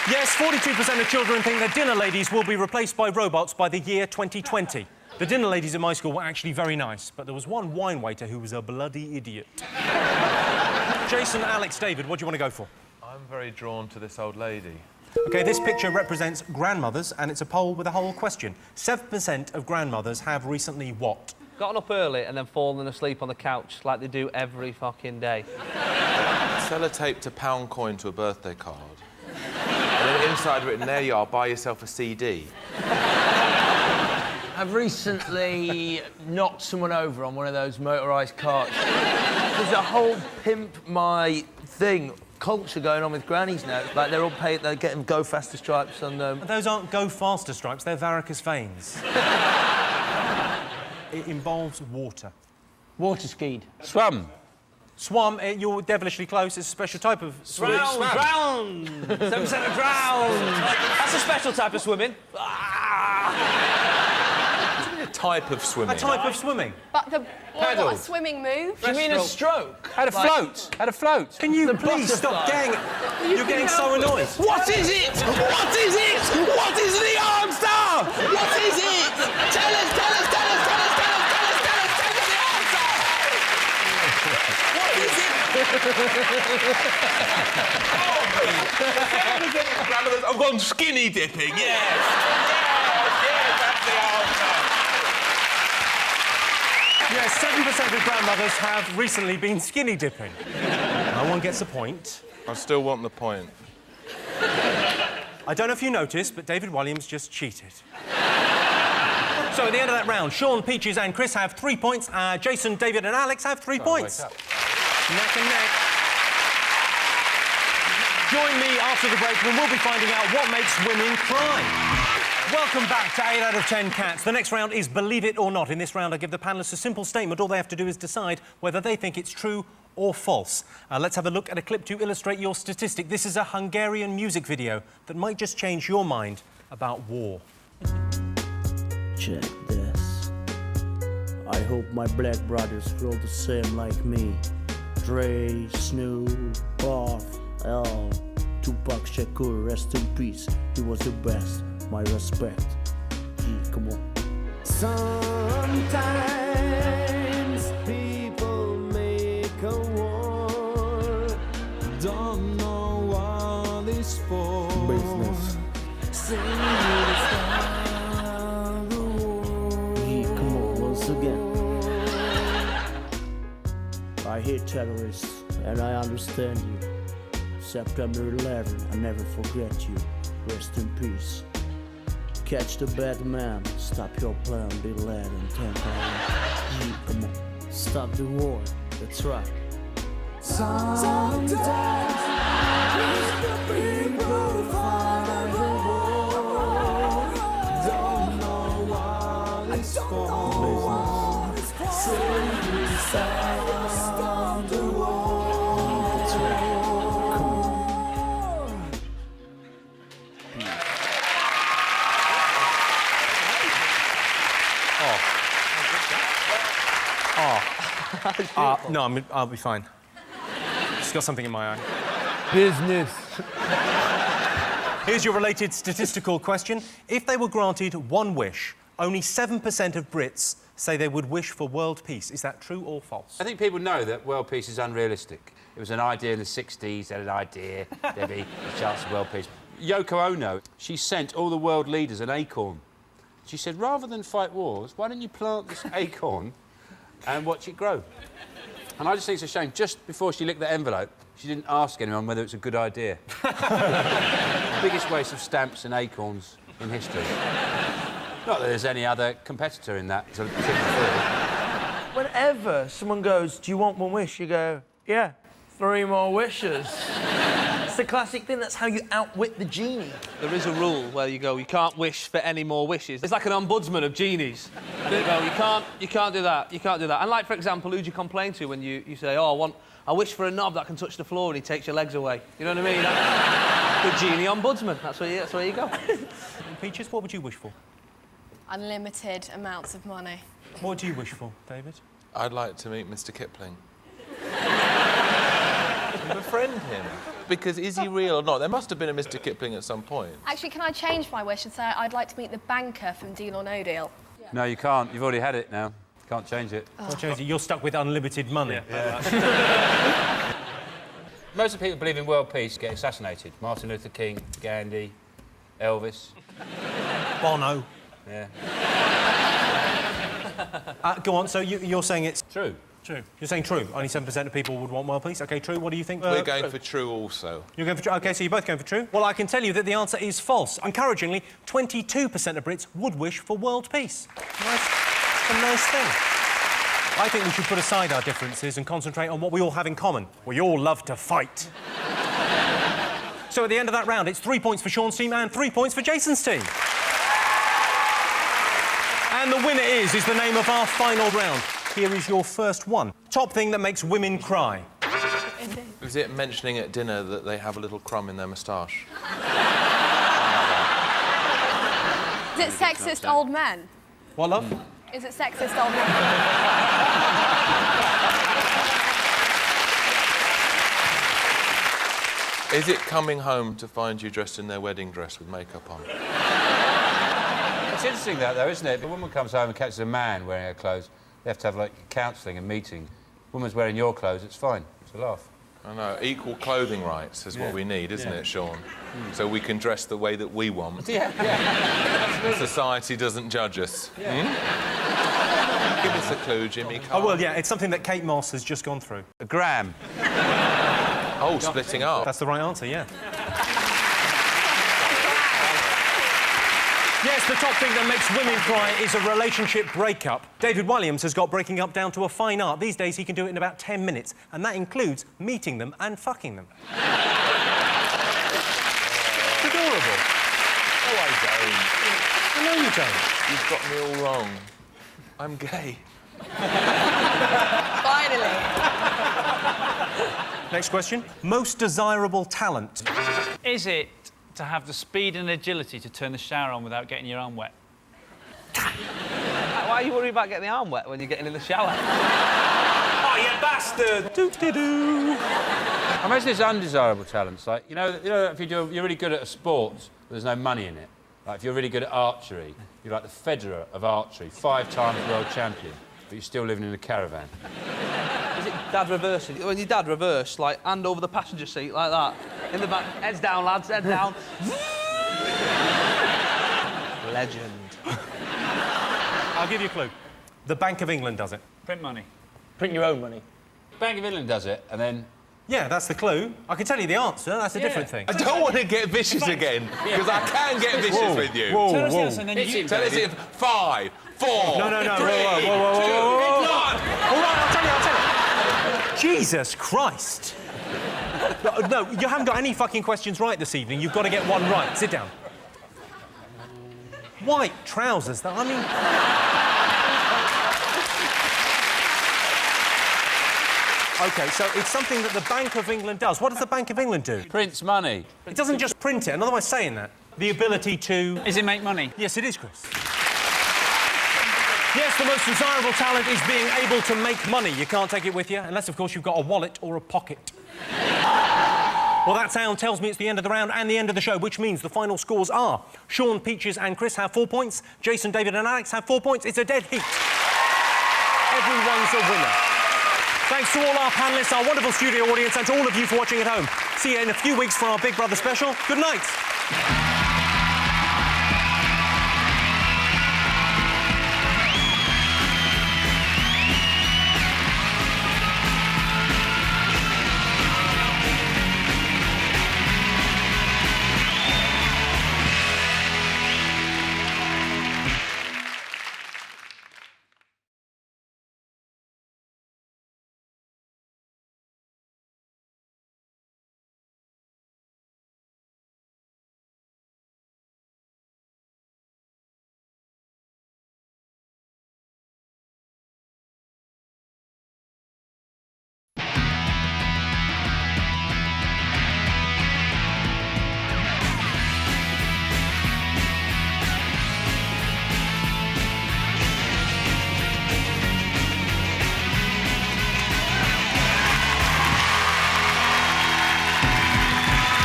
Yes, 42% of children think that dinner ladies will be replaced by robots by the year 2020. The dinner ladies at my school were actually very nice, but there was one wine waiter who was a bloody idiot. Jason, Alex, David, what do you want to go for? I'm very drawn to this old lady. OK, this picture represents grandmothers, and it's a poll with a whole question. 7% of grandmothers have recently what? Gotten up early and then fallen asleep on the couch like they do every fucking day. Sellotaped a pound coin to a birthday card. And then inside written, there you are, buy yourself a CD. I've recently knocked someone over on one of those motorised carts. There's a whole pimp my thing culture going on with grannies now. Like, they're all paid, they're getting go faster stripes on them. Those aren't go faster stripes, they're varicose veins. It involves water. Water skied. Swum. Swum, you're devilishly close. It's a special type of swimming. Drown! 7% of drown! That's a special type of swimming. A type of swimming. A type of swimming. But what a swimming move. Do you mean a stroke? Had a float. Had a float. Can you please stop getting... You're getting so annoyed. What is it? What is it? What is the answer? What is it? Tell us, tell us, tell us, tell us, tell us, tell us, tell us, tell us the answer! What is it? I've gone skinny dipping, yes. Yes, that's the answer. Yes, 7% of grandmothers have recently been skinny dipping. No one gets a point. I still want the point. I don't know if you noticed, but David Williams just cheated. So at the end of that round, Sean, Peaches and Chris have 3 points. Jason, David and Alex have 3 points. Neck and neck. Join me after the break when we'll be finding out what makes women cry. Welcome back to 8 out of 10 Cats. The next round is Believe It or Not. In this round, I give the panellists a simple statement. All they have to do is decide whether they think it's true or false. Let's have a look at a clip to illustrate your statistic. This is a Hungarian music video that might just change your mind about war. Check this. I hope my black brothers feel the same like me. Dre, Snoop, Puff, L, Tupac Shakur, rest in peace. He was the best. My respect. G, come on. Sometimes people make a war, don't know what it's for. Business. Say you start the war. G, come on, once again. I hate terrorists, and I understand you. September 11, I never forget you. Rest in peace. Catch the bad man, stop your plan, be led and temper. Come on, stop the war, that's right. Sometimes people fight the war, don't know what it's for. Say you stop the war. That's right. Come on. No, I'll be fine. Just got something in my eye. Business. Here's your related statistical question. If they were granted one wish, only 7% of Brits say they would wish for world peace. Is that true or false? I think people know that world peace is unrealistic. It was an idea in the 60s, they had an idea, there'd be a chance of world peace. Yoko Ono, she sent all the world leaders an acorn. She said, rather than fight wars, why don't you plant this acorn and watch it grow? And I just think it's a shame. Just before she licked the envelope, she didn't ask anyone whether it's a good idea. Biggest waste of stamps and acorns in history. Not that there's any other competitor in that. Whenever someone goes, do you want one wish? You go, yeah, 3 more wishes. It's the classic thing, that's how you outwit the genie. There is a rule where you go, you can't wish for any more wishes. It's like an ombudsman of genies. And you go, you can't do that, you can't do that. And like, for example, who do you complain to when you say, oh, I wish for a knob that can touch the floor and he takes your legs away. You know what I mean? The genie ombudsman, that's where you go. Peaches, what would you wish for? Unlimited amounts of money. What do you wish for, David? I'd like to meet Mr. Kipling. Befriend him. Because is he real or not? There must have been a Mr. Kipling at some point. Actually, can I change my wish and say I'd like to meet the banker from Deal or No Deal? No, you can't. You've already had it now. Can't change it. Can't change it. You're stuck with unlimited money. Yeah. Most of the people who believe in world peace get assassinated. Martin Luther King, Gandhi, Elvis. Bono. Yeah. Go on, so you're saying it's... True. True. You're saying true. Only 7% of people would want world peace. OK, true. What do you think? We're going for true also. You're going for true? OK, so you're both going for true. Well, I can tell you that the answer is false. Encouragingly, 22% of Brits would wish for world peace. Nice. It's a nice thing. I think we should put aside our differences and concentrate on what we all have in common. We all love to fight. So at the end of that round, it's 3 points for Sean's team and 3 points for Jason's team. And the winner is the name of our final round. Here is your first one. Top thing that makes women cry. Is it mentioning at dinner that they have a little crumb in their moustache? Is it sexist old men? What, love? Is it sexist old men? Is it coming home to find you dressed in their wedding dress with makeup on? It's interesting that, though, isn't it? If a woman comes home and catches a man wearing her clothes, they have to have, like, counselling and meeting. Woman's wearing your clothes, it's fine. It's a laugh. I know. Equal clothing rights is what we need, isn't it, Sean? So we can dress the way that we want. Yeah. Society doesn't judge us. Yeah. Give us a clue, Jimmy Carr. Oh, well, yeah, it's something that Kate Moss has just gone through. A gram. Oh, splitting up. That's the right answer, yeah. Yes, the top thing that makes women cry is a relationship breakup. David Williams has got breaking up down to a fine art. These days, he can do it in about 10 minutes, and that includes meeting them and fucking them. It's adorable. No, I don't. No, you don't. You've got me all wrong. I'm gay. Finally. Next question. Most desirable talent. Is it to have the speed and agility to turn the shower on without getting your arm wet? Why are you worried about getting the arm wet when you're getting in the shower? Oh, you bastard! Doo-doo-doo. I imagine there's undesirable talents. Like, you know, if you're really good at a sport, but there's no money in it. Like, if you're really good at archery, you're like the Federer of archery, 5-time world champion, but you're still living in a caravan. Is it dad reversing? When your dad reversed, like, hand over the passenger seat, like that. In the back, heads down, lads, head down. Legend. I'll give you a clue. The Bank of England does it. Print money. Print your own money. Bank of England does it, and then... Yeah, that's the clue. I can tell you the answer. That's a different thing. I don't want to get vicious again, because I can get vicious with you. Whoa, Tell us whoa. this and then you... Tell us in 5, 4, No. 3, Whoa. 2, 1. All right, I'll tell you. Jesus Christ. No, you haven't got any fucking questions right this evening. You've got to get one right. Sit down. White trousers, though. I mean... OK, so it's something that the Bank of England does. What does the Bank of England do? Prints money. It doesn't just print it. Another way of saying that. The ability to... Is it make money? Yes, it is, Chris. Yes, the most desirable talent is being able to make money. You can't take it with you, unless, of course, you've got a wallet or a pocket. Well, that sound tells me it's the end of the round and the end of the show, which means the final scores are Sean, Peaches and Chris have 4 points, Jason, David and Alex have 4 points. It's a dead heat. Everyone's a winner. Thanks to all our panellists, our wonderful studio audience, and to all of you for watching at home. See you in a few weeks for our Big Brother special. Good night.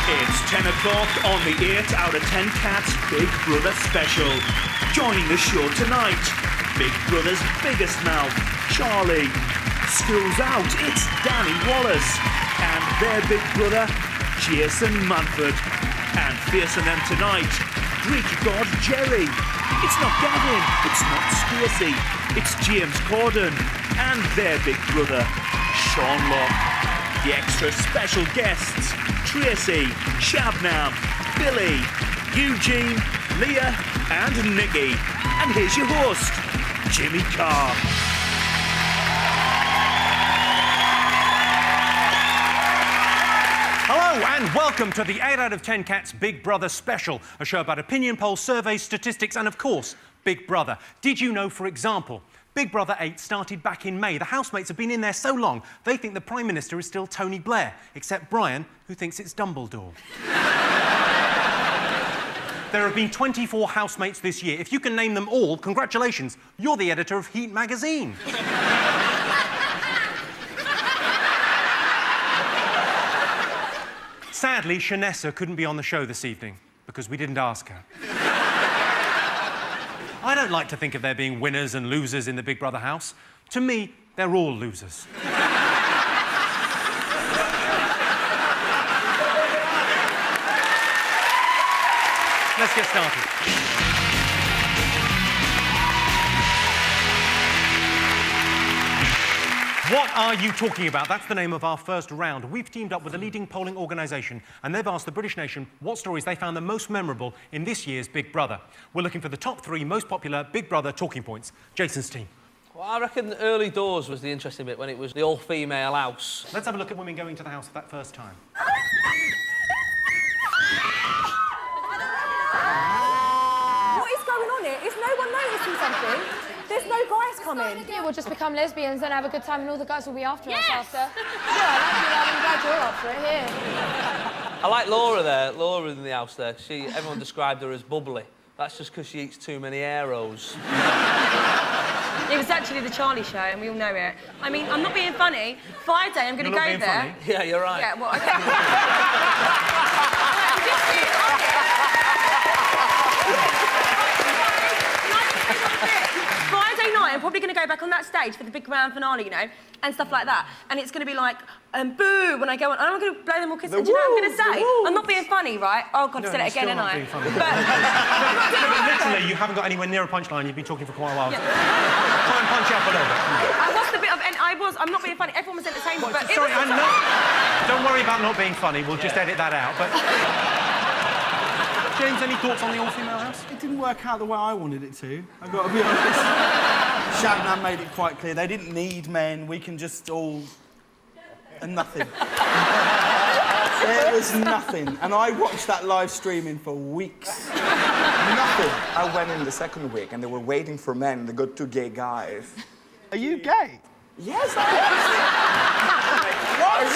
It's 10 o'clock on the 8 out of 10 Cats Big Brother special. Joining the show tonight, Big Brother's biggest mouth, Charlie. School's out, it's Danny Wallace. And their big brother, Jason Manford. And facing them tonight, Greek god Jerry. It's not Gavin, it's not Stacey, it's James Corden. And their big brother, Sean Locke. The extra special guests, Tracy, Shabnam, Billy, Eugene, Leah and Nikki. And here's your host, Jimmy Carr. Hello and welcome to the 8 out of 10 Cats Big Brother special, a show about opinion polls, surveys, statistics and, of course, Big Brother. Did you know, for example, Big Brother 8 started back in May. The housemates have been in there so long, they think the Prime Minister is still Tony Blair, except Brian, who thinks it's Dumbledore. There have been 24 housemates this year. If you can name them all, congratulations, you're the editor of Heat magazine. Sadly, Shanessa couldn't be on the show this evening because we didn't ask her. I don't like to think of there being winners and losers in the Big Brother house. To me, they're all losers. Let's get started. What are you talking about? That's the name of our first round. We've teamed up with a leading polling organisation and they've asked the British nation what stories they found the most memorable in this year's Big Brother. We're looking for the top 3 most popular Big Brother talking points. Jason's team. Well, I reckon the early doors was the interesting bit, when it was the all-female house. Let's have a look at women going to the house for that first time. What is going on here? Is no one noticing something? There's no guys coming. Yeah, we'll just become lesbians and have a good time and all the guys will be after us after. Yeah, I'm glad you're up for it here. I like Laura there, Laura in the house there. Everyone described her as bubbly. That's just because she eats too many arrows. It was actually the Charlie show, and we all know it. I mean, I'm not being funny. Friday, I'm going to go there. Funny? Yeah, you're right. Yeah, well, okay. Friday night, I'm probably going to go back on that stage for the big grand finale, you know, and stuff like that. And it's going to be like, boo, when I go on. And I'm going to blow them all kisses. And do you know what I'm going to say? I'm not being funny, right? Oh, God, I've said it again, ain't I? Literally, you haven't got anywhere near a punchline. You've been talking for quite a while. Yeah. Try and punch up a little bit. I lost a bit of... I'm not being funny. Everyone was entertained, but... Sorry, I'm not... Don't worry about not being funny. We'll just edit that out, but... James, any thoughts on the all-female house? It didn't work out the way I wanted it to, I've got to be honest. Shannon made it quite clear. They didn't need men. We can just all... and nothing. There was nothing. And I watched that live streaming for weeks. Nothing. I went in the second week and they were waiting for men. They got 2 gay guys. Are you gay? Yes, I am. What? Are you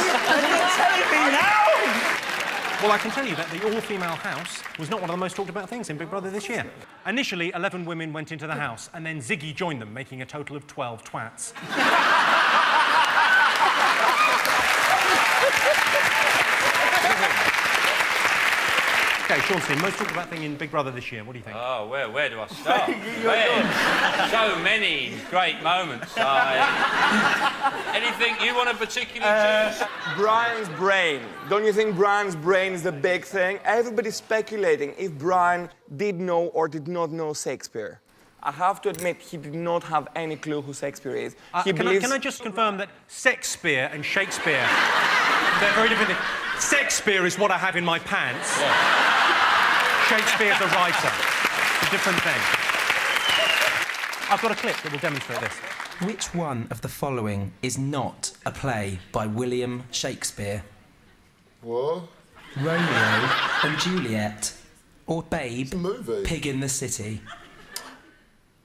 telling me now? Well, I can tell you that the all-female house was not one of the most talked about things in Big Brother this year. Initially, 11 women went into the house, and then Ziggy joined them, making a total of 12 twats. OK, Sean, most talked about thing in Big Brother this year. What do you think? Oh, where do I start? So many great moments. Anything you want to particularly choose? Brian's brain. Don't you think Brian's brain is the big thing? Everybody's speculating if Brian did know or did not know Shakespeare. I have to admit, he did not have any clue who Shakespeare is. Can I just confirm that Shakespeare and Shakespeare, they're very different things. Shakespeare is what I have in my pants. Yeah. Shakespeare's a writer. It's a different thing. I've got a clip that will demonstrate this. Which one of the following is not a play by William Shakespeare? What? Romeo and Juliet, or Babe, it's a movie. Pig in the City?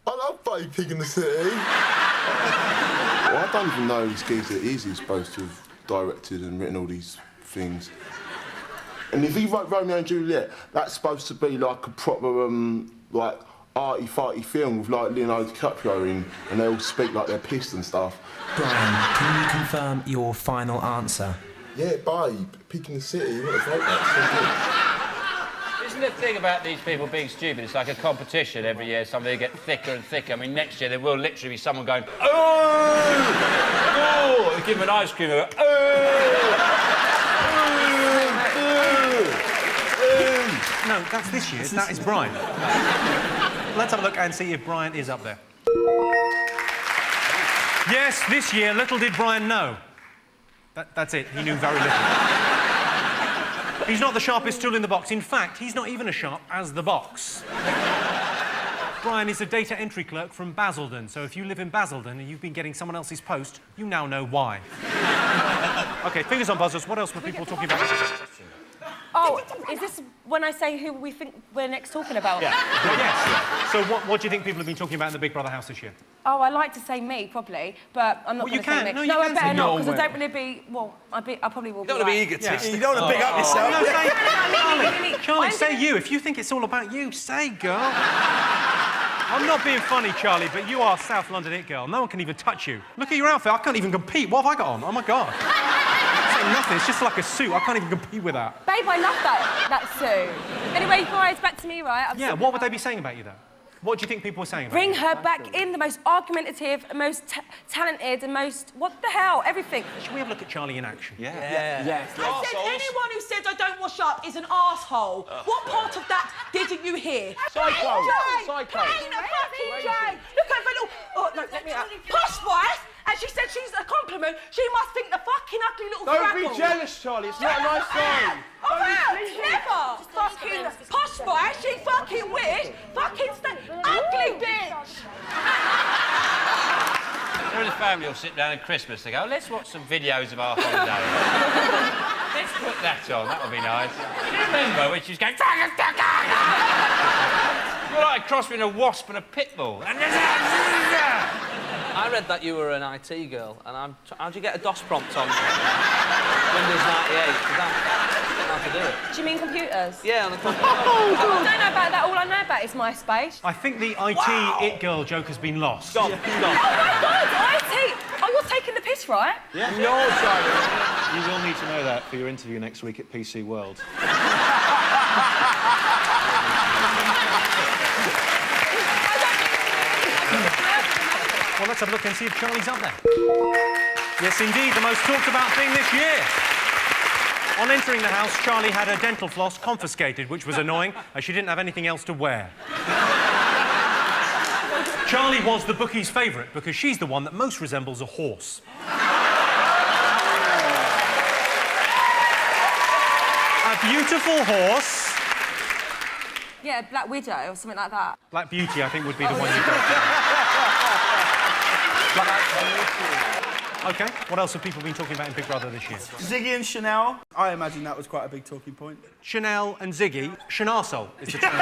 I love Babe, Pig in the City. Well, I don't even know this geezer is he's supposed to have directed and written all these things. And if he wrote Romeo and Juliet, that's supposed to be like a proper, like, arty-farty film with, like, Leonardo DiCaprio in, and they all speak like they're pissed and stuff. Brian, can you confirm your final answer? Yeah, Babe, Pig in the City, you want to vote that, Isn't the thing about these people being stupid, it's like a competition every year, somebody get thicker and thicker. I mean, next year there will literally be someone going, oh! They give them an ice cream, they go, oh! No, that's this year. That is Brian. Let's have a look and see if Brian is up there. Yes, this year, little did Brian know. That's it. He knew very little. He's not the sharpest tool in the box. In fact, he's not even as sharp as the box. Brian is a data entry clerk from Basildon, so if you live in Basildon and you've been getting someone else's post, you now know why. OK, fingers on buzzers. What else were people talking about? Oh, is this when I say who we think we're next talking about? Yeah. Yes. So what do you think people have been talking about in the Big Brother house this year? Oh, I like to say me, probably, but I'm not going to say me. No, I better not, because I don't want to be... Well, I probably will be. You don't want to be egotistic. You don't want to big up yourself. No, Charlie, say you. If you think it's all about you, say, girl. I'm not being funny, Charlie, but you are South London it girl. No one can even touch you. Look at your outfit. I can't even compete. What have I got on? Oh, my God. Nothing. It's just like a suit. I can't even compete with that. Babe, I love that suit. Anyway, guys, back to me, right? Yeah, what would they be saying about you, though? What do you think people were saying about Bring you? her back in, the most argumentative, most talented, and most... What the hell? Everything. Should we have a look at Charlie in action? Yeah. Yes. I said anyone who says I don't wash up is an arsehole. What part of that didn't you hear? Psycho. Pain a fucking Jay. Look over little... Oh, no, let me out. Posh wife And she said she's a compliment. She must think the fucking ugly little Don't fraggle. be jealous, Charlie. It's not a nice sign. Oh, never. Fucking posh boy. She fucking weird. Fucking ugly bitch. There is a family who'll sit down at Christmas and go, let's watch some videos of our holiday. Let's put that on, that'll be nice. Do you remember when she was going, you're like a cross between a wasp and a pit bull. I read that you were an IT girl, and how'd you get a DOS prompt on Windows 98? I don't know how to do it. Do you mean computers? Yeah, on the computer. I don't know about that. All I know about is MySpace. I think the IT it girl joke has been lost. Stop. Oh my God, IT! Oh, you're taking the piss, right? Yeah. No, Charlie. You will need to know that for your interview next week at PC World. Well, let's have a look and see if Charlie's up there. Yes, indeed, the most talked about thing this year. On entering the house, Charlie had her dental floss confiscated, which was annoying, as she didn't have anything else to wear. Charlie was the bookie's favourite because she's the one that most resembles a horse. A beautiful horse. Yeah, Black Widow or something like that. Black Beauty, I think, would be the one you'd go for. OK, what else have people been talking about in Big Brother this year? Ziggy and Chanel. I imagine that was quite a big talking point. Chanel and Ziggy. Shanarsole is the term.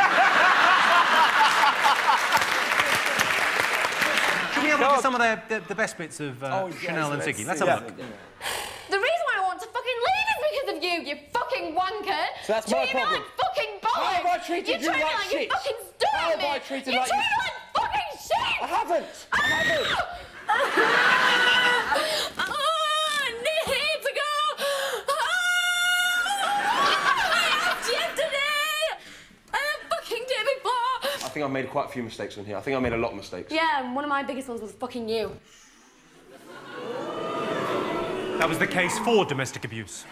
Should we have a look at some of the best bits of Chanel and Ziggy? Let's have a look. The reason why I want to fucking leave is because of you, you fucking wanker. So that's my problem. Treat me like fucking bollocks. How have I treated you like shit? You fucking stood How have me. I treated you like treat me like fucking shit. I haven't. I haven't. I need to go. I asked yesterday. I fucking did before. I think I've made quite a few mistakes on here. I think I made a lot of mistakes. Yeah, and one of my biggest ones was fucking you. That was the case for domestic abuse.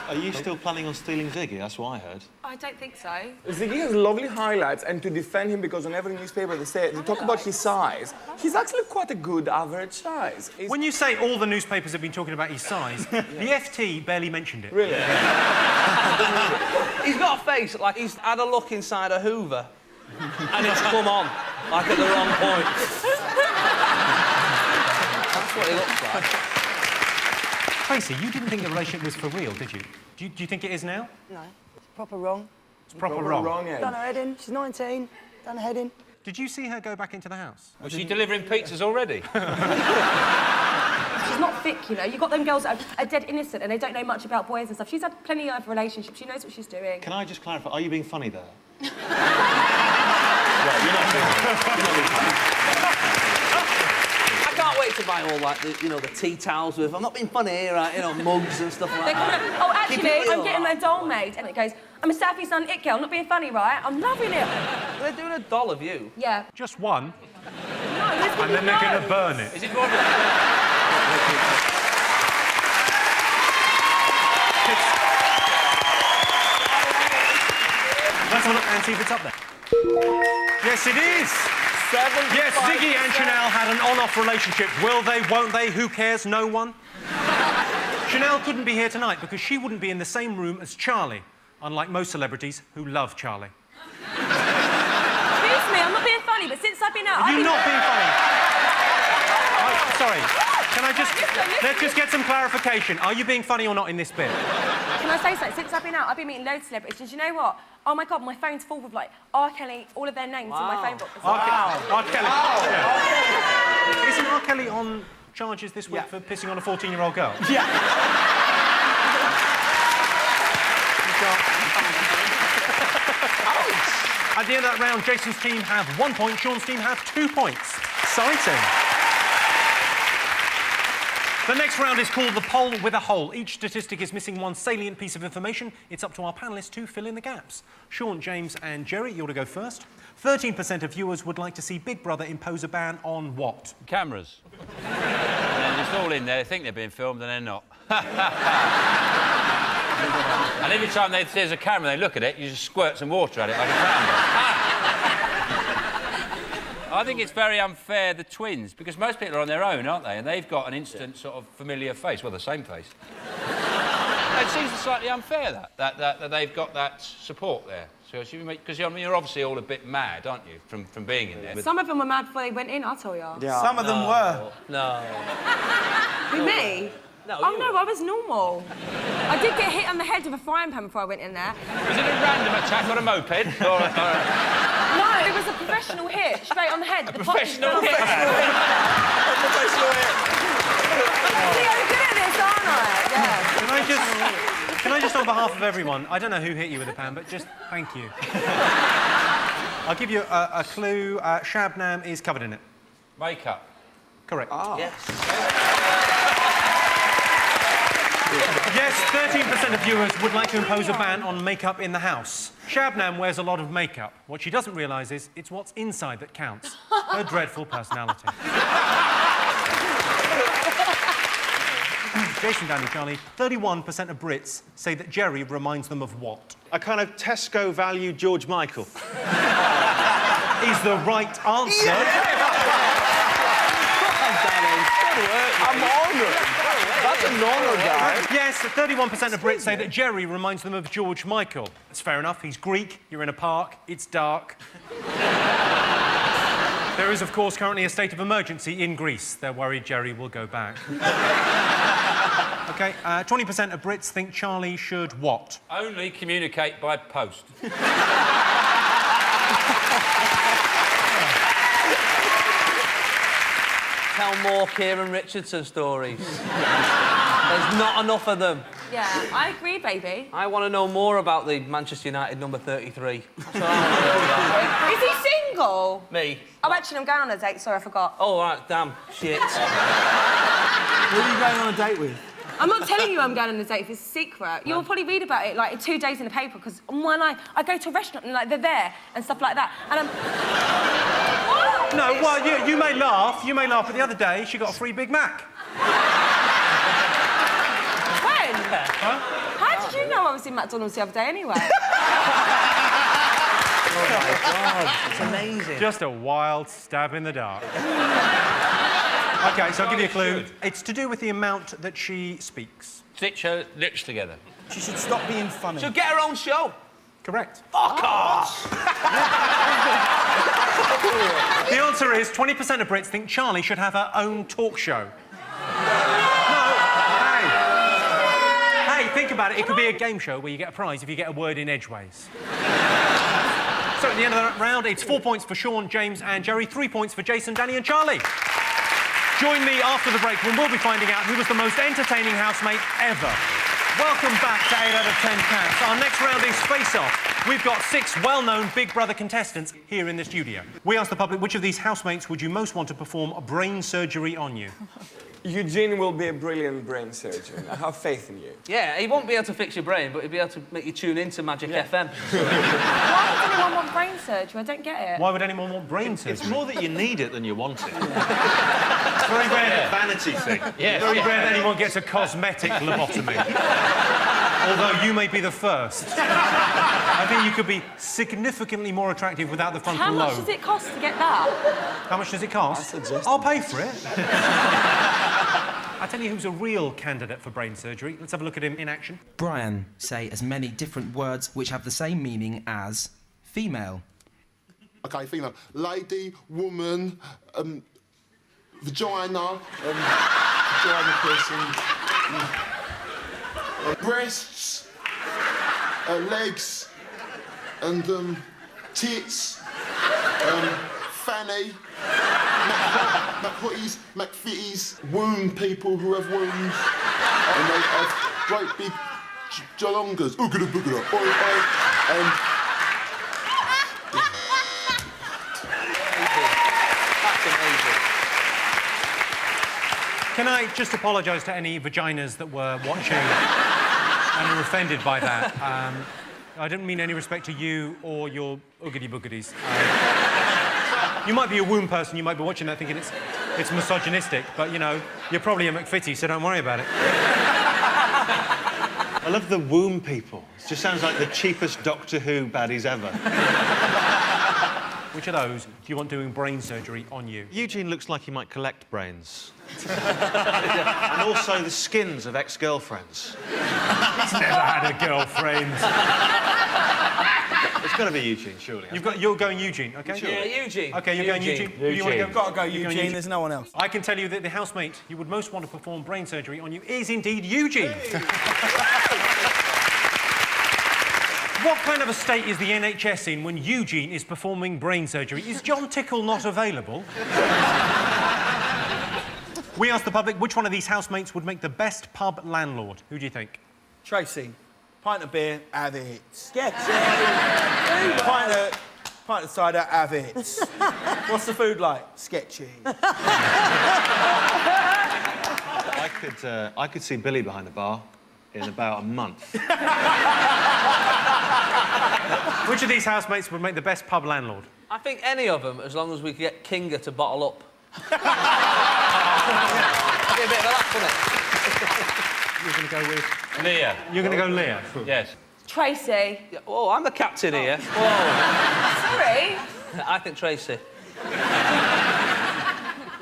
Are you still planning on stealing Ziggy? That's what I heard. I don't think so. Ziggy has lovely highlights, and to defend him, because on every newspaper they talk about his size, he's actually quite a good average size. When you say all the newspapers have been talking about his size, the FT barely mentioned it. Really? He's got a face like he's had a look inside a Hoover, and it's come on, like at the wrong point. That's what he looks like. Tracy, you didn't think the relationship was for real, did you? Do you think it is now? No, it's proper wrong. It's proper wrong. Done her head in. She's 19. Done her head in. Did you see her go back into the house? Was she delivering pizzas already? She's not thick, you know. You've got them girls that are dead innocent and they don't know much about boys and stuff. She's had plenty of relationships. She knows what she's doing. Can I just clarify? Are you being funny there? Right, you're not being funny. I can't wait to buy all like the tea towels with. I'm not being funny, right? Mugs and stuff like that. Oh, actually, I'm getting a doll made, and it goes, I'm a South East London it girl. I'm not being funny, right? I'm loving it. They're doing a doll of you. Yeah. Just one. No, there's And then they're going to burn it. Is it more Let's have a look and see if it's up there. Yes, it is. Yes, Ziggy and Chanel had an on-off relationship. Will they, won't they, who cares, no one? Chanel couldn't be here tonight because she wouldn't be in the same room as Charlie, unlike most celebrities who love Charlie. Excuse me, I'm not being funny, but since I've been out... You're not being funny. Sorry, can I just... Let's just get some clarification. Are you being funny or not in this bit? Can I say something? Since I've been out, I've been meeting loads of celebrities, and do you know what? Oh my God, my phone's full with, like, R. Kelly, all of their names in my phone book. R. Kelly. Yeah. Isn't R. Kelly on charges this week for pissing on a 14-year-old girl? Yeah. At the end of that round, Jason's team have 1 point, Sean's team have 2 points. Exciting. The next round is called the poll with a hole. Each statistic is missing one salient piece of information. It's up to our panellists to fill in the gaps. Sean, James and Jerry, you're to go first. 13% of viewers would like to see Big Brother impose a ban on what? Cameras. They're just all in there. They think they're being filmed and they're not. And every time there's a camera, they look at it, you just squirt some water at it like a I think it's very unfair, the twins, because most people are on their own, aren't they? And they've got an instant sort of familiar face. Well, the same face. It seems slightly unfair, that they've got that support there. Because you're obviously all a bit mad, aren't you, from being in there? Some of them were mad before they went in, I'll tell you. Yeah. Some of them were. No. Who, me? No, oh, no, I was normal. I did get hit on the head with a frying pan before I went in there. Was it a random attack on a moped? No, it was a professional hit, straight on the head. A professional hit? A professional hit. See, I'm good at this, aren't I? Yeah. Can I just, on behalf of everyone, I don't know who hit you with a pan, but just thank you. I'll give you a clue. Shabnam is covered in it. Makeup. Correct. Oh. Yes. Yes, 13% of viewers would like to impose a ban on makeup in the house. Shabnam wears a lot of makeup. What she doesn't realise is it's what's inside that counts. Her dreadful personality. Jason, Danny, Charlie, 31% of Brits say that Jerry reminds them of what? A kind of Tesco value George Michael. Is the right answer. Yeah. I'm honoured. That's an honour, guy. Yes, 31% of Brits say that Jerry reminds them of George Michael. That's fair enough. He's Greek, you're in a park, it's dark. There is, of course, currently a state of emergency in Greece. They're worried Jerry will go back. OK, 20% of Brits think Charlie should what? Only communicate by post. Tell more Kieran Richardson stories. There's not enough of them. Yeah, I agree, baby. I want to know more about the Manchester United number 33. That's what I want to know about. Is he single? Me. Oh, actually, I'm going on a date. Sorry, I forgot. Oh, right, damn. Shit. Who are you going on a date with? I'm not telling you I'm going on a date if it's a secret. You'll probably read about it, like, 2 days in the paper, because when I go to a restaurant and, like, they're there and stuff like that, and I'm... What? No, well, you may laugh, but the other day she got a free Big Mac. When? Huh? How did you know I was in McDonald's the other day, anyway? Oh, my God. It's amazing. Just a wild stab in the dark. OK, so I'll give you a clue. It's to do with the amount that she speaks. Stitch her lips together. She should stop being funny. She'll get her own show. Correct. Fuck off! The answer is 20% of Brits think Charlie should have her own talk show. Hey, think about it. It could be a game show where you get a prize if you get a word in edgeways. So at the end of that round, it's 4 points for Sean, James and Jerry, 3 points for Jason, Danny and Charlie. Join me after the break when we'll be finding out who was the most entertaining housemate ever. Welcome back to 8 out of 10 Cats. Our next round is Face Off. We've got 6 well-known Big Brother contestants here in the studio. We asked the public which of these housemates would you most want to perform brain surgery on you? Eugene will be a brilliant brain surgeon. I have faith in you. Yeah, he won't be able to fix your brain, but he'll be able to make you tune into Magic FM. Why would anyone want brain surgery? I don't get it. Why would anyone want brain surgery? It's more that you need it than you want it. It's very rare vanity thing. Yeah. Very rare that anyone gets a cosmetic lobotomy. Although you may be the first. I think you could be significantly more attractive without the frontal lobe. How much does it cost to get that? How much does it cost? I'll pay for it. I'll tell you who's a real candidate for brain surgery. Let's have a look at him in action. Brian, say as many different words which have the same meaning as female. OK, female. Lady, woman, vagina, vagina person, breasts, legs, and tits, fanny, McHooties, McFitties, wound people who have wounds, and they have great big jalongas. Oogada boogada, oi, oi, That's amazing. Can I just apologise to any vaginas that were watching and are offended by that? I didn't mean any respect to you or your oogity-boogities. You might be a womb person, you might be watching that thinking it's misogynistic, but, you know, you're probably a McFitty, so don't worry about it. I love the womb people. It just sounds like the cheapest Doctor Who baddies ever. Which of those do you want doing brain surgery on you? Eugene looks like he might collect brains. And also the skins of ex-girlfriends. He's never had a girlfriend. It's got to be Eugene, surely. You're going Eugene, okay? Sure. Yeah, Eugene. Okay, you're going Eugene. Who do you want to go? Got to go Eugene. There's no one else. I can tell you that the housemate you would most want to perform brain surgery on you is indeed Eugene. What kind of a state is the NHS in when Eugene is performing brain surgery? Is John Tickle not available? We asked the public which one of these housemates would make the best pub landlord. Who do you think? Tracy. Pint of beer, have it. Sketchy. Pint of cider, have it. What's the food like? Sketchy. I could see Billy behind the bar in about a month. Which of these housemates would make the best pub landlord? I think any of them, as long as we can get Kinga to bottle up. That'd be a bit of a laugh, wouldn't it? You're going to go with... Leah. You're going to go Leah? Yes. Tracy. Yeah, oh, I'm the captain here. Whoa. Sorry. I think Tracy.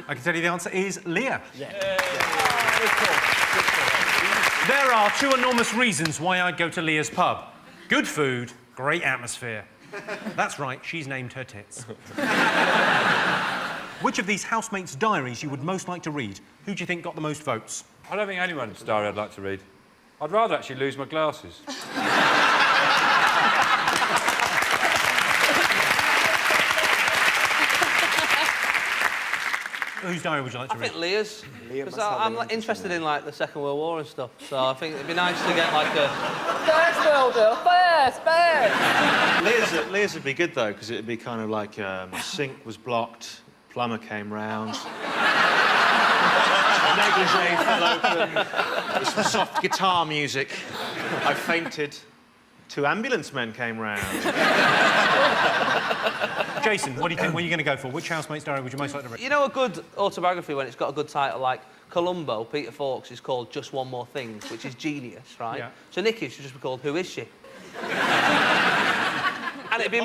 I can tell you the answer is Leah. Yeah. There are two enormous reasons why I'd go to Leah's pub. Good food, great atmosphere. That's right, she's named her tits. Which of these housemates' diaries you would most like to read? Who do you think got the most votes? I don't think anyone's diary I'd like to read. I'd rather actually lose my glasses. Whose diary would you like to read? I think Leah's. Because I'm interested in, like, the Second World War and stuff, so I think it'd be nice to get, like, a... First World War. First. Leah's would be good, though, because it'd be kind of like sink was blocked, plumber came round, negligee fell open, with some soft guitar music. I fainted. 2 ambulance men came round. Jason, what do you think? What are you going to go for? Which housemate's diary would you most like to read? You know a good autobiography when it's got a good title like Columbo, Peter Fawkes, is called Just One More Thing, which is genius, right? Yeah. So Nikki should just be called Who Is She? And it'd be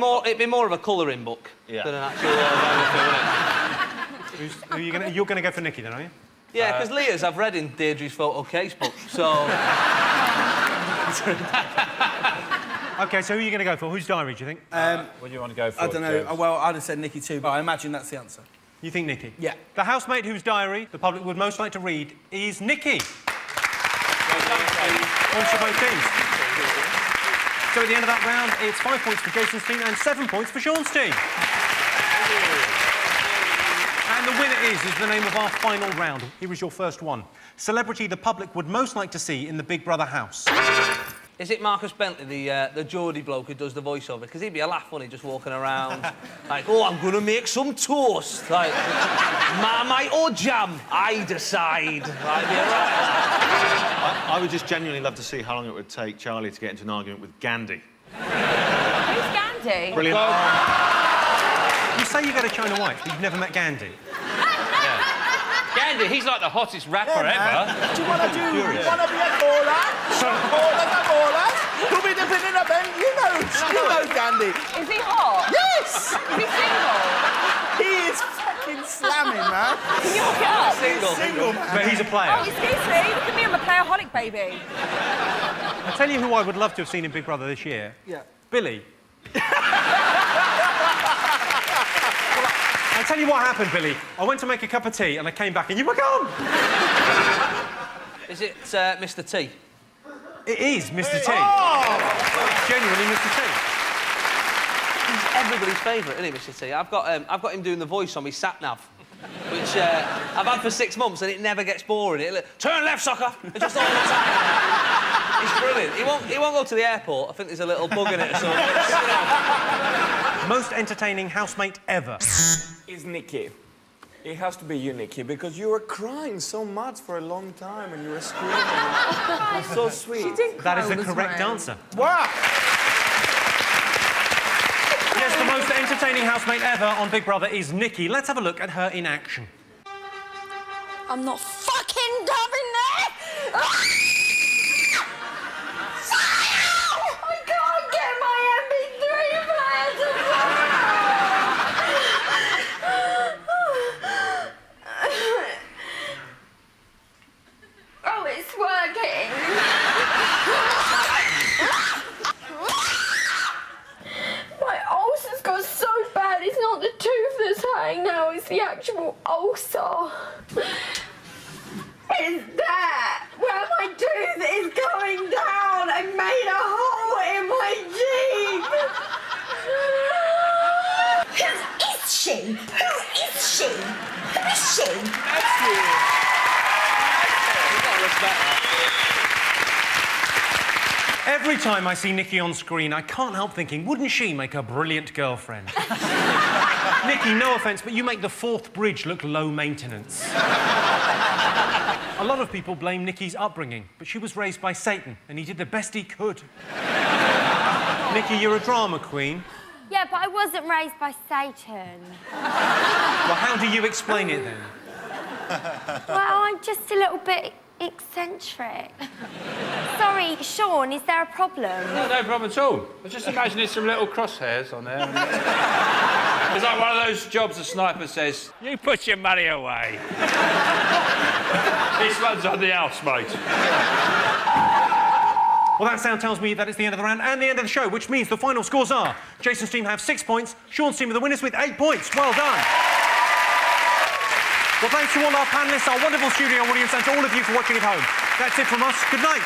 more of a colouring book than an actual autobiography, wouldn't it? You're going to go for Nikki then, are you? Yeah, because Leah's I've read in Deirdre's photo casebook, so... OK, so who are you going to go for? Whose diary do you think? What do you want to go for? I don't know. Well, I'd have said Nikki too, but I imagine that's the answer. You think Nikki? Yeah. The housemate whose diary the public would most like to read is Nikki. Points for both teams. So at the end of that round, it's 5 points for Jason's team and 7 points for Sean's team. And the winner is the name of our final round. Here is your first one. Celebrity the public would most like to see in the Big Brother house. Is it Marcus Bentley, the Geordie bloke who does the voiceover? Because he'd be a laugh, wouldn't he, just walking around, like, oh, I'm going to make some toast. Like, Marmite or jam? I decide. I would just genuinely love to see how long it would take Charlie to get into an argument with Gandhi. Who's Gandhi? Brilliant. You say you go to China White, but you've never met Gandhi. Gandhi, he's like the hottest rapper ever. Do you want to be a baller? Ballers. Who'll be dipping in a bend? You know Gandhi. Is he hot? Yes! Is he single? He is fucking slamming, man. Can you hook it up? Single, man. But he's a player. Oh, excuse me. Look at me, I'm a playaholic, baby. I'll tell you who I would love to have seen in Big Brother this year. Yeah. Billy. I'll tell you what happened, Billy. I went to make a cup of tea and I came back and you were gone. Is it Mr. T? It is Mr. T. Oh! Genuinely Mr. T. He's everybody's favourite, isn't he, Mr. T? I've got him doing the voice on my sat-nav, which I've had for 6 months and it never gets boring. Turn left, sucker! Just all the time. He's brilliant. He won't go to the airport. I think there's a little bug in it or something. Most entertaining housemate ever. Is Nikki. It has to be you, Nikki, because you were crying so much for a long time and you were screaming. It's so sweet. She didn't cry. That is the correct answer. Wow! Yes, the most entertaining housemate ever on Big Brother is Nikki. Let's have a look at her in action. I'm not fucking dubbing that! I can't get my MP3 player to work! unnatural ulcer. It's there, where my tooth is going down and made a hole in my cheek. Who is she? Who is she? Who is she? That's you. Every time I see Nikki on screen, I can't help thinking, wouldn't she make a brilliant girlfriend? Nikki, no offence, but you make the Forth Bridge look low maintenance. A lot of people blame Nikki's upbringing, but she was raised by Satan, and he did the best he could. Nikki, you're a drama queen. Yeah, but I wasn't raised by Satan. Well, how do you explain it then? Well, I'm just a little bit eccentric. Sorry, Sean, is there a problem? No problem at all. I just imagining some little crosshairs on there. It's like one of those jobs a sniper says, "You put your money away." This one's on the house, mate. Well, that sound tells me that it's the end of the round and the end of the show, which means the final scores are Jason's team have 6 points, Sean's team are the winners with 8 points. Well done. Well, thanks to all our panellists, our wonderful studio audience, and to all of you for watching at home. That's it from us. Good night.